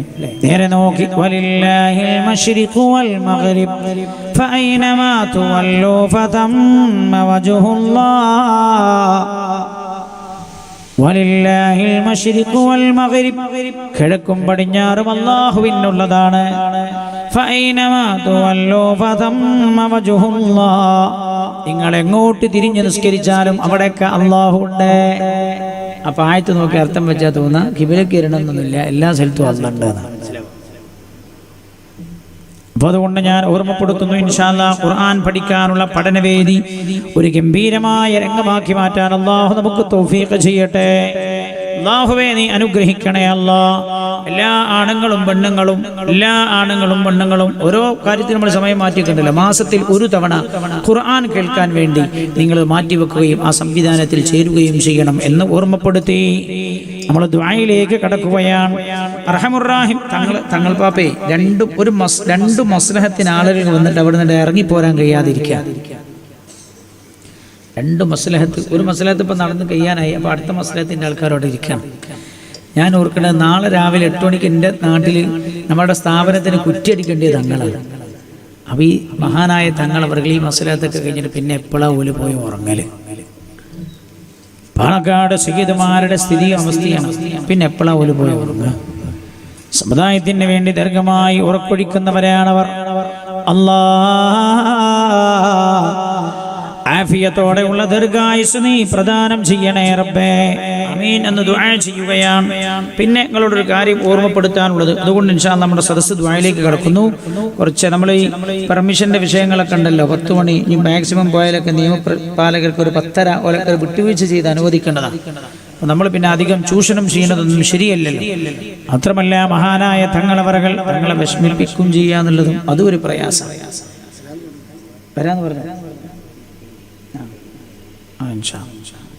നേരെ നോക്കി, വലില്ലാഹിൽ മശ്രിഖു വൽ മഗ്രിബ് ഫഅയ്നമാ തുവല്ലൂ ഫതമ്മ വജ്ഹുല്ലാഹ് വലില്ലാഹിൽ മശ്രിഖു വൽ മഗ്രിബ്, കിഴക്കും പടിഞ്ഞാറും അല്ലാഹുവിനുള്ളതാണ്. ഫൈനമാ തുവല്ലൂ ഫതമ്മ വജ്ഹുല്ലാഹ്, നിങ്ങൾ എങ്ങോട്ട് തിരിഞ്ഞ് നിസ്കരിച്ചാലും അവിടെയൊക്കെ അല്ലാഹു ഉണ്ട്. അപ്പൊ ആയത്ത് നോക്കി അർത്ഥം വെച്ചാൽ തോന്നുക ഖിബിലക്ക് ഇരണമെന്നൊന്നുമില്ല, എല്ലാ സ്ഥലത്തും അല്ലാഹ് ഉണ്ട്. അപ്പോൾ അതുകൊണ്ട് ഞാൻ ഓർമ്മപ്പെടുത്തുന്നു, ഇൻഷാ അല്ലാഹ് ഖുർആൻ പഠിക്കാനുള്ള പഠനവേദി ഒരു ഗംഭീരമായ രംഗമാക്കി മാറ്റാൻ അല്ലാഹു നമുക്ക് തൗഫീഖ് ചെയ്യട്ടെ. അല്ലാഹുവേ നീ അനുഗ്രഹിക്കണേ അല്ലാഹ്. എല്ലാ ആണുങ്ങളും പെണ്ണുങ്ങളും ഓരോ കാര്യത്തിൽ നമ്മൾ സമയം മാറ്റിയിട്ടുണ്ടല്ലോ. മാസത്തിൽ ഒരു തവണ ഖുർആൻ കേൾക്കാൻ വേണ്ടി നിങ്ങൾ മാറ്റിവെക്കുകയും ആ സംവിധാനത്തിൽ ചേരുകയും ചെയ്യണം എന്ന് ഓർമ്മപ്പെടുത്തി നമ്മൾ ദുആയിലേക്ക് കടക്കുകയാണ്. അർഹമുർ-റഹീം തങ്ങൾ പാപ്പേ രണ്ട് മസ്ലഹത്തിന് ആളുകൾ വന്നിട്ട് അവിടെ നിന്ന് ഇറങ്ങിപ്പോരാൻ കഴിയാതിരിക്കുക. രണ്ട് മസ്ലഹത്ത്, ഒരു മസ്ലഹത്ത് ഇപ്പം നടന്ന് കഴിയാനായി, അപ്പോൾ അടുത്ത മസ്ലഹത്തിൻ്റെ ആൾക്കാരോട് ഇരിക്കാം. ഞാൻ ഓർക്കണത് നാളെ രാവിലെ 8 മണിക്ക് എൻ്റെ നാട്ടിൽ നമ്മുടെ സ്ഥാപനത്തിന് കുറ്റിയടിക്കേണ്ടിയ തങ്ങളാണ്. അപ്പോൾ ഈ മഹാനായ തങ്ങൾ അവർ ഈ മസ്ലഹത്തൊക്കെ കഴിഞ്ഞിട്ട് പിന്നെ എപ്പോഴാണ് ഓല് പോയി ഉറങ്ങല്? പാണക്കാട് സയ്യിദുമാരുടെ സ്ഥിതിയും അവസ്ഥയാണ്. പിന്നെ എപ്പോഴാണ് ഓല് പോയി ഉറങ്ങുക? സമുദായത്തിന് വേണ്ടി ദീർഘമായി ഉറക്കൊഴിക്കുന്നവരാണവർ. ആഫിയത്തോടെയുള്ള ദീർഘായുസ്സ് നീ പ്രദാനം ചെയ്യണേ റബ്ബേ, ആമീൻ എന്ന് ദുആ ചെയ്യുകയാണ്. പിന്നെ നിങ്ങളോടൊരു കാര്യം ഓർമ്മപ്പെടുത്താനുള്ളത്, അതുകൊണ്ട് ഇൻഷാ അല്ലാഹ് നമ്മുടെ സദസ്സ് ദുആയിലേക്ക് കടക്കുന്നു. കുറച്ച് നമ്മൾ ഈ പെർമിഷന്റെ വിഷയങ്ങളൊക്കെ ഉണ്ടല്ലോ, 10 മണി ഇനി മാക്സിമം പോയാലൊക്കെ നിയമപാലകർക്ക് ഒരു 10:30 ഓലൊക്കെ വിട്ടുവീഴ്ച ചെയ്ത് അനുവദിക്കേണ്ടതാണ്. നമ്മൾ പിന്നെ അധികം ചൂഷണം ചെയ്യുന്നതൊന്നും ശരിയല്ലല്ലോ. മാത്രമല്ല മഹാനായ തങ്ങളവരകൾ തങ്ങളെ വിഷമിപ്പിക്കും ചെയ്യാന്നുള്ളതും അതും ഒരു പ്രയാസം. വരാന്ന് പറഞ്ഞു.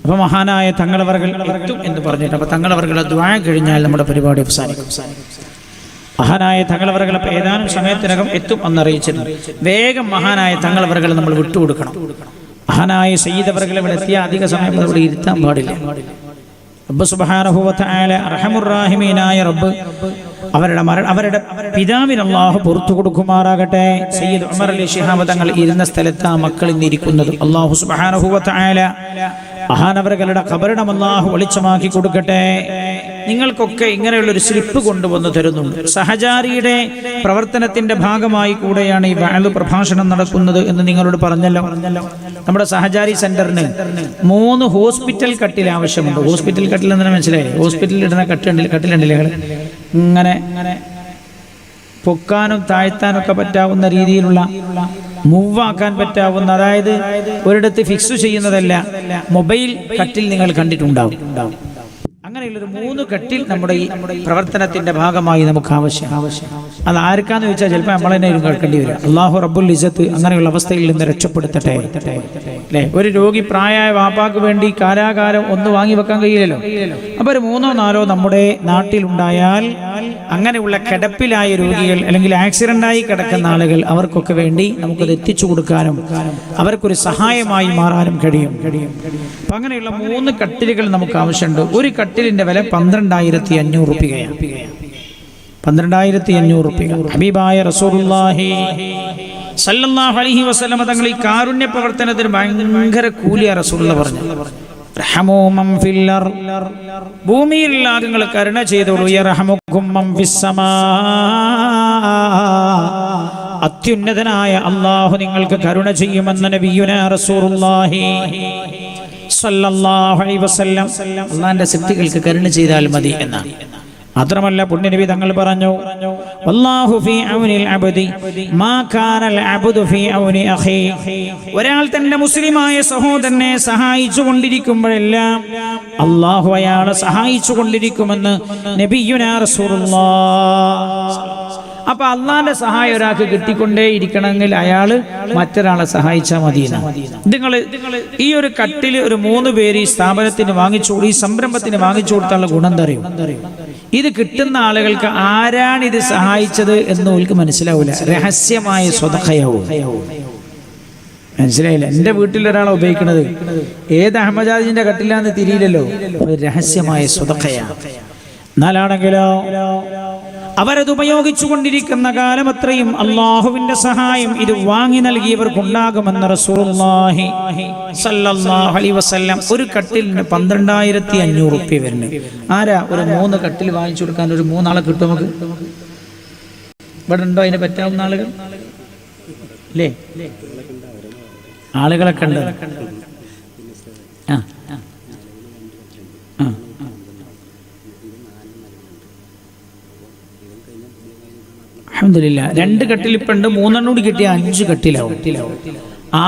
അപ്പൊ മഹാനായ തങ്ങളവരകൾ എത്തും എന്ന് പറഞ്ഞിട്ട്, അപ്പൊ തങ്ങളവരകളുടെ ദുആ കഴിഞ്ഞാൽ നമ്മുടെ പരിപാടി അവസാനിക്കും. മഹാനായ തങ്ങളവരകൾ അപ്പൊ ഏതാനും സമയത്തിനകം എത്തും എന്നറിയിച്ചിരുന്നു. വേഗം മഹാനായ തങ്ങളവരകൾ നമ്മൾ വിട്ടുകൊടുക്കണം. മഹാനായ സയ്യിദവരകൾ ഇവിടെ എത്തിയ അധിക സമയം ഇവിടെ ഇരുത്താൻ പാടില്ല. റബ്ബ് സുബ്ഹാനഹു വ തആല അർഹമുർ-റഹീമീനായ റബ്ബ് അവരുടെ പിതാവിന് അല്ലാഹു പുറത്തു കൊടുക്കുമാറാകട്ടെ. സയ്യിദ് ഉമർ അലി ശിഹാബ് തങ്ങൾ ഇരുന്ന സ്ഥലത്ത് ആ മക്കൾ ഇന്നിരിക്കുന്നത് അല്ലാഹു സുബ്ഹാനഹു വ തആല മഹാനവറുകളുടെ ഖബറിടം അല്ലാഹു വെളിച്ചമാക്കി കൊടുക്കട്ടെ. നിങ്ങൾക്കൊക്കെ ഇങ്ങനെയുള്ളൊരു സ്ലിപ്പ് കൊണ്ടുവന്ന് തരുന്നുണ്ട്. സഹചാരിയുടെ പ്രവർത്തനത്തിന്റെ ഭാഗമായി കൂടെയാണ് ഈ വഅദ് പ്രഭാഷണം നടക്കുന്നത് എന്ന് നിങ്ങളോട് പറഞ്ഞല്ലോ. നമ്മുടെ സഹചാരി സെന്ററിന് 3 ഹോസ്പിറ്റൽ കട്ടിൽ ആവശ്യമുണ്ട്. ഹോസ്പിറ്റൽ കട്ടിൽ എന്ന് മനസ്സിലായില്ലേ? ഹോസ്പിറ്റലിൽ ഇടുന്ന കട്ടിലുണ്ടല്ലേ, ഇങ്ങനെ പൊക്കാനും താഴ്ത്താനും ഒക്കെ പറ്റാവുന്ന രീതിയിലുള്ള മൂവാക്കാൻ പറ്റാവുന്ന, അതായത് ഒരിടത്ത് ഫിക്സ് ചെയ്യുന്നതല്ല, മൊബൈൽ കട്ടിൽ നിങ്ങൾ കണ്ടിട്ടുണ്ടാവും. അങ്ങനെയുള്ളൊരു 3 കട്ടിൽ നമ്മുടെ ഈ പ്രവർത്തനത്തിന്റെ ഭാഗമായി നമുക്ക് ആവശ്യം. അത് ആർക്കാന്ന് ചോദിച്ചാൽ ചിലപ്പോൾ നമ്മൾ തന്നെ കേൾക്കേണ്ടി വരും. അല്ലാഹു റബ്ബുൽ ഇസ്സത്ത് അങ്ങനെയുള്ള അവസ്ഥയിൽ നിന്ന് രക്ഷപ്പെടുത്തട്ടെ അല്ലേ. ഒരു രോഗി പ്രായമായ വാപ്പാക്ക് വേണ്ടി കാലാകാലം ഒന്ന് വാങ്ങി വെക്കാൻ കഴിയില്ലല്ലോ. അപ്പൊ ഒരു 3-4 നമ്മുടെ നാട്ടിലുണ്ടായാൽ അങ്ങനെയുള്ള കിടപ്പിലായ രോഗികൾ അല്ലെങ്കിൽ ആക്സിഡന്റായി കിടക്കുന്ന ആളുകൾ, അവർക്കൊക്കെ വേണ്ടി നമുക്കത് എത്തിച്ചു കൊടുക്കാനും അവർക്കൊരു സഹായമായി മാറാനും കഴിയും. അപ്പൊ അങ്ങനെയുള്ള 3 കട്ടിലുകൾ നമുക്ക് ആവശ്യമുണ്ട്. ഒരു കട്ടിലിന്റെ വില 12,500 രൂപയാണ്. 12,500 രൂപ. ഹബീബായ റസൂലുള്ളാഹി സല്ലല്ലാഹു അലൈഹി വസല്ലം തങ്ങൾ ഈ കാരുണ്യ പ്രവർത്തനത്തിന് ഭയങ്കര കൂലിയാ റസൂലുള്ളാഹി പറഞ്ഞു. റഹമൂ മൻ ഫിൽ അർദ്, ഭൂമിയിൽ നിങ്ങൾ കരുണ ചെയ്തോളൂ. യർഹമുക്കും മൻ ഫിസ് സമാ, അത്യുന്നതനായ അല്ലാഹു നിങ്ങൾക്ക് കരുണ ചെയ്യുമെന്ന് നബിയുനാ റസൂലുള്ളാഹി സല്ലല്ലാഹു അലൈഹി വസല്ലം. അല്ലാഹുവിന്റെ സൃഷ്ടികൾക്ക് കരുണ ചെയ്താൽ മതി എന്നാണ്. മാത്രമല്ല പുണ്യനബി തങ്ങൾ പറഞ്ഞു, വല്ലാഹു ഫീ ഔനിൽ അബ്ദി മാ കാനൽ അബ്ദു ഫീ ഔനി അഖീ. ഒരാൾ തന്റെ മുസ്ലിമായ സഹോദരനെ സഹായിച്ചു കൊണ്ടിരിക്കുമ്പോഴെല്ലാം അല്ലാഹു അയാളെ സഹായിച്ചു കൊണ്ടിരിക്കുമെന്ന് നബിയുനാ റസൂലുള്ളാഹ്. അപ്പൊ അള്ളാന്റെ സഹായം ഒരാൾക്ക് കിട്ടിക്കൊണ്ടേ ഇരിക്കണമെങ്കിൽ അയാള് മറ്റൊരാളെ സഹായിച്ചാൽ മതി. നിങ്ങൾ ഈ ഒരു കട്ടില് ഒരു 3 പേര് ഈ സ്ഥാപനത്തിന് വാങ്ങിച്ചു, ഈ സംരംഭത്തിന് വാങ്ങിച്ചു കൊടുത്താലുള്ള ഗുണം തറിയും. ഇത് കിട്ടുന്ന ആളുകൾക്ക് ആരാണ് ഇത് സഹായിച്ചത് എന്ന് അവർക്ക് മനസ്സിലാവില്ല. രഹസ്യമായ സ്വതഖയാവും. മനസ്സിലായില്ല? എന്റെ വീട്ടിൽ ഒരാളെ ഉപയോഗിക്കുന്നത് ഏത് അഹമ്മദാജിന്റെ കട്ടിലാന്ന് തിരിയില്ലല്ലോ. രഹസ്യമായ സ്വതഖയാണ്. എന്നാലാണെങ്കിലോ അവരത് ഉപയോഗിച്ചു കൊണ്ടിരിക്കുന്ന കാലം അത്രയും അള്ളാഹുവിന്റെ സഹായം ഇത് വാങ്ങി നൽകിയവർക്കുണ്ടാകുമെന്ന് റസൂലുള്ളാഹി സ്വല്ലല്ലാഹു അലൈഹി വസല്ലം. ഒരു കട്ടിലിന് 12,500 റുപ്യ വരുന്നു. ആരാ ഒരു 3 കട്ടിൽ വാങ്ങിച്ചു കൊടുക്കാൻ ഒരു 3 ആളെ കിട്ടും നമുക്ക്? ഇവിടെ ഉണ്ടോ അതിനെ പറ്റാവുന്ന ആളുകൾ? അല്ലേ, ആളുകളൊക്കെ ഉണ്ട്. ആ ആ അൽഹംദുലില്ലാ. 2 കട്ടിലിപ്പുണ്ട്, 3 കൂടി കിട്ടിയ 5 കട്ടിലാവും.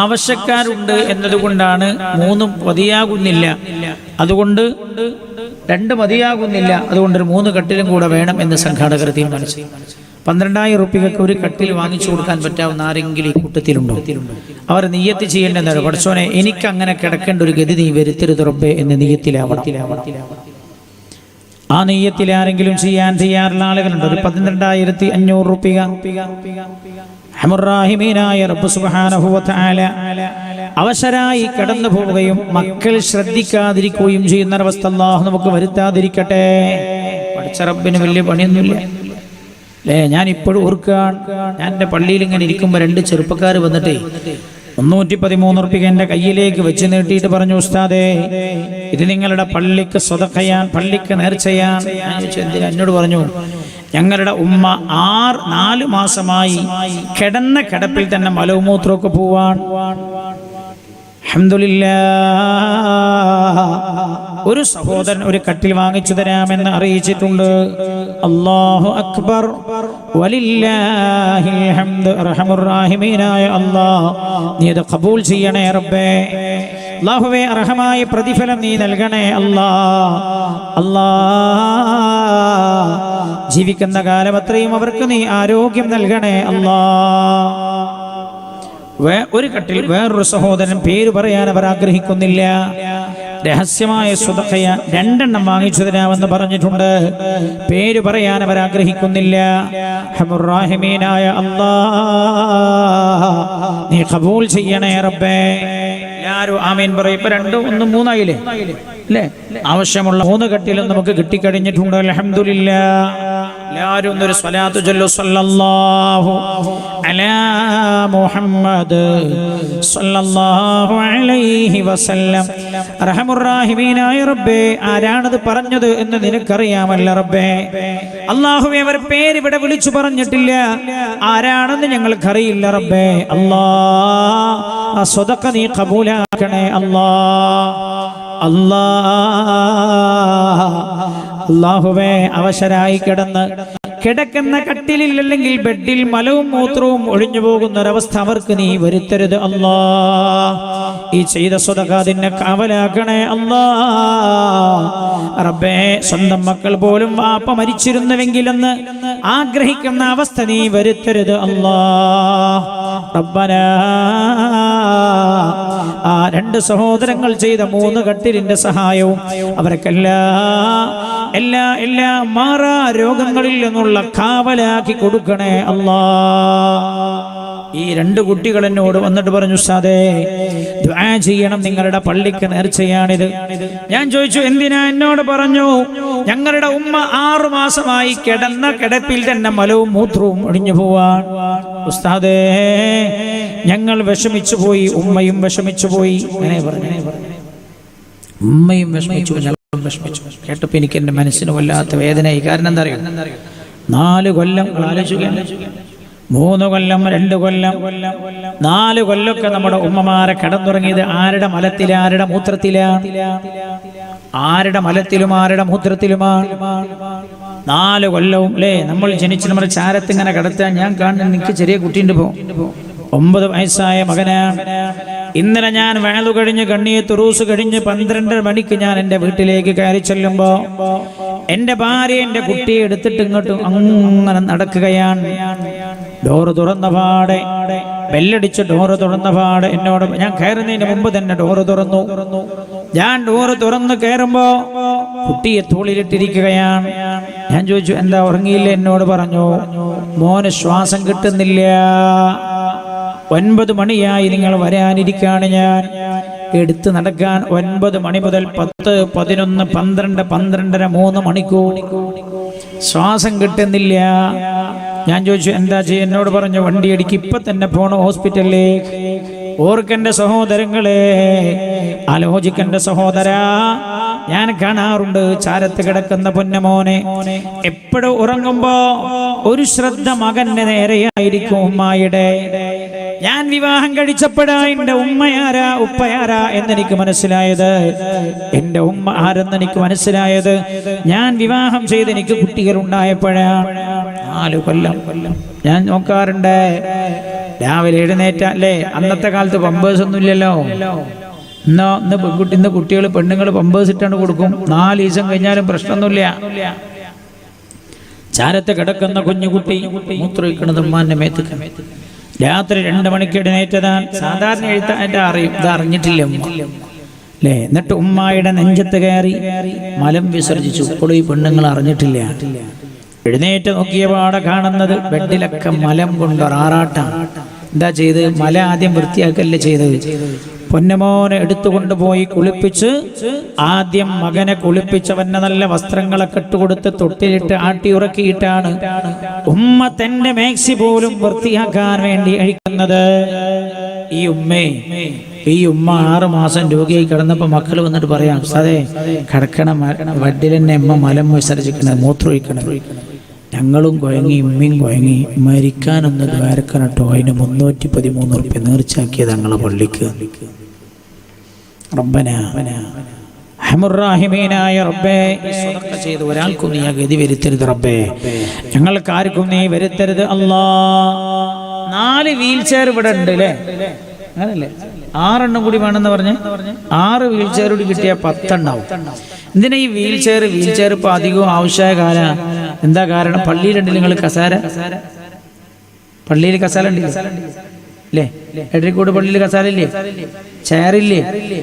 ആവശ്യക്കാരുണ്ട് എന്നതുകൊണ്ടാണ് 3 മതിയാകുന്നില്ല, അതുകൊണ്ട് 2 മതിയാകുന്നില്ല, അതുകൊണ്ട് ഒരു 3 കട്ടിലും കൂടെ വേണം എന്ന് സംഘാടകർ തീരുമാനിച്ചു. 12,000 റുപ്യക്ക് ഒരു കട്ടിൽ വാങ്ങിച്ചു കൊടുക്കാൻ പറ്റാവുന്ന ആരെങ്കിലും ഈ കൂട്ടത്തിലുണ്ടോ? അവർ നിയ്യത്ത് ചെയ്യേണ്ടതാണ്, പടച്ചോനെ എനിക്ക് അങ്ങനെ കിടക്കേണ്ട ഒരു ഗതി നീ വരുത്തരുത് റബ്ബേ എന്ന് നിയ്യത്തിലാവണം. ആ നെയ്യത്തിൽ ആരെങ്കിലും ചെയ്യാൻ തയ്യാറുള്ള ആളുകളുണ്ട്? ഒരു 12,500 റുപ്യ റഹ്മുർറഹീമായ റബ്ബ് സുബ്ഹാനഹു വ തആല അവശരായി കടന്നു പോവുകയും മക്കൾ ശ്രദ്ധിക്കാതിരിക്കുകയും ചെയ്യുന്ന അവസ്ഥ അല്ലാഹു നമുക്ക് വരുത്താതിരിക്കട്ടെ. പഠിച്ച റബ്ബിന് വലിയ പണിയൊന്നുമില്ല അല്ലേ. ഞാൻ ഇപ്പോഴും ഓർക്കാൻ, ഞാൻ എൻ്റെ പള്ളിയിൽ ഇങ്ങനെ ഇരിക്കുമ്പോൾ 2 ചെറുപ്പക്കാർ വന്നിട്ടേ 313 റുപ്യ എൻ്റെ കയ്യിലേക്ക് വെച്ച് നീട്ടിയിട്ട് പറഞ്ഞു, ഉസ്താദേ ഇത് നിങ്ങളുടെ പള്ളിക്ക് സ്വതഖയാൻ, പള്ളിക്ക് നേർച്ചയാൻ. ഞാൻ ചോദിച്ചു എന്തിനാ? എന്നോട് പറഞ്ഞു ഞങ്ങളുടെ ഉമ്മ 4 മാസമായി കിടന്ന കിടപ്പിൽ തന്നെ മലവും മൂത്രമൊക്കെ പോവാൻ. അൽഹംദുലില്ലാഹ് ഒരു സഹോദരൻ ഒരു കട്ടിൽ വാങ്ങിച്ചു തരാമെന്ന് അറിയിച്ചിട്ടുണ്ട്. അല്ലാഹു അക്ബർ വലില്ലാഹിൽ ഹംദ്. റഹ്മുർറഹീമായ അല്ലാഹ് നീ ഇത് ഖബൂൽ ചെയ്യണേ റബ്ബേ. അല്ലാഹുവേ അർഹമായ പ്രതിഫലം നീ നൽകണേ അല്ലാഹ്. അല്ലാഹ് ജീവിക്കുന്ന കാലം അത്രയും അവർക്ക് നീ ആരോഗ്യം നൽകണേ അല്ലാഹ്. ഒരു കട്ടിൽ വേറൊരു സഹോദരൻ പേര് പറയാൻ അവർ ആഗ്രഹിക്കുന്നില്ല. രഹസ്യമായ സ്വതഖയ 2 വാങ്ങിച്ചു തരാമെന്ന് പറഞ്ഞിട്ടുണ്ട്. പേര് പറയാൻ അവർ ആഗ്രഹിക്കുന്നില്ല. റഹ്മുർറഹീമായ അല്ലാഹ് നീ ഖബൂൽ ചെയ്യണേ റബ്ബേ. എല്ലാവരും ആമീൻ പറയും. ഇപ്പൊ 2, 1, 3 ആയില്ലേ അല്ലേ? ആവശ്യമുള്ള 3 കട്ടിലും നമുക്ക് കിട്ടിക്കഴിഞ്ഞിട്ടുണ്ട്. അൽഹംദുലില്ലാഹ്. എല്ലാവരും ഒന്നൊരു സ്വലാത്തു ചൊല്ലു. സല്ലല്ലാഹു അലാ മുഹമ്മദ് സല്ലല്ലാഹു അലൈഹി വസല്ലം. റഹ്മുർറഹീമായ റബ്ബേ ആരാണത് പറഞ്ഞത് എന്ന് നിനക്കറിയാമല്ല റബ്ബേ. അല്ലാഹുവേ അവർ പേര് ഇവിടെ വിളിച്ചു പറഞ്ഞിട്ടില്ല, ആരാണെന്ന് ഞങ്ങൾക്കറിയില്ല റബ്ബേ. അല്ലാഹ് ആ സ്വതഖ നീ ഖബൂലാക്കണേ അല്ലാഹ്. അല്ലാഹുവേ അവശരായി കിടക്കുന്ന കട്ടിലിൽ അല്ലെങ്കിൽ ബെഡിൽ മലവും മൂത്രവും ഒഴിഞ്ഞു പോകുന്ന ഒരവസ്ഥ അവർക്ക് നീ വരുത്തരുത് അല്ലാഹ്. ഈ ചെയ്ത സ്വതഖ നിന്നെ കാവലാക്കണേ അല്ലാഹ്. റബ്ബേ സ്വന്തം മക്കൾ പോലും വാപ്പ മരിച്ചിരുന്നുവെങ്കിലെന്ന് ആഗ്രഹിക്കുന്ന അവസ്ഥ നീ വരുത്തരുത് അല്ലാഹ്. റബ്ബനാ ആ 2 സഹോദരങ്ങൾ ചെയ്ത 3 കട്ടിലിന്റെ സഹായവും അവർക്കെല്ലാ മാറാ രോഗങ്ങളിൽ നിന്നുള്ള കാവലാക്കി കൊടുക്കണേ അല്ലാഹ്. ഈ 2 കുട്ടികൾ എന്നോട് വന്നിട്ട് പറഞ്ഞു, ഉസ്താദേ ദുആ ചെയ്യണം, നിങ്ങളുടെ പള്ളിക്ക് നേർച്ചയാണിത്. ഞാൻ ചോദിച്ചു എന്തിനാ? എന്നോട് പറഞ്ഞു ഞങ്ങളുടെ ഉമ്മ 6 മാസമായി കിടന്ന കിടപ്പിൽ തന്നെ മലവും മൂത്രവും ഒഴിഞ്ഞു പോവാൻ. ഉസ്താദേ ഞങ്ങൾ വിഷമിച്ചു പോയി, ഉമ്മയും വിഷമിച്ചു പോയി. അങ്ങനെ പറഞ്ഞു, ഉമ്മയും വിഷമിച്ചു, ഞങ്ങളും വിഷമിച്ചു. കേട്ടപ്പോൾ എനിക്ക് എൻ്റെ മനസ്സിന് വല്ലാത്ത വേദനയായി. കാരണം എന്താ അറിയാം, 4 കൊല്ലം ആലോചിക്കുകയാണ്. 3 കൊല്ലം, 2 കൊല്ലം, 4 കൊല്ലമൊക്കെ നമ്മുടെ ഉമ്മമാരെ കിടന്നുറങ്ങിയത് ആരുടെ മലത്തിലാ, ആരുടെ മൂത്രത്തിലാ? ആരുടെ മലത്തിലും ആരുടെ മൂത്രത്തിലുമാണ്. 4 കൊല്ലവും അല്ലേ? നമ്മൾ ജനിച്ച് നമ്മുടെ ചാരത്ത് ഇങ്ങനെ കിടത്താൻ ഞാൻ കാണുന്ന എനിക്ക് ചെറിയ കുട്ടിയുണ്ട്, 9 വയസ്സായ മകനാണ്. ഇന്നലെ ഞാൻ വഅദ് കഴിഞ്ഞ് കണ്ണിയത്ത് റൂസ് കഴിഞ്ഞ് 12 മണിക്ക് ഞാൻ എൻ്റെ വീട്ടിലേക്ക് കയറി ചെല്ലുമ്പോ എൻ്റെ ഭാര്യ എൻ്റെ കുട്ടിയെ എടുത്തിട്ട് ഇങ്ങോട്ടും അങ്ങനെ നടക്കുകയാണ്. ഡോറ് തുറന്ന പാടെ, ബെല്ലടിച്ച് ഡോറ് തുറന്ന പാടെ എന്നോട്, ഞാൻ കയറുന്നതിന് മുമ്പ് തന്നെ ഡോറ് തുറന്നു. ഞാൻ ഡോറ് തുറന്ന് കയറുമ്പോ കുട്ടിയെ തോളിലിട്ടിരിക്കുകയാണ്. ഞാൻ ചോദിച്ചു എന്താ ഉറങ്ങിയില്ല? എന്നോട് പറഞ്ഞു മോന് ശ്വാസം കിട്ടുന്നില്ല, 9 മണിയായി നിങ്ങൾ വരാനിരിക്കാണ്. ഞാൻ എടുത്ത് നടക്കാൻ 9 മണി മുതൽ 10, 11, 12, 12:30, 3 മണിക്കൂർ ശ്വാസം കിട്ടുന്നില്ല. ഞാൻ ചോദിച്ചു എന്താ ചെയ്യുക? എന്നോട് പറഞ്ഞു വണ്ടി അടിക്ക്, ഇപ്പൊ തന്നെ പോണ ഹോസ്പിറ്റലിലേക്ക്. ഓർക്കെന്റെ സഹോദരങ്ങളെ, ആലോചിക്കന്റെ സഹോദരാ, ഞാൻ കാണാറുണ്ട് ചാരത്ത് കിടക്കുന്ന പൊന്നമോനെ എപ്പോഴും ഉറങ്ങുമ്പോ ഒരു ശ്രദ്ധ മകന്റെ നേരെയായിരിക്കും ഉമ്മായുടെ. ഞാൻ വിവാഹം കഴിച്ചപ്പോഴാ എന്റെ ഉമ്മയാരാ ഉപ്പയാരാ എന്നെനിക്ക് മനസ്സിലായത്, എന്റെ ഉമ്മ ആരെന്ന് എനിക്ക് മനസ്സിലായത് ഞാൻ വിവാഹം ചെയ്ത് എനിക്ക് കുട്ടികൾ ഉണ്ടായപ്പോഴാണ്. 4 കൊല്ലം ഞാൻ നോക്കാറുണ്ട്. രാവിലെ എഴുന്നേറ്റ അല്ലേ, അന്നത്തെ കാലത്ത് പമ്പേഴ്സ് ഒന്നും ഇല്ലല്ലോ. ഇന്ന് കുട്ടികൾ പെണ്ണുങ്ങൾ പമ്പേഴ്സ് ഇട്ടാണ് കൊടുക്കും. 4 ദിവസം കഴിഞ്ഞാലും പ്രശ്നമൊന്നുമില്ല. ചാരത്ത് കിടക്കുന്ന കുഞ്ഞുകുട്ടി മൂത്രമൊഴിക്കണത് ഉമ്മാന്റെ മേത്ത്. രാത്രി 2 മണിക്ക് എഴുന്നേറ്റതാൻ. സാധാരണ എഴുത്താൻ്റെ അറിയും, ഇത് അറിഞ്ഞിട്ടില്ല ഉമ്മ അല്ലേ. എന്നിട്ട് ഉമ്മായുടെ നെഞ്ചത്ത് കയറി മലം വിസർജിച്ചു. ഇപ്പോൾ ഈ പെണ്ണുങ്ങൾ അറിഞ്ഞിട്ടില്ല. എഴുന്നേറ്റ് നോക്കിയ പാടെ കാണുന്നത് ബെഡിലൊക്കെ മലം കൊണ്ട് ആറാട്ടാണ്. എന്താ ചെയ്ത്? മല ആദ്യം വൃത്തിയാക്കല്ലേ ചെയ്തത്. പൊന്നമോനെ എടുത്തുകൊണ്ടുപോയി കുളിപ്പിച്ച്, ആദ്യം മകനെ കുളിപ്പിച്ചവന്നെ നല്ല വസ്ത്രങ്ങളൊക്കെ ഇട്ടുകൊടുത്ത് തൊട്ടിലിട്ട് ആട്ടി ഉറക്കിയിട്ടാണ് ഉമ്മ തന്റെ മാക്സി പോലും വൃത്തിയാക്കാൻ വേണ്ടി അഴിക്കുന്നത്. ഈ ഉമ്മ 6 മാസം രോഗിയായി കിടന്നപ്പോ മക്കൾ വന്നിട്ട് പറയാം, അതെ കിടക്കണം വഡിലെന്നെ ഉമ്മ മലം വിസർജിക്കണത്, മൂത്രമൊഴിക്കണം. ഞങ്ങളും കുഴങ്ങി, ഉമ്മയും കുഴങ്ങി. മരിക്കാനൊന്ന് ദ്വാരക്കണം കേട്ടോ. അതിന് 313 റുപ്യ നേർച്ചാക്കിയത് ഞങ്ങളെ പള്ളിക്ക്. റബ്ബനാ റഹീമീനായ റബ്ബേ, സ്വതക്ക ചെയ്ത് ഒരാൾക്കും നീ ഗതി വരുത്തരുത് റബ്ബേ, ഞങ്ങൾക്ക് ആർക്കും നീ വരുത്തരുത് അല്ലാ. 4 വീൽ ചെയർ ഇവിടെ ഉണ്ട് അല്ലേ? അങ്ങനല്ലേ? 6 കൂടി വേണമെന്ന് പറഞ്ഞ് 6 വീൽ ചെയർ കൂടി കിട്ടിയാൽ 10 ഉണ്ടാവും. എന്തിനാ ഈ വീൽ ചെയർ ഇപ്പൊ അധികവും ആവശ്യമായ കാല? എന്താ കാരണം? പള്ളിയിലുണ്ടല്ലോ നിങ്ങൾ കസാര, പള്ളിയിൽ കസാല ഉണ്ടല്ലേ അല്ലേ? എടരിക്കോട് പള്ളിയിൽ കസാല ഇല്ലേ? ചെയറില്ലേ?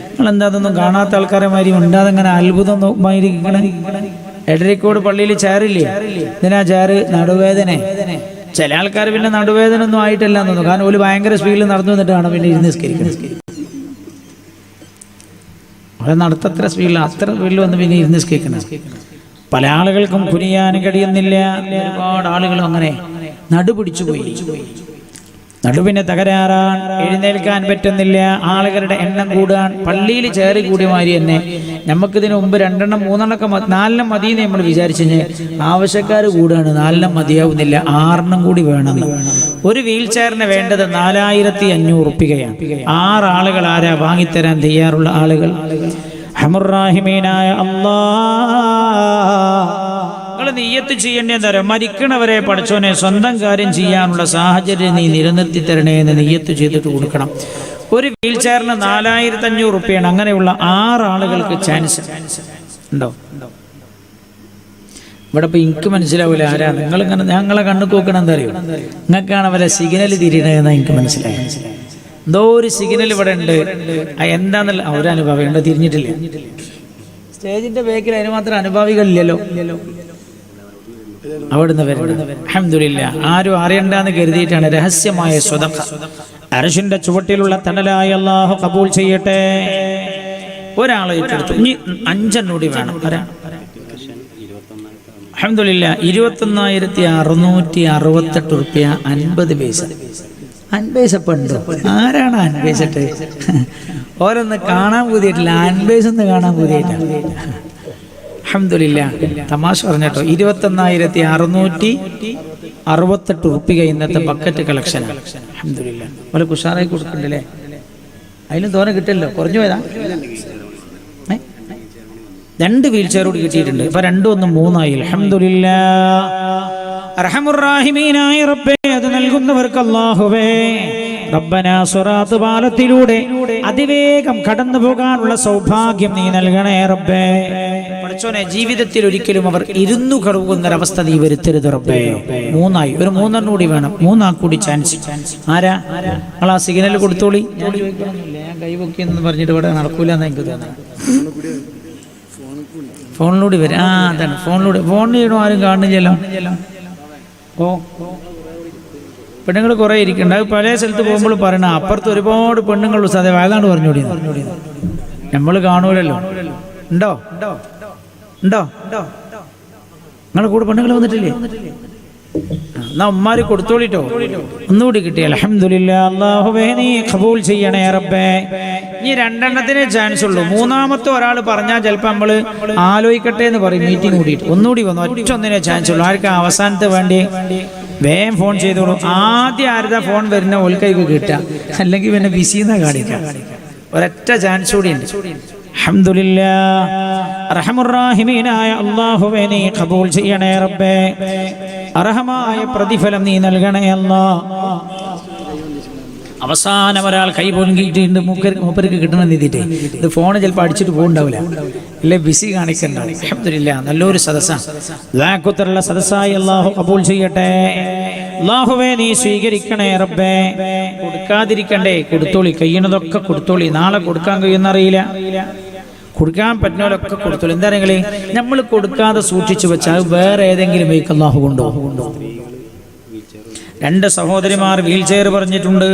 നിങ്ങൾ എന്താ അതൊന്നും കാണാത്ത ആൾക്കാരെ മാതിരി ഉണ്ടാതെങ്ങനെ അത്ഭുതം മാതിരിക്കണേ? എടരിക്കോട് പള്ളിയിൽ ചെയറില്ലേ? ഇതിനാ ചെയർ? നടുവേദന. ചില ആൾക്കാർ പിന്നെ നടുവേദന ഒന്നും ആയിട്ടില്ല എന്ന് തോന്നുന്നു. കാരണം ഒരു ഭയങ്കര സ്പീഡിൽ നടന്നു വന്നിട്ടാണ് പിന്നെ ഇരുന്ന് നിസ്കരിക്കുന്നത്. അവിടെ നടത്തത്ര സ്പീഡിൽ അത്ര സ്പീഡിൽ വന്ന് പിന്നെ ഇരുന്ന് നിസ്കരിക്കണം. പല ആളുകൾക്കും കുനിയാനും കഴിയുന്നില്ല. ഒരുപാട് ആളുകളും അങ്ങനെ നടുപിടിച്ചു പോയി. നടുവിന് തകരാറാണ്, എഴുന്നേൽക്കാൻ പറ്റുന്നില്ല. ആളുകളുടെ എണ്ണം കൂടാൻ. പള്ളിയിൽ ചേറി കൂടിയ മാതിരി തന്നെ നമുക്കിതിന് മുമ്പ് 2 എണ്ണം 3 എണ്ണമൊക്കെ 4 എണ്ണം മതിയെന്ന് നമ്മൾ വിചാരിച്ചു. ആവശ്യക്കാർ കൂടാണ്, 4 എണ്ണം മതിയാവുന്നില്ല, 6 എണ്ണം കൂടി വേണമെന്ന്. ഒരു വീൽ ചെയറിന് വേണ്ടത് 4500 റുപ്യയാണ്. 6 ആളുകൾ ആരാ വാങ്ങിത്തരാൻ തയ്യാറുള്ള ആളുകൾ? റഹീമീനായ അല്ലാഹ്, നിയ്യത്ത് ചെയ്യേണ്ട എന്താ പറയുക? മരിക്കണവരെ പടച്ചോനെ സ്വന്തം കാര്യം ചെയ്യാനുള്ള സാഹചര്യം നീ നിലനിർത്തി തരണേ എന്ന് നിയ്യത്ത് ചെയ്തിട്ട് കൊടുക്കണം. ഒരു വീൽ ചെയറിന് 4500 റുപ്യയാണ്. അങ്ങനെയുള്ള 6 ആളുകൾക്ക് ചാൻസ് ഉണ്ടോ? ഇവിടെ ഇപ്പൊ എനിക്ക് മനസ്സിലാവില്ല ആരാ. നിങ്ങളിങ്ങനെ ഞങ്ങളെ കണ്ണു നോക്കണം. എന്താ അറിയോ? നിങ്ങൾക്കാണ് അവരെ സിഗ്നൽ തിരിയണതെന്ന് എനിക്ക് മനസ്സിലായി. എന്തോ ഒരു സിഗ്നൽ ഇവിടെ ഉണ്ട്. എന്താന്നല്ല ഒരനുഭവം ഉണ്ടോ? തിരിഞ്ഞിട്ടില്ല. സ്റ്റേജിന്റെ ബേക്കിൽ അതിന് മാത്രം അനുഭാവികളില്ലല്ലോ. അവിടുന്ന് വരുന്നത് അൽഹംദുലില്ലാഹ് ആരും അറിയണ്ടെന്ന് കരുതിയിട്ടാണ്. രഹസ്യമായ സ്വതക്ക അർശിന്റെ ചുവട്ടിലുള്ള തണലായ അല്ലാഹു കബൂൽ ചെയ്യട്ടെ. ഒരാളെ ഏറ്റെടുത്തു. ഇനി 5 കൂടി വേണം. അൽഹംദുലില്ലാഹ് 21668 റുപ്യ 50 പൈസ. 50 പൈസ ഉണ്ടോ? ആരാണ് 50 പൈസ ഇട്ട്? ഓരോന്ന് കാണാൻ പുതിയിട്ടില്ല. 50 പൈസ ഒന്ന് കാണാൻ പുതിയിട്ടാണ്. അൽഹംദുലില്ലാഹ് തമാശ പറഞ്ഞിട്ടോ. 21668 റുപ്യ ഇന്നത്തെ ബക്കറ്റ് കളക്ഷൻ. അൽഹംദുലില്ലാഹ് വളരെ ഉഷാറായി കൊടുക്കണ്ടല്ലേ? അതിലും തോനെ കിട്ടല്ലോ. കുറഞ്ഞു പോയതാ? 2 വീൽ ചെയർ കൂടി കിട്ടിയിട്ടുണ്ട്. ഇപ്പൊ 2 1 3 ആയി. അൽഹംദുലില്ലാഹ് അർഹമുർ റഹീമീനായ റബ്ബേ, അത് നൽകുന്നവർക്ക് അല്ലാഹുവേ റബ്ബനാ സിറാത്ത് പാലത്തിലൂടെ അതിവേഗം കടന്നു പോകാനുള്ള സൗഭാഗ്യം നീ നൽകണേ റബ്ബേ. പടച്ചോനെ, ജീവിതത്തിൽ ഒരിക്കലും അവർ ഇരുന്നു കടവുന്നൊരവസ്ഥ നീ വരുത്തരുത് റബ്ബേ. 3 ആയി. ഒരു 3 എണ്ണം കൂടി വേണം. 3 ആൾക്ക് കൂടി ചാൻസ്. ആരാ? നിങ്ങൾ ആ സിഗ്നൽ കൊടുത്തോളി. ഞാൻ കൈപൊക്കിയെന്ന് പറഞ്ഞിട്ട് ഇവിടെ നടക്കൂല എന്ന് എനിക്ക് തോന്നുന്നു. ഫോണിലൂടെ വരും. അതാണ് ഫോണിലൂടെ. ഫോണിൽ ചെയ്യണോ? ആരും കാണുന്നില്ലല്ലോ. ഓ, പെണ്ണുങ്ങൾ കുറെ ഇരിക്കുന്നുണ്ട്. പല സ്ഥലത്ത് പോകുമ്പോൾ പറയണ അപ്പുറത്ത് ഒരുപാട് പെണ്ണുങ്ങൾ സാധേ വയലാണ്ട് പറഞ്ഞോടി. നമ്മൾ കാണൂലല്ലോ. ഉണ്ടോ? ഉണ്ടോ? നിങ്ങളെ കൂടെ പെണ്ണുങ്ങൾ വന്നിട്ടില്ലേ? എന്നാ ഉമ്മാര് കൊടുത്തോളിട്ടോ. ഒന്നുകൂടി കിട്ടി. അൽഹംദുലില്ലാ. അല്ലാഹുവേ നീ ഖബൂൽ ചെയ്യണേ റബ്ബേ. ഇനി രണ്ടെണ്ണത്തിനേ ചാൻസ് ഉള്ളൂ. മൂന്നാമത്തെ ഒരാൾ പറഞ്ഞാൽ ചിലപ്പോൾ നമ്മൾ ആലോചിക്കട്ടെ എന്ന് പറയും മീറ്റിംഗ് കൂടിയിട്ട്. ഒന്നുകൂടി വന്നു. ഒറ്റൊന്നിനേ ചാൻസ് ഉള്ളൂ. ആർക്കും അവസാനത്തെ വേണ്ടി വേഗം ഫോൺ ചെയ്തോളൂ. ആദ്യം ആരുടെ ഫോൺ വരുന്ന ഓൽക്കൈക്ക് കിട്ടുക, അല്ലെങ്കിൽ പിന്നെ ബിസിന്നാ കാണിക്കാം. ഒരൊറ്റ ചാൻസ് കൂടി ഉണ്ട്. അൽഹംദുലില്ലാഹ്. അർഹമുർ റഹീമീനായ അല്ലാഹുവേ നീ ഖബൂൽ ചെയ്യണേ റബ്ബേ. അർഹമായ പ്രതിഫലം നീ നൽകണേ അല്ലാഹ്. അവസാനം ഒരാൾ കൈ പൊങ്കിയിട്ടുണ്ട്, മൂപ്പർക്ക് കിട്ടണമെന്ന് എഴുതിയിട്ട്. ഇത് ഫോണ് ചിലപ്പോൾ അടിച്ചിട്ട് പോകുന്നുണ്ടാവില്ല, അല്ലെ ബിസി കാണിക്കണ്ടാവും. അൽഹംദുലില്ലാഹ്. നല്ലൊരു സദസ്സുള്ള സദസ്സായി അല്ലാഹു ഖബൂൽ ചെയ്യട്ടെ. അല്ലാഹുവേ നീ സ്വീകരിക്കണേ റബ്ബേ. കൊടുക്കാതിരിക്കണ്ടേ? കൊടുത്തോളി, കഴിയുന്നതൊക്കെ കൊടുത്തോളി. നാളെ കൊടുക്കാൻ കഴിയുന്നറിയില്ല. കൊടുക്കാൻ പറ്റുന്നവരൊക്കെ കൊടുത്തോളൂ. എന്താ നിങ്ങൾ നമ്മൾ കൊടുക്കാതെ സൂക്ഷിച്ചു വെച്ചാൽ വേറെ ഏതെങ്കിലും വഴിക്ക് അല്ലാഹു കൊണ്ടുപോകും. 2 സഹോദരിമാർ വീൽ ചെയർ പറഞ്ഞിട്ടുണ്ട്.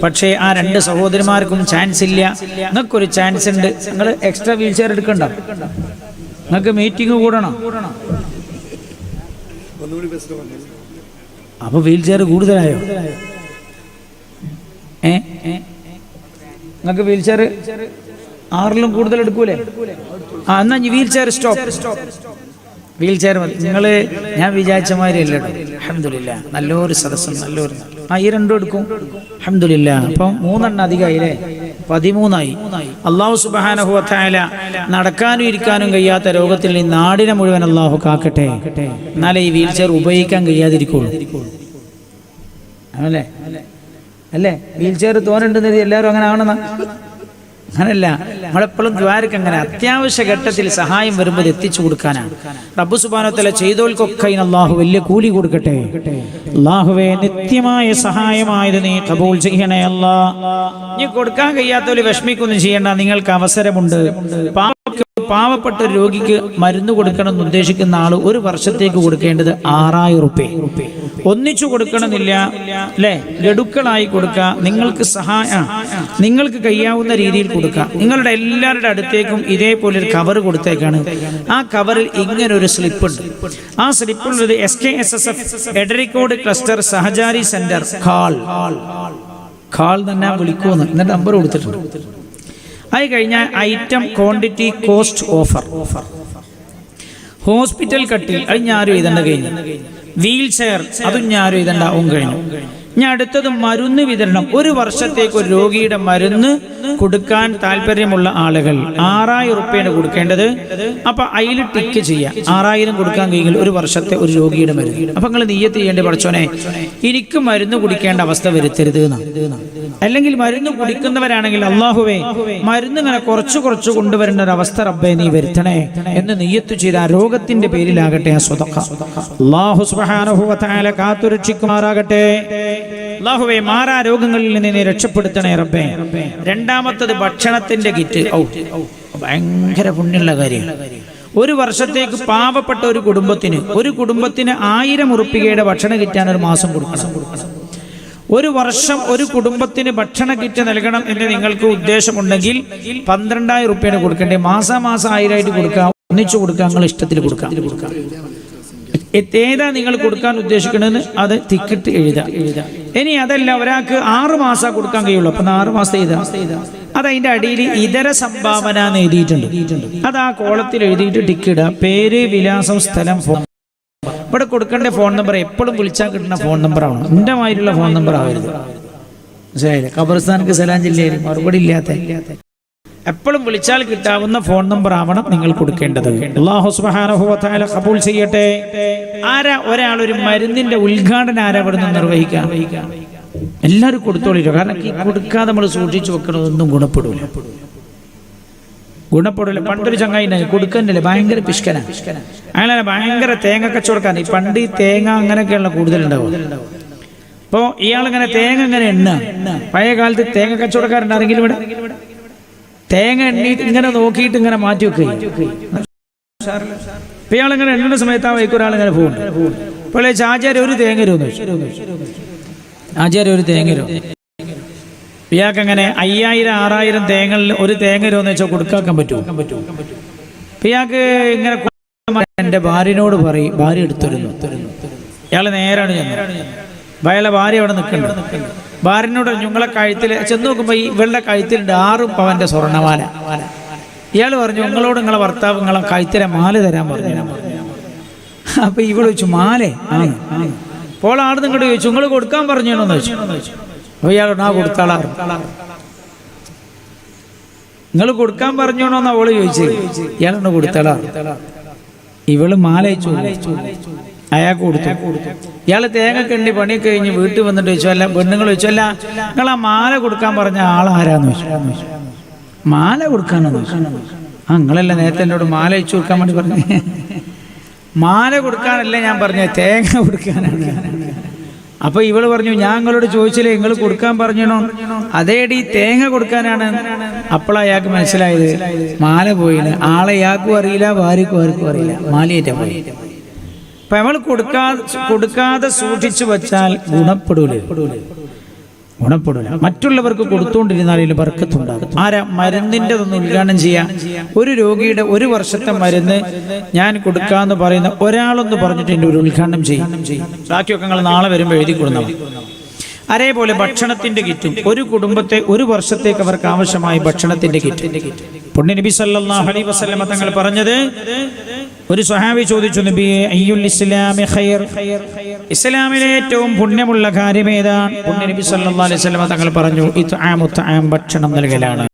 പക്ഷേ ആ 2 സഹോദരിമാർക്കും ചാൻസ് ഇല്ല. നിങ്ങൾക്കൊരു ചാൻസ് ഉണ്ട്. നിങ്ങൾ എക്സ്ട്രാ വീൽ ചെയർ എടുക്കണ്ട. നിങ്ങൾക്ക് മീറ്റിംഗ് കൂടണം. അപ്പൊ വീൽ ചെയർ കൂടുതലായോ? നിങ്ങൾക്ക് വീൽ ചെയർ 6 കൂടുതൽ എടുക്കൂലേ? എന്നാ wheel chair stop. Wheel chair മതി. നിങ്ങൾ ഞാൻ വിചാരിച്ച മാതിരി അല്ലേ? അൽഹംദുലില്ലാഹ്. നല്ലൊരു സദസ്സും നല്ലൊരു ഈ 2 എടുക്കും. അൽഹംദുലില്ലാഹ്. അപ്പം 3 എണ്ണം അധികമായില്ലേ? 13 അല്ലാഹു സുബ്ഹാനഹു വ തആല നടക്കാനും ഇരിക്കാനും കഴിയാത്ത രോഗത്തിൽ ഈ നാടിനെ മുഴുവൻ അല്ലാഹു കാക്കട്ടെ. എന്നാലേ ഈ വീൽ ചെയർ ഉപയോഗിക്കാൻ കഴിയാതിരിക്കുള്ളൂ. അല്ലേ? വീൽ ചെയർ തോന്നുന്നുണ്ടെന്ന് എല്ലാവരും അങ്ങനെ ആവണമെന്നാ? അങ്ങനല്ല. നമ്മളെപ്പോഴും ദ്വാരക്ക് അങ്ങനെ അത്യാവശ്യ ഘട്ടത്തിൽ സഹായം വരുമ്പോൾ എത്തിച്ചു കൊടുക്കാനാണ്. റബ്ബ് സുബ്ഹാനഹു വ തആല ചെയ്തോൽക്കൊക്കെ അല്ലാഹു വലിയ കൂലി കൊടുക്കട്ടെ. അല്ലാഹുവേ നിത്യമായ സഹായമായത് നീ ഖബൂൽ ചെയ്യണേ അല്ലാഹ്. നീ കൊടുക്കാൻ കഴിയാത്തവര് വിഷമിക്കൊന്നും ചെയ്യണ്ട. നിങ്ങൾക്ക് അവസരമുണ്ട്. പാവപ്പെട്ട ഒരു രോഗിക്ക് മരുന്ന് കൊടുക്കണം എന്ന് ഉദ്ദേശിക്കുന്ന ആള് 1 വർഷത്തേക്ക് കൊടുക്കേണ്ടത് 6000 റുപ്യ. ഒന്നിച്ചു കൊടുക്കണമെന്നില്ല, അല്ലെ? ഗഡുക്കളായി കൊടുക്കുക. നിങ്ങൾക്ക് കഴിയാവുന്ന രീതിയിൽ കൊടുക്കുക. നിങ്ങളുടെ എല്ലാവരുടെ അടുത്തേക്കും ഇതേപോലെ ഒരു കവർ കൊടുത്തേക്കാണ്. ആ കവറിൽ ഇങ്ങനൊരു സ്ലിപ്പ് ഉണ്ട്. ആ സ്ലിപ്പുള്ളത് SKSSF Edarikode cluster Sahachari centre call തന്നെ വിളിക്കുമെന്ന് എന്നിട്ട് നമ്പർ കൊടുത്തിട്ടുണ്ട്. അത് കഴിഞ്ഞാൽ item quantity cost offer. Hospital കട്ടിൽ അത് ഞാനും എഴുതേണ്ട കഴിഞ്ഞു. വീൽ ചെയർ അതും ഞാനും എഴുതണ്ടാവും കഴിഞ്ഞു. ഞാൻ അടുത്തത് മരുന്ന് വിതരണം. 1 വർഷത്തേക്ക് ഒരു രോഗിയുടെ മരുന്ന് കൊടുക്കാൻ താല്പര്യമുള്ള ആളുകൾ 6000 റുപ്യാണ് കൊടുക്കേണ്ടത്. അപ്പൊ അതിൽ ടിക്ക് ചെയ്യാം. 6000 കൊടുക്കാൻ കഴിയുമെങ്കിൽ 1 വർഷത്തെ ഒരു രോഗിയുടെ മരുന്ന്. അപ്പൊ നിങ്ങൾ നിയ്യത്ത് ചെയ്യേണ്ടി, പഠിച്ചോനെ എനിക്ക് മരുന്ന് കുടിക്കേണ്ട അവസ്ഥ വരുത്തരുത് എന്നാണ്. അല്ലെങ്കിൽ മരുന്ന് കുടിക്കുന്നവരാണെങ്കിൽ അല്ലാഹുവേ മരുന്ന് ഇങ്ങനെ കുറച്ച് കൊണ്ടുവരേണ്ട ഒരു അവസ്ഥ റബ്ബേ നീ വരുത്തണേ എന്ന് നിയ്യത്ത് ചെയ്ത ആ രോഗത്തിന്റെ പേരിലാകട്ടെ ആ സ്വതക്ക അല്ലാഹു സുബ്ഹാനഹു വ തആല കാത്തുരക്ഷിക്കുമാറാകട്ടെ. അല്ലാഹുവേ മാറാ രോഗങ്ങളിൽ നിന്ന് നീ രക്ഷപ്പെടുത്തണേ റബ്ബേ. രണ്ടാമത്തത് ഭക്ഷണത്തിന്റെ കിറ്റ്. ഭയങ്കര പുണ്യമുള്ള കാര്യം. 1 വർഷത്തേക്ക് പാവപ്പെട്ട ഒരു കുടുംബത്തിന് 1000 ഉറുപ്പികയുടെ ഭക്ഷണ കിറ്റാൻ ഒരു മാസം കൊടുക്കണം. 1 വർഷം ഒരു കുടുംബത്തിന് ഭക്ഷണ കിറ്റ് നൽകണം എന്ന് നിങ്ങൾക്ക് ഉദ്ദേശമുണ്ടെങ്കിൽ 12000 റുപ്യാണ് കൊടുക്കേണ്ടത്. മാസം 1000 ആയിട്ട് കൊടുക്കാം, ഒന്നിച്ചു കൊടുക്കാം, നിങ്ങൾ ഇഷ്ടത്തിൽ കൊടുക്കാം. ഏതാ നിങ്ങൾ കൊടുക്കാൻ ഉദ്ദേശിക്കണമെന്ന് അത് ടിക്കറ്റ് എഴുതാം. ഇനി അതല്ല ഒരാൾക്ക് 6 മാസം കൊടുക്കാൻ കഴിയുള്ളൂ, അപ്പൊ 6 മാസം എഴുതാം. അത് അതിന്റെ അടിയിൽ ഇതര സംഭാവന എന്ന് എഴുതിയിട്ടുണ്ട്. അത് ആ കോളത്തിൽ എഴുതിയിട്ട് ടിക്കിടുക. പേര്, വിലാസം, സ്ഥലം, ഫോൺ. ഇവിടെ കൊടുക്കേണ്ട ഫോൺ നമ്പർ എപ്പോഴും വിളിച്ചാൽ കിട്ടുന്ന ഫോൺ നമ്പർ ആവണം. എൻ്റെ മാതിരിയുള്ള ഫോൺ നമ്പർ ആവരുത്. മനസ്സിലായില്ലേ? ഖബർസ്ഥാനക്ക് സലാം ജില്ലയിൽ മറുപടി ഇല്ലാത്ത എപ്പോഴും വിളിച്ചാൽ കിട്ടാവുന്ന ഫോൺ നമ്പർ ആവണം നിങ്ങൾ കൊടുക്കേണ്ടത്. അല്ലാഹു സുബ്ഹാനഹു വ തആല ഖബൂൽ ചെയ്യട്ടെ. ഒരാൾ ഒരു മരുന്നിന്റെ ഉദ്ഘാടനം ഇവിടെ നിന്ന് നിർവഹിക്കാം? എല്ലാവരും കൊടുത്തോളിട്ടോ. കാരണം ഈ കൊടുക്കാതെ നമ്മൾ സൂക്ഷിച്ചു വെക്കണതൊന്നും ഗുണപ്പെടൂല. പണ്ടൊരു ചങ്ങായി കൊടുക്കണ്ടല്ലേ, ഭയങ്കര പിഷ്കന. അങ്ങനെ ഭയങ്കര തേങ്ങ കച്ചവടക്കാരൻ. ഈ പണ്ട് ഈ തേങ്ങ അങ്ങനെയൊക്കെയുള്ള കൂടുതലുണ്ടാവും. അപ്പോൾ ഇയാളിങ്ങനെ തേങ്ങ ഇങ്ങനെ എണ്ണ. പഴയ കാലത്ത് തേങ്ങ കച്ചവടക്കാരുണ്ട് ആരെങ്കിലും ഇവിടെ? തേങ്ങ എണ്ണീട്ട് ഇങ്ങനെ നോക്കിയിട്ട് ഇങ്ങനെ മാറ്റി വെക്കുക. ഇപ്പൊ ഇയാളിങ്ങനെ എണ്ണുന്ന സമയത്ത് ആ വൈക്ക് ഒരാൾ ഇങ്ങനെ പോകുന്നുണ്ട്. അപ്പോൾ ആചാര്യ ഒരു തേങ്ങ തരുമെന്ന് ചോദിച്ചു. ആചാര്യ ഒരു തേങ്ങ തരും. ഇയാൾക്ക് അങ്ങനെ 5000 6000 തേങ്ങളിൽ ഒരു തേങ്ങ തരുമെന്ന് വെച്ചാൽ കൊടുക്കാൻ പറ്റുമോ? ഇയാൾക്ക് ഇങ്ങനെ എൻ്റെ ഭാര്യനോട് പറയും, ഭാര്യ എടുത്തിരുന്നു. ഇയാൾ നേരാണ് ചെന്നത്. അയാളെ ഭാര്യ അവിടെ നിൽക്കുന്നുണ്ട്. ഭാര്യനോട് നിങ്ങളെ കഴുത്തിൽ ചെന്ന് നോക്കുമ്പോൾ ഈ ഇവളുടെ കഴുത്തിലുണ്ട് 6 പവൻ്റെ സ്വർണ്ണമാല. ഇയാൾ പറഞ്ഞു, നിങ്ങളോട് നിങ്ങളെ ഭർത്താവ് നിങ്ങളെ കഴുത്തിലെ മാല തരാൻ പറഞ്ഞു. അപ്പൊ ഇവള് ചോദിച്ചു, മാലേ? അപ്പോൾ ആടുന്ന് ഇങ്ങോട്ട് ചോദിച്ചു, നിങ്ങൾ കൊടുക്കാൻ പറഞ്ഞോന്ന് ചോദിച്ചു. അപ്പൊ ഇയാളോട് ആ കൊടുത്താളാ, നിങ്ങൾ കൊടുക്കാൻ പറഞ്ഞോണോന്ന് അവള് ചോദിച്ചു. ഇയാളോട് കൊടുത്താളാ. ഇവള് മാല അയച്ചു, അയാൾക്ക് കൊടുത്തു. ഇയാള് തേങ്ങ കണ്ടി പണിയൊക്കെ കഴിഞ്ഞ് വീട്ടിൽ വന്നിട്ട് ചോദിച്ചു, അല്ല പെണ്ണുങ്ങൾ ചോദിച്ചു, അല്ല നിങ്ങൾ ആ മാല കൊടുക്കാൻ പറഞ്ഞ ആളാരാന്ന് ചോദിച്ചു. മാല കൊടുക്കാനോ? ആ നിങ്ങളല്ല നേരത്തെ എന്നോട് മാല അയച്ചു കൊടുക്കാൻ വേണ്ടി പറഞ്ഞു. മാല കൊടുക്കാനല്ല ഞാൻ പറഞ്ഞ, തേങ്ങ കൊടുക്കാനാണ്. അപ്പൊ ഇവള് പറഞ്ഞു, ഞാൻ നിങ്ങളോട് ചോദിച്ചില്ലേ നിങ്ങൾ കൊടുക്കാൻ പറഞ്ഞോ? അതേടി തേങ്ങ കൊടുക്കാനാണ്. അപ്പോൾ അയാൾക്ക് മനസ്സിലായത് മാല പോയിന്. ആളെ ഇയാൾക്കും അറിയില്ല, ഭാര്യക്കും ആർക്കും അറിയില്ല, മാലയേറ്റ പോയി. അപ്പൊ അവൾ കൊടുക്കാതെ സൂക്ഷിച്ചു വച്ചാൽ ഗുണപ്പെടൂല. മറ്റുള്ളവർക്ക് കൊടുത്തുകൊണ്ടിരുന്നാൽ ഇതിൽ ബർക്കത്തുണ്ടാകും. മരുന്നിൻ്റെ ഒന്ന് ഉദ്ഘാടനം ചെയ്യാം. ഒരു രോഗിയുടെ 1 വർഷത്തെ മരുന്ന് ഞാൻ കൊടുക്കാന്ന് പറയുന്ന ഒരാളൊന്ന് പറഞ്ഞിട്ട് എൻ്റെ ഒരു ഉദ്ഘാടനം ചെയ്യും. ബാക്കിയൊക്കെ നിങ്ങൾ നാളെ വരുമ്പോൾ എഴുതി കൊടുക്കണം. അതേപോലെ ഭക്ഷണത്തിന്റെ കിറ്റും, ഒരു കുടുംബത്തെ 1 വർഷത്തേക്ക് അവർക്ക് ആവശ്യമായ ഭക്ഷണത്തിന്റെ കിറ്റ്. പുണ്യ നബി സല്ലല്ലാഹു അലൈഹി വസല്ലം തങ്ങൾ പറഞ്ഞത്, ഒരു സ്വഹാബി ചോദിച്ചു, നബിയെ അയ്യുൽ ഇസ്ലാമി ഖൈർ, ഇസ്ലാമിലെ ഏറ്റവും പുണ്യമുള്ള കാര്യം ഏതാണ്? പുണ്യ നബി സല്ലല്ലാഹു അലൈഹി വസല്ലം തങ്ങൾ പറഞ്ഞു, ഇത്ആമു തആം, ഭക്ഷണം നൽകലാണ്.